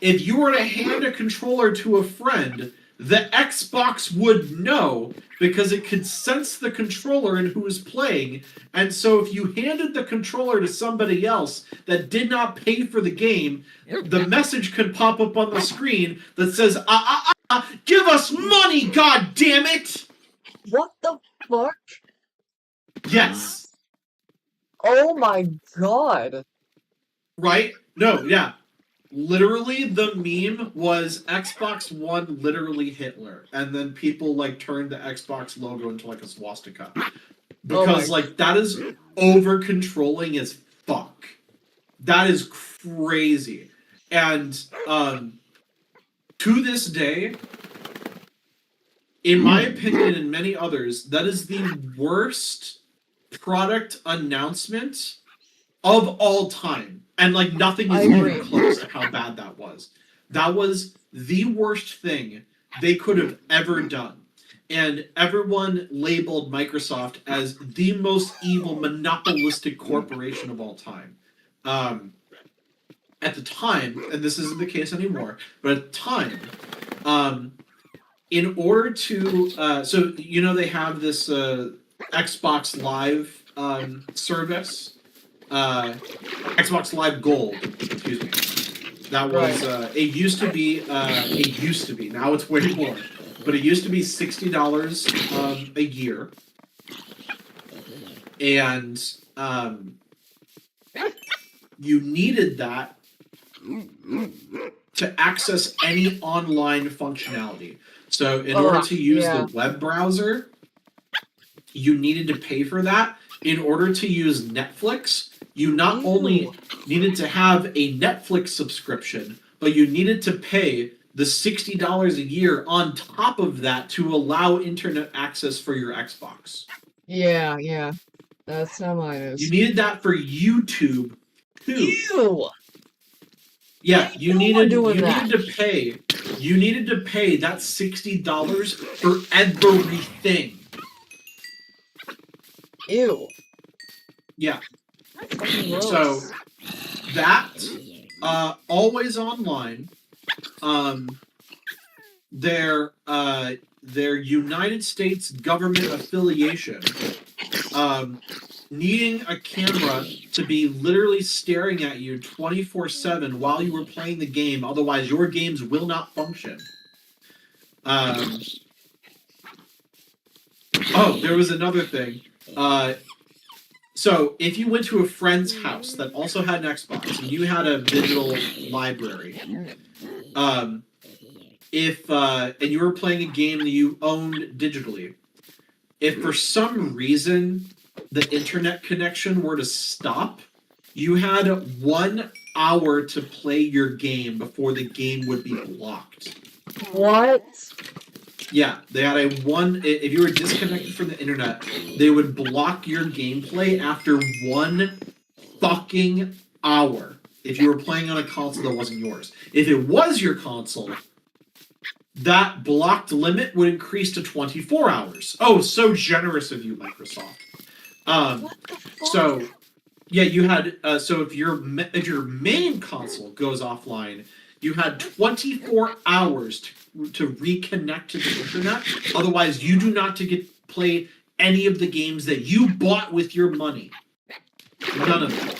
if you were to hand a controller to a friend, the Xbox would know because it could sense the controller and who is playing. And so if you handed the controller to somebody else that did not pay for the game, the message could pop up on the screen that says, "Give us money, god damn it!" What the fuck? Yes. Oh my god. Right? No, yeah. Literally, the meme was Xbox One literally Hitler, and then people like turned the Xbox logo into like a swastika. Because like that is over controlling as fuck. That is crazy. And to this day, in my opinion and many others, that is the worst product announcement of all time. And like nothing I is even agree. close to how bad that was. That was the worst thing they could have ever done. And everyone labeled Microsoft as the most evil monopolistic corporation of all time. At the time, and this isn't the case anymore, but at the time, in order to, so you know they have this Xbox Live service, Xbox Live Gold, excuse me. That was it used to be now it's way more, but it used to be $60 a year, and you needed that to access any online functionality. So in order to use the web browser, you needed to pay for that. In order to use Netflix, you not only needed to have a Netflix subscription, but you needed to pay the $60 a year on top of that to allow internet access for your Xbox. Yeah, yeah. That's how mine is. You needed that for YouTube too. Ew! Yeah, you needed to pay that $60 for everything. Ew. Yeah. Fucking gross. So that always online, their United States government affiliation, needing a camera to be literally staring at you 24/7 while you were playing the game, otherwise your games will not function. Oh, there was another thing. So if you went to a friend's house that also had an Xbox and you had a digital library, and you were playing a game that you owned digitally, if for some reason the internet connection were to stop, you had 1 hour to play your game before the game would be blocked. What? Yeah, they had if you were disconnected from the internet, they would block your gameplay after 1 fucking hour if you were playing on a console that wasn't yours. If it was your console, that blocked limit would increase to 24 hours. Oh, so generous of you, Microsoft. So, yeah, you had so if your main console goes offline, you had 24 hours to reconnect to the internet. Otherwise, you do not play any of the games that you bought with your money. None of them.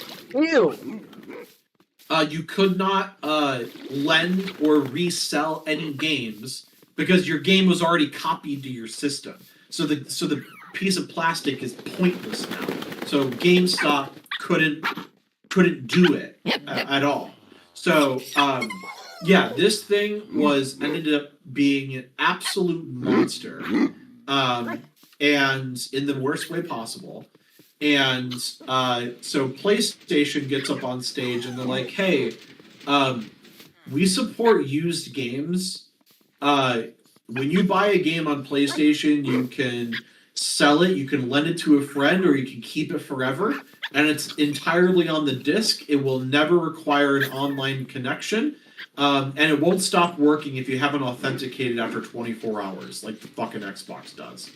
Ew. You could not lend or resell any games because your game was already copied to your system. So the piece of plastic is pointless now. So GameStop couldn't do it at all. So yeah, this thing ended up being an absolute monster, and in the worst way possible. And so PlayStation gets up on stage and they're like, "Hey, we support used games. When you buy a game on PlayStation, you can sell it, you can lend it to a friend, or you can keep it forever. And it's entirely on the disc. It will never require an online connection. And it won't stop working if you haven't authenticated after 24 hours, like the fucking Xbox does."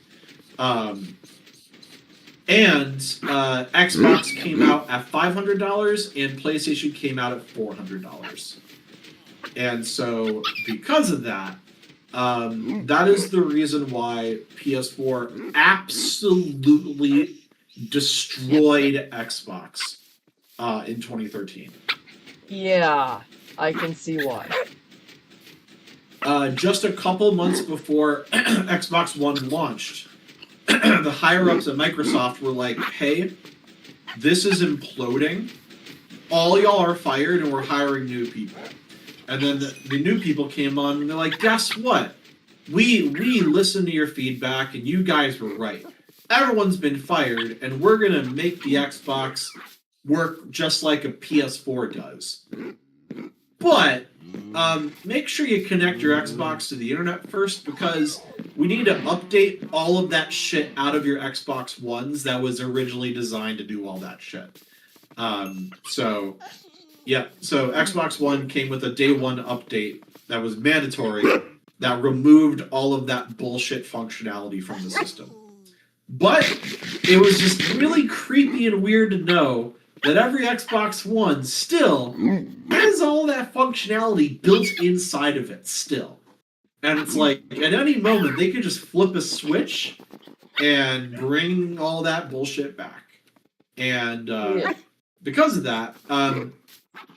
And Xbox came out at $500 and PlayStation came out at $400. And so because of that, that is the reason why PS4 absolutely destroyed Xbox in 2013. Yeah, I can see why. Just a couple months before Xbox One launched, the higher ups at Microsoft were like, "Hey, this is imploding. All y'all are fired, and we're hiring new people." And then the new people came on, and they're like, "Guess what? We listened to your feedback, and you guys were right. Everyone's been fired, and we're gonna make the Xbox work just like a PS4 does. But make sure you connect your Xbox to the internet first, because we need to update all of that shit out of your Xbox Ones that was originally designed to do all that shit." So Xbox One came with a day one update that was mandatory that removed all of that bullshit functionality from the system. But it was just really creepy and weird to know that every Xbox One still has all that functionality built inside of it still. And it's like, at any moment, they could just flip a switch and bring all that bullshit back. And because of that,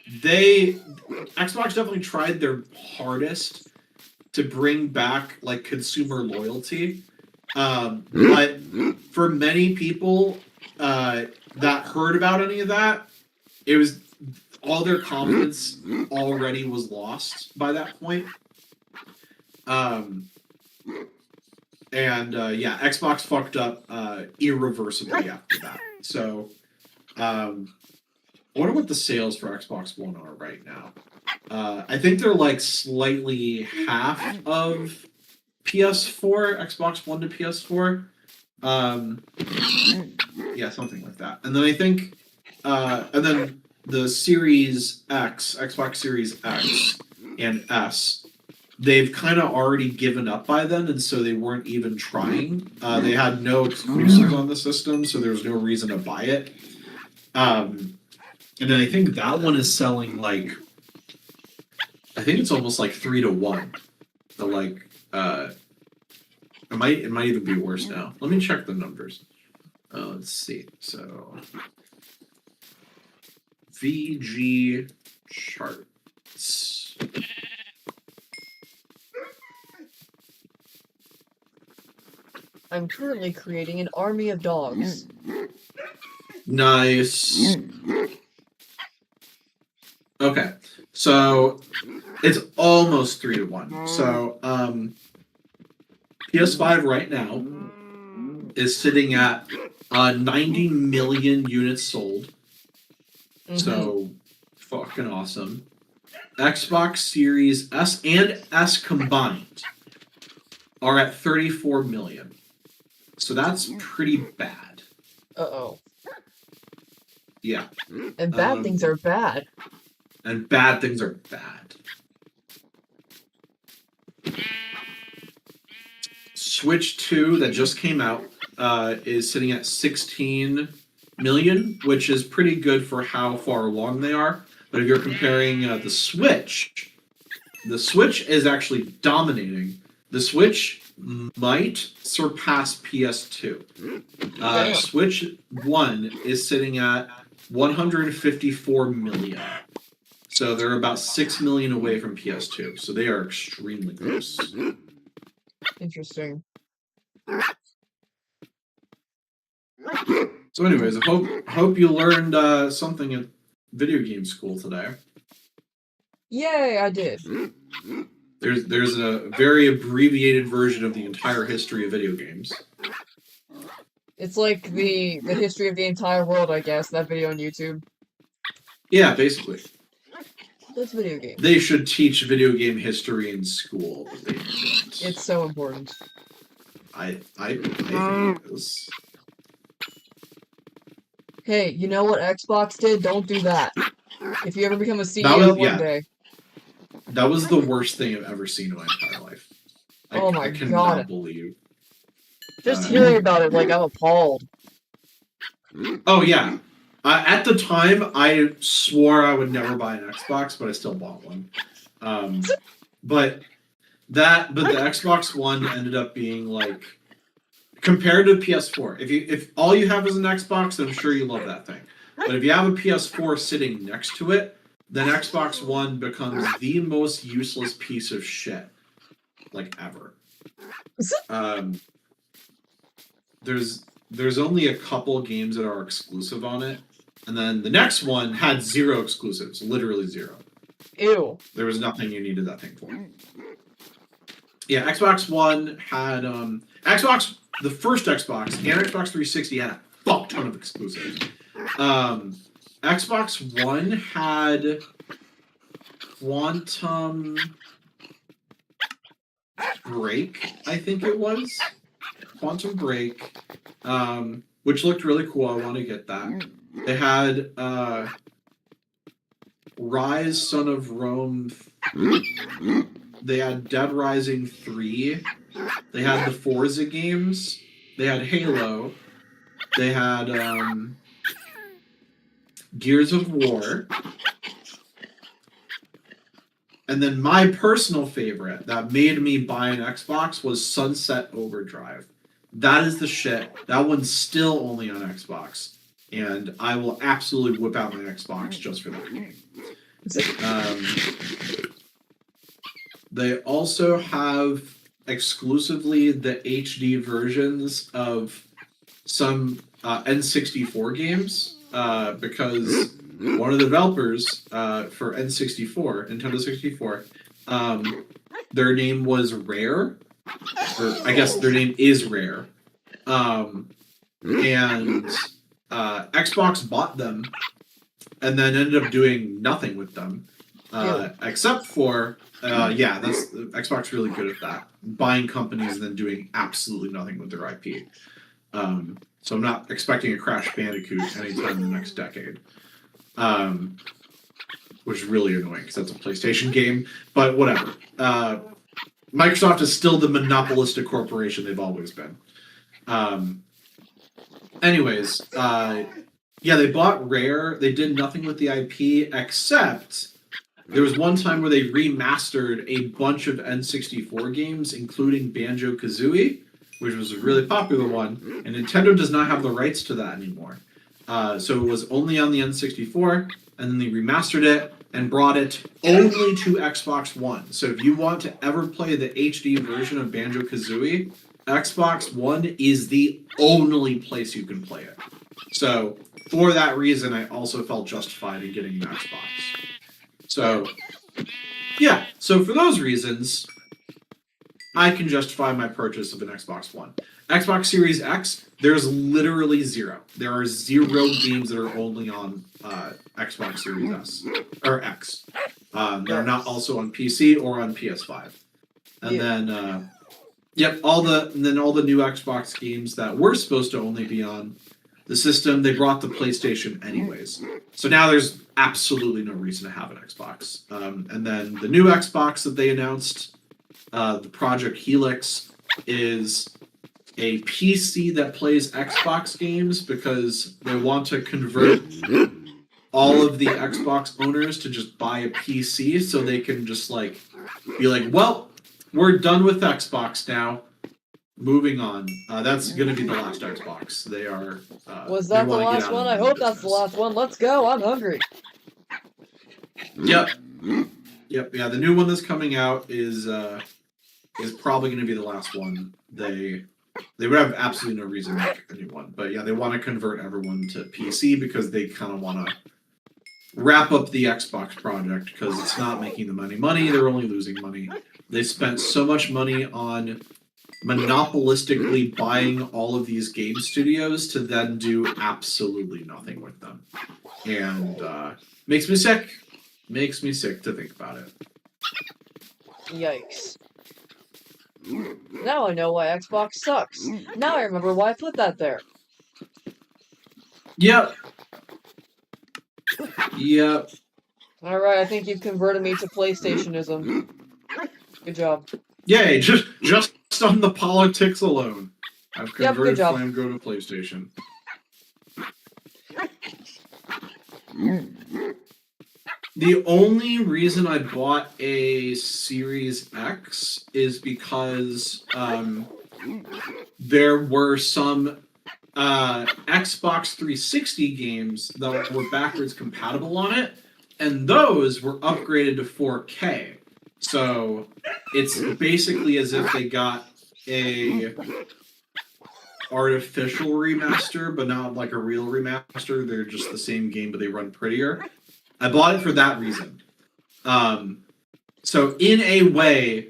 Xbox definitely tried their hardest to bring back like consumer loyalty. But for many people that heard about any of that, it was all their confidence already was lost by that point. Xbox fucked up irreversibly after that. So I wonder what the sales for Xbox One are right now. I think they're like slightly half of PS4, Xbox One to PS4. Yeah, something like that. And then I think, and then the Series X, Xbox Series X and S, they've kind of already given up by then, and so they weren't even trying. They had no exclusives on the system, so there was no reason to buy it. And then I think that one is selling like, I think it's almost like 3-1. So like, it might even be worse now. Let me check the numbers. Let's see. So VG charts. I'm currently creating an army of dogs. Nice. Okay, so it's almost 3-1. So PS5 right now is sitting at 90 million units sold. Mhm. So fucking awesome. Xbox Series S and S combined are at 34 million. So that's pretty bad. Uh-oh. Yeah. And bad things are bad. And bad things are bad. Switch 2 that just came out is sitting at 16 million, which is pretty good for how far along they are. But if you're comparing the Switch is actually dominating. The Switch might surpass PS2. Switch 1 is sitting at 154 million. So they're about 6 million away from PS2. So they are extremely close. Interesting. So anyways, I hope you learned something at video game school today. Yay, I did. There's a very abbreviated version of the entire history of video games. It's like the history of the entire world, I guess, that video on YouTube. Yeah, basically. That's video games. They should teach video game history in school, but they don't. It's so important. I think it is. Hey, you know what Xbox did? Don't do that. If you ever become a CEO one day. That was the worst thing I've ever seen in my entire life. I cannot believe. Just hearing about it, like, I'm appalled. Oh, yeah. At the time, I swore I would never buy an Xbox, but I still bought one. But the Xbox One ended up being like, compared to PS4. If all you have is an Xbox, then I'm sure you love that thing. But if you have a PS4 sitting next to it, then Xbox One becomes the most useless piece of shit, like, ever. there's only a couple games that are exclusive on it, and then the next one had 0 exclusives, literally 0. Ew. There was nothing you needed that thing for. Yeah, Xbox One had Xbox, the first Xbox and Xbox 360 had a fuck ton of exclusives. Xbox One had Quantum Break, I think it was. Quantum Break, which looked really cool. I want to get that. They had Rise, Son of Rome. They had Dead Rising 3. They had the Forza games. They had Halo. They had Gears of War. And then my personal favorite that made me buy an Xbox was Sunset Overdrive. That is the shit. That one's still only on Xbox. And I will absolutely whip out my Xbox just for that game. They also have exclusively the HD versions of some N64 games because one of the developers for N64, Nintendo 64, their name was Rare, or I guess their name is Rare, and Xbox bought them and then ended up doing nothing with them, except for that's Xbox really good at that, buying companies and then doing absolutely nothing with their IP. So I'm not expecting a Crash Bandicoot anytime in the next decade, which is really annoying because that's a PlayStation game. But whatever. Microsoft is still the monopolistic corporation they've always been. Anyways, they bought Rare. They did nothing with the IP except there was one time where they remastered a bunch of N64 games, including Banjo-Kazooie, which was a really popular one, and Nintendo does not have the rights to that anymore. So it was only on the N64, and then they remastered it and brought it only to Xbox One. So if you want to ever play the HD version of Banjo-Kazooie, Xbox One is the only place you can play it. So for that reason, I also felt justified in getting an Xbox. So, yeah. So for those reasons, I can justify my purchase of an Xbox One. Xbox Series X, there's literally 0. There are 0 games that are only on Xbox Series S or X. They're not also on PC or on PS5. And then, all the new Xbox games that were supposed to only be on the system, they brought the PlayStation anyways. So now there's absolutely no reason to have an Xbox. And then the new Xbox that they announced, the Project Helix, is a PC that plays Xbox games because they want to convert all of the Xbox owners to just buy a PC so they can just be like, well, we're done with Xbox now. Moving on. That's going to be the last Xbox. They are. Was that the last one? I hope that's the last one. Let's go. I'm hungry. Yep. Yeah, the new one that's coming out is probably going to be the last one. They would have absolutely no reason to make a new one. But yeah, they want to convert everyone to PC because they kind of want to wrap up the Xbox project because it's not making them any money. They're only losing money. They spent so much money on monopolistically buying all of these game studios to then do absolutely nothing with them. And makes me sick. Makes me sick to think about it. Yikes. Now I know why Xbox sucks. Now I remember why I put that there. Yep. Alright, I think you've converted me to PlayStationism. Good job. Yay, just on the politics alone. I've converted good job. Flamgo to PlayStation. The only reason I bought a Series X is because there were some Xbox 360 games that were backwards compatible on it, and those were upgraded to 4K. So it's basically as if they got a artificial remaster, but not like a real remaster. They're just the same game, but they run prettier. I bought it for that reason. So in a way,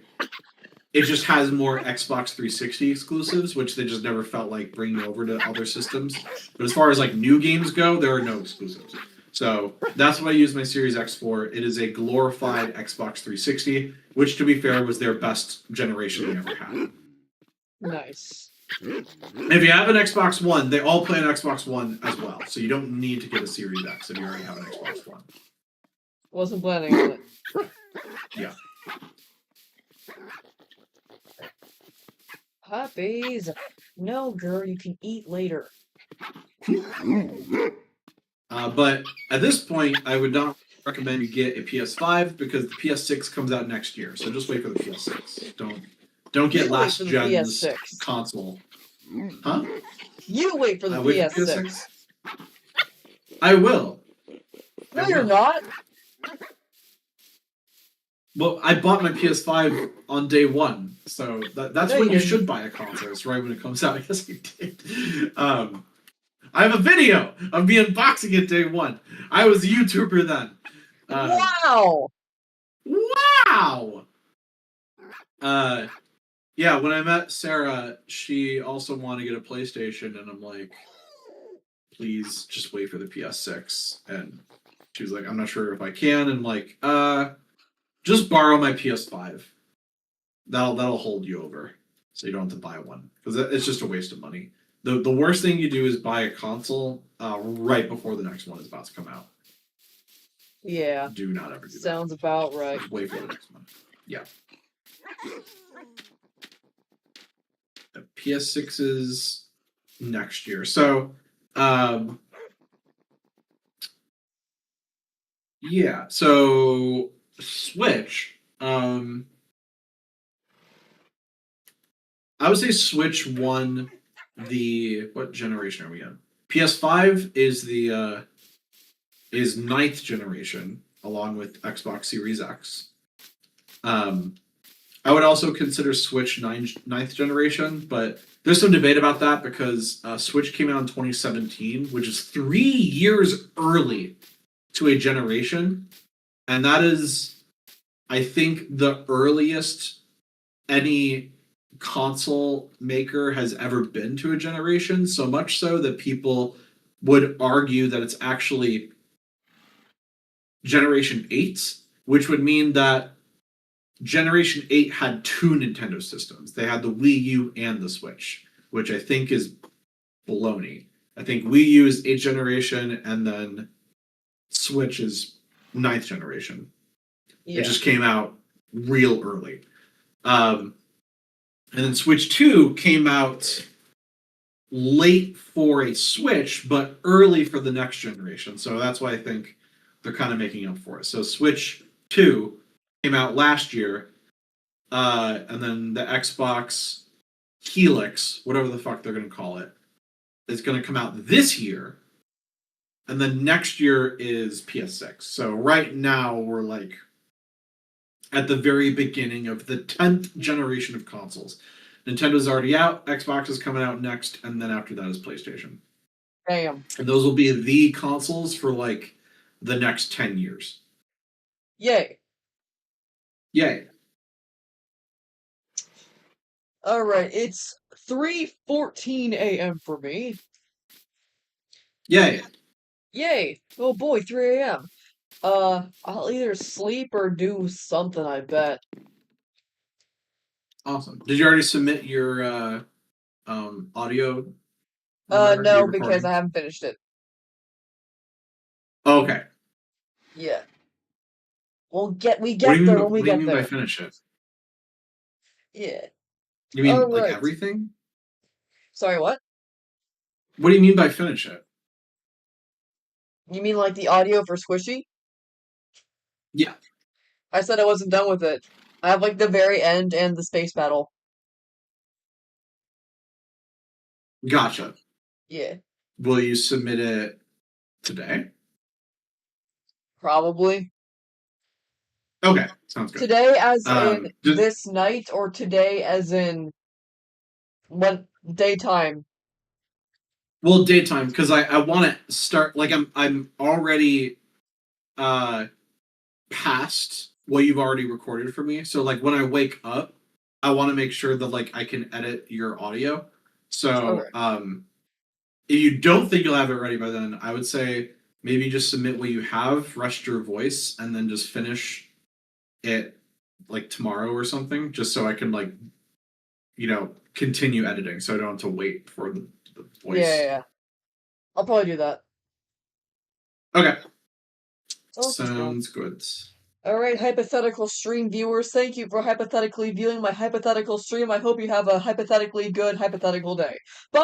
it just has more Xbox 360 exclusives, which they just never felt like bringing over to other systems. But as far as like new games go, there are no exclusives. So that's what I use my Series X for. It is a glorified Xbox 360, which to be fair was their best generation they ever had. Nice. If you have an Xbox One, they all play on Xbox One as well. So you don't need to get a Series X if you already have an Xbox One. Wasn't planning on it. Yeah. Puppies. No, girl, you can eat later. But at this point, I would not recommend you get a PS5 because the PS6 comes out next year. So just wait for the PS6. Don't get You wait last for the gen's PS6. console. Huh? You wait for the Wait for PS6. I will. No, I you're will. not. Well, I bought my PS5 on day one, so that's No, when you you didn't. should buy a console. It's right when it comes out. I guess I did. I have a video of me unboxing it day one. I was a YouTuber then. Wow. Wow. Yeah, when I met Sarah, she also wanted to get a PlayStation, and I'm like, please just wait for the PS6. And she was like, I'm not sure if I can. And I'm like, just borrow my PS5. That'll hold you over, so you don't have to buy one because it's just a waste of money. The worst thing you do is buy a console right before the next one is about to come out. Yeah. Do not ever do that. Sounds about right. Just wait for the next one. Yeah. The PS6 is next year. So, yeah. So Switch. I would say Switch won the what generation are we in? PS5 is the is 9th generation along with Xbox Series X. I would also consider Switch 9th generation, but there's some debate about that because Switch came out in 2017, which is 3 years early to a generation, and that is, I think, the earliest any console maker has ever been to a generation, so much so that people would argue that it's actually Generation 8, which would mean that Generation 8 had 2 Nintendo systems. They had the Wii U and the Switch, which I think is baloney. I think Wii U is 8th generation, and then Switch is 9th generation. Yeah. It just came out real early. And then Switch 2 came out late for a Switch, but early for the next generation. So that's why I think they're kind of making up for it. So Switch 2 came out last year, and then the Xbox Helix, whatever the fuck they're going to call it, is going to come out this year. And then next year is PS6. So right now we're like at the very beginning of the 10th generation of consoles. Nintendo's already out, Xbox is coming out next, and then after that is PlayStation. Damn. And those will be the consoles for like the next 10 years. Yay. Yay. All right, it's 3:14 a.m. for me. Yay. Yay. Oh boy, 3 a.m. I'll either sleep or do something, I bet. Awesome. Did you already submit your audio? No, because I haven't finished it. Oh, okay. Yeah. We get What do there you mean, when we what do you get mean by there. finish it? Yeah. You mean All like right. everything? Sorry, what? What do you mean by finish it? You mean like the audio for Squishy? Yeah. I said I wasn't done with it. I have like the very end and the space battle. Gotcha. Yeah. Will you submit it today? Probably. Okay, sounds good. Today as in just- this night or today as in what daytime? Well, daytime, because I want to start like I'm already past what you've already recorded for me. So like when I wake up, I want to make sure that like I can edit your audio. So Okay. if you don't think you'll have it ready by then, I would say maybe just submit what you have, rest your voice, and then just finish it like tomorrow or something, just so I can like continue editing, so I don't have to wait for the voice. Yeah. I'll probably do that. Okay. Okay. Sounds good. All right, hypothetical stream viewers, thank you for hypothetically viewing my hypothetical stream. I hope you have a hypothetically good hypothetical day. Bye.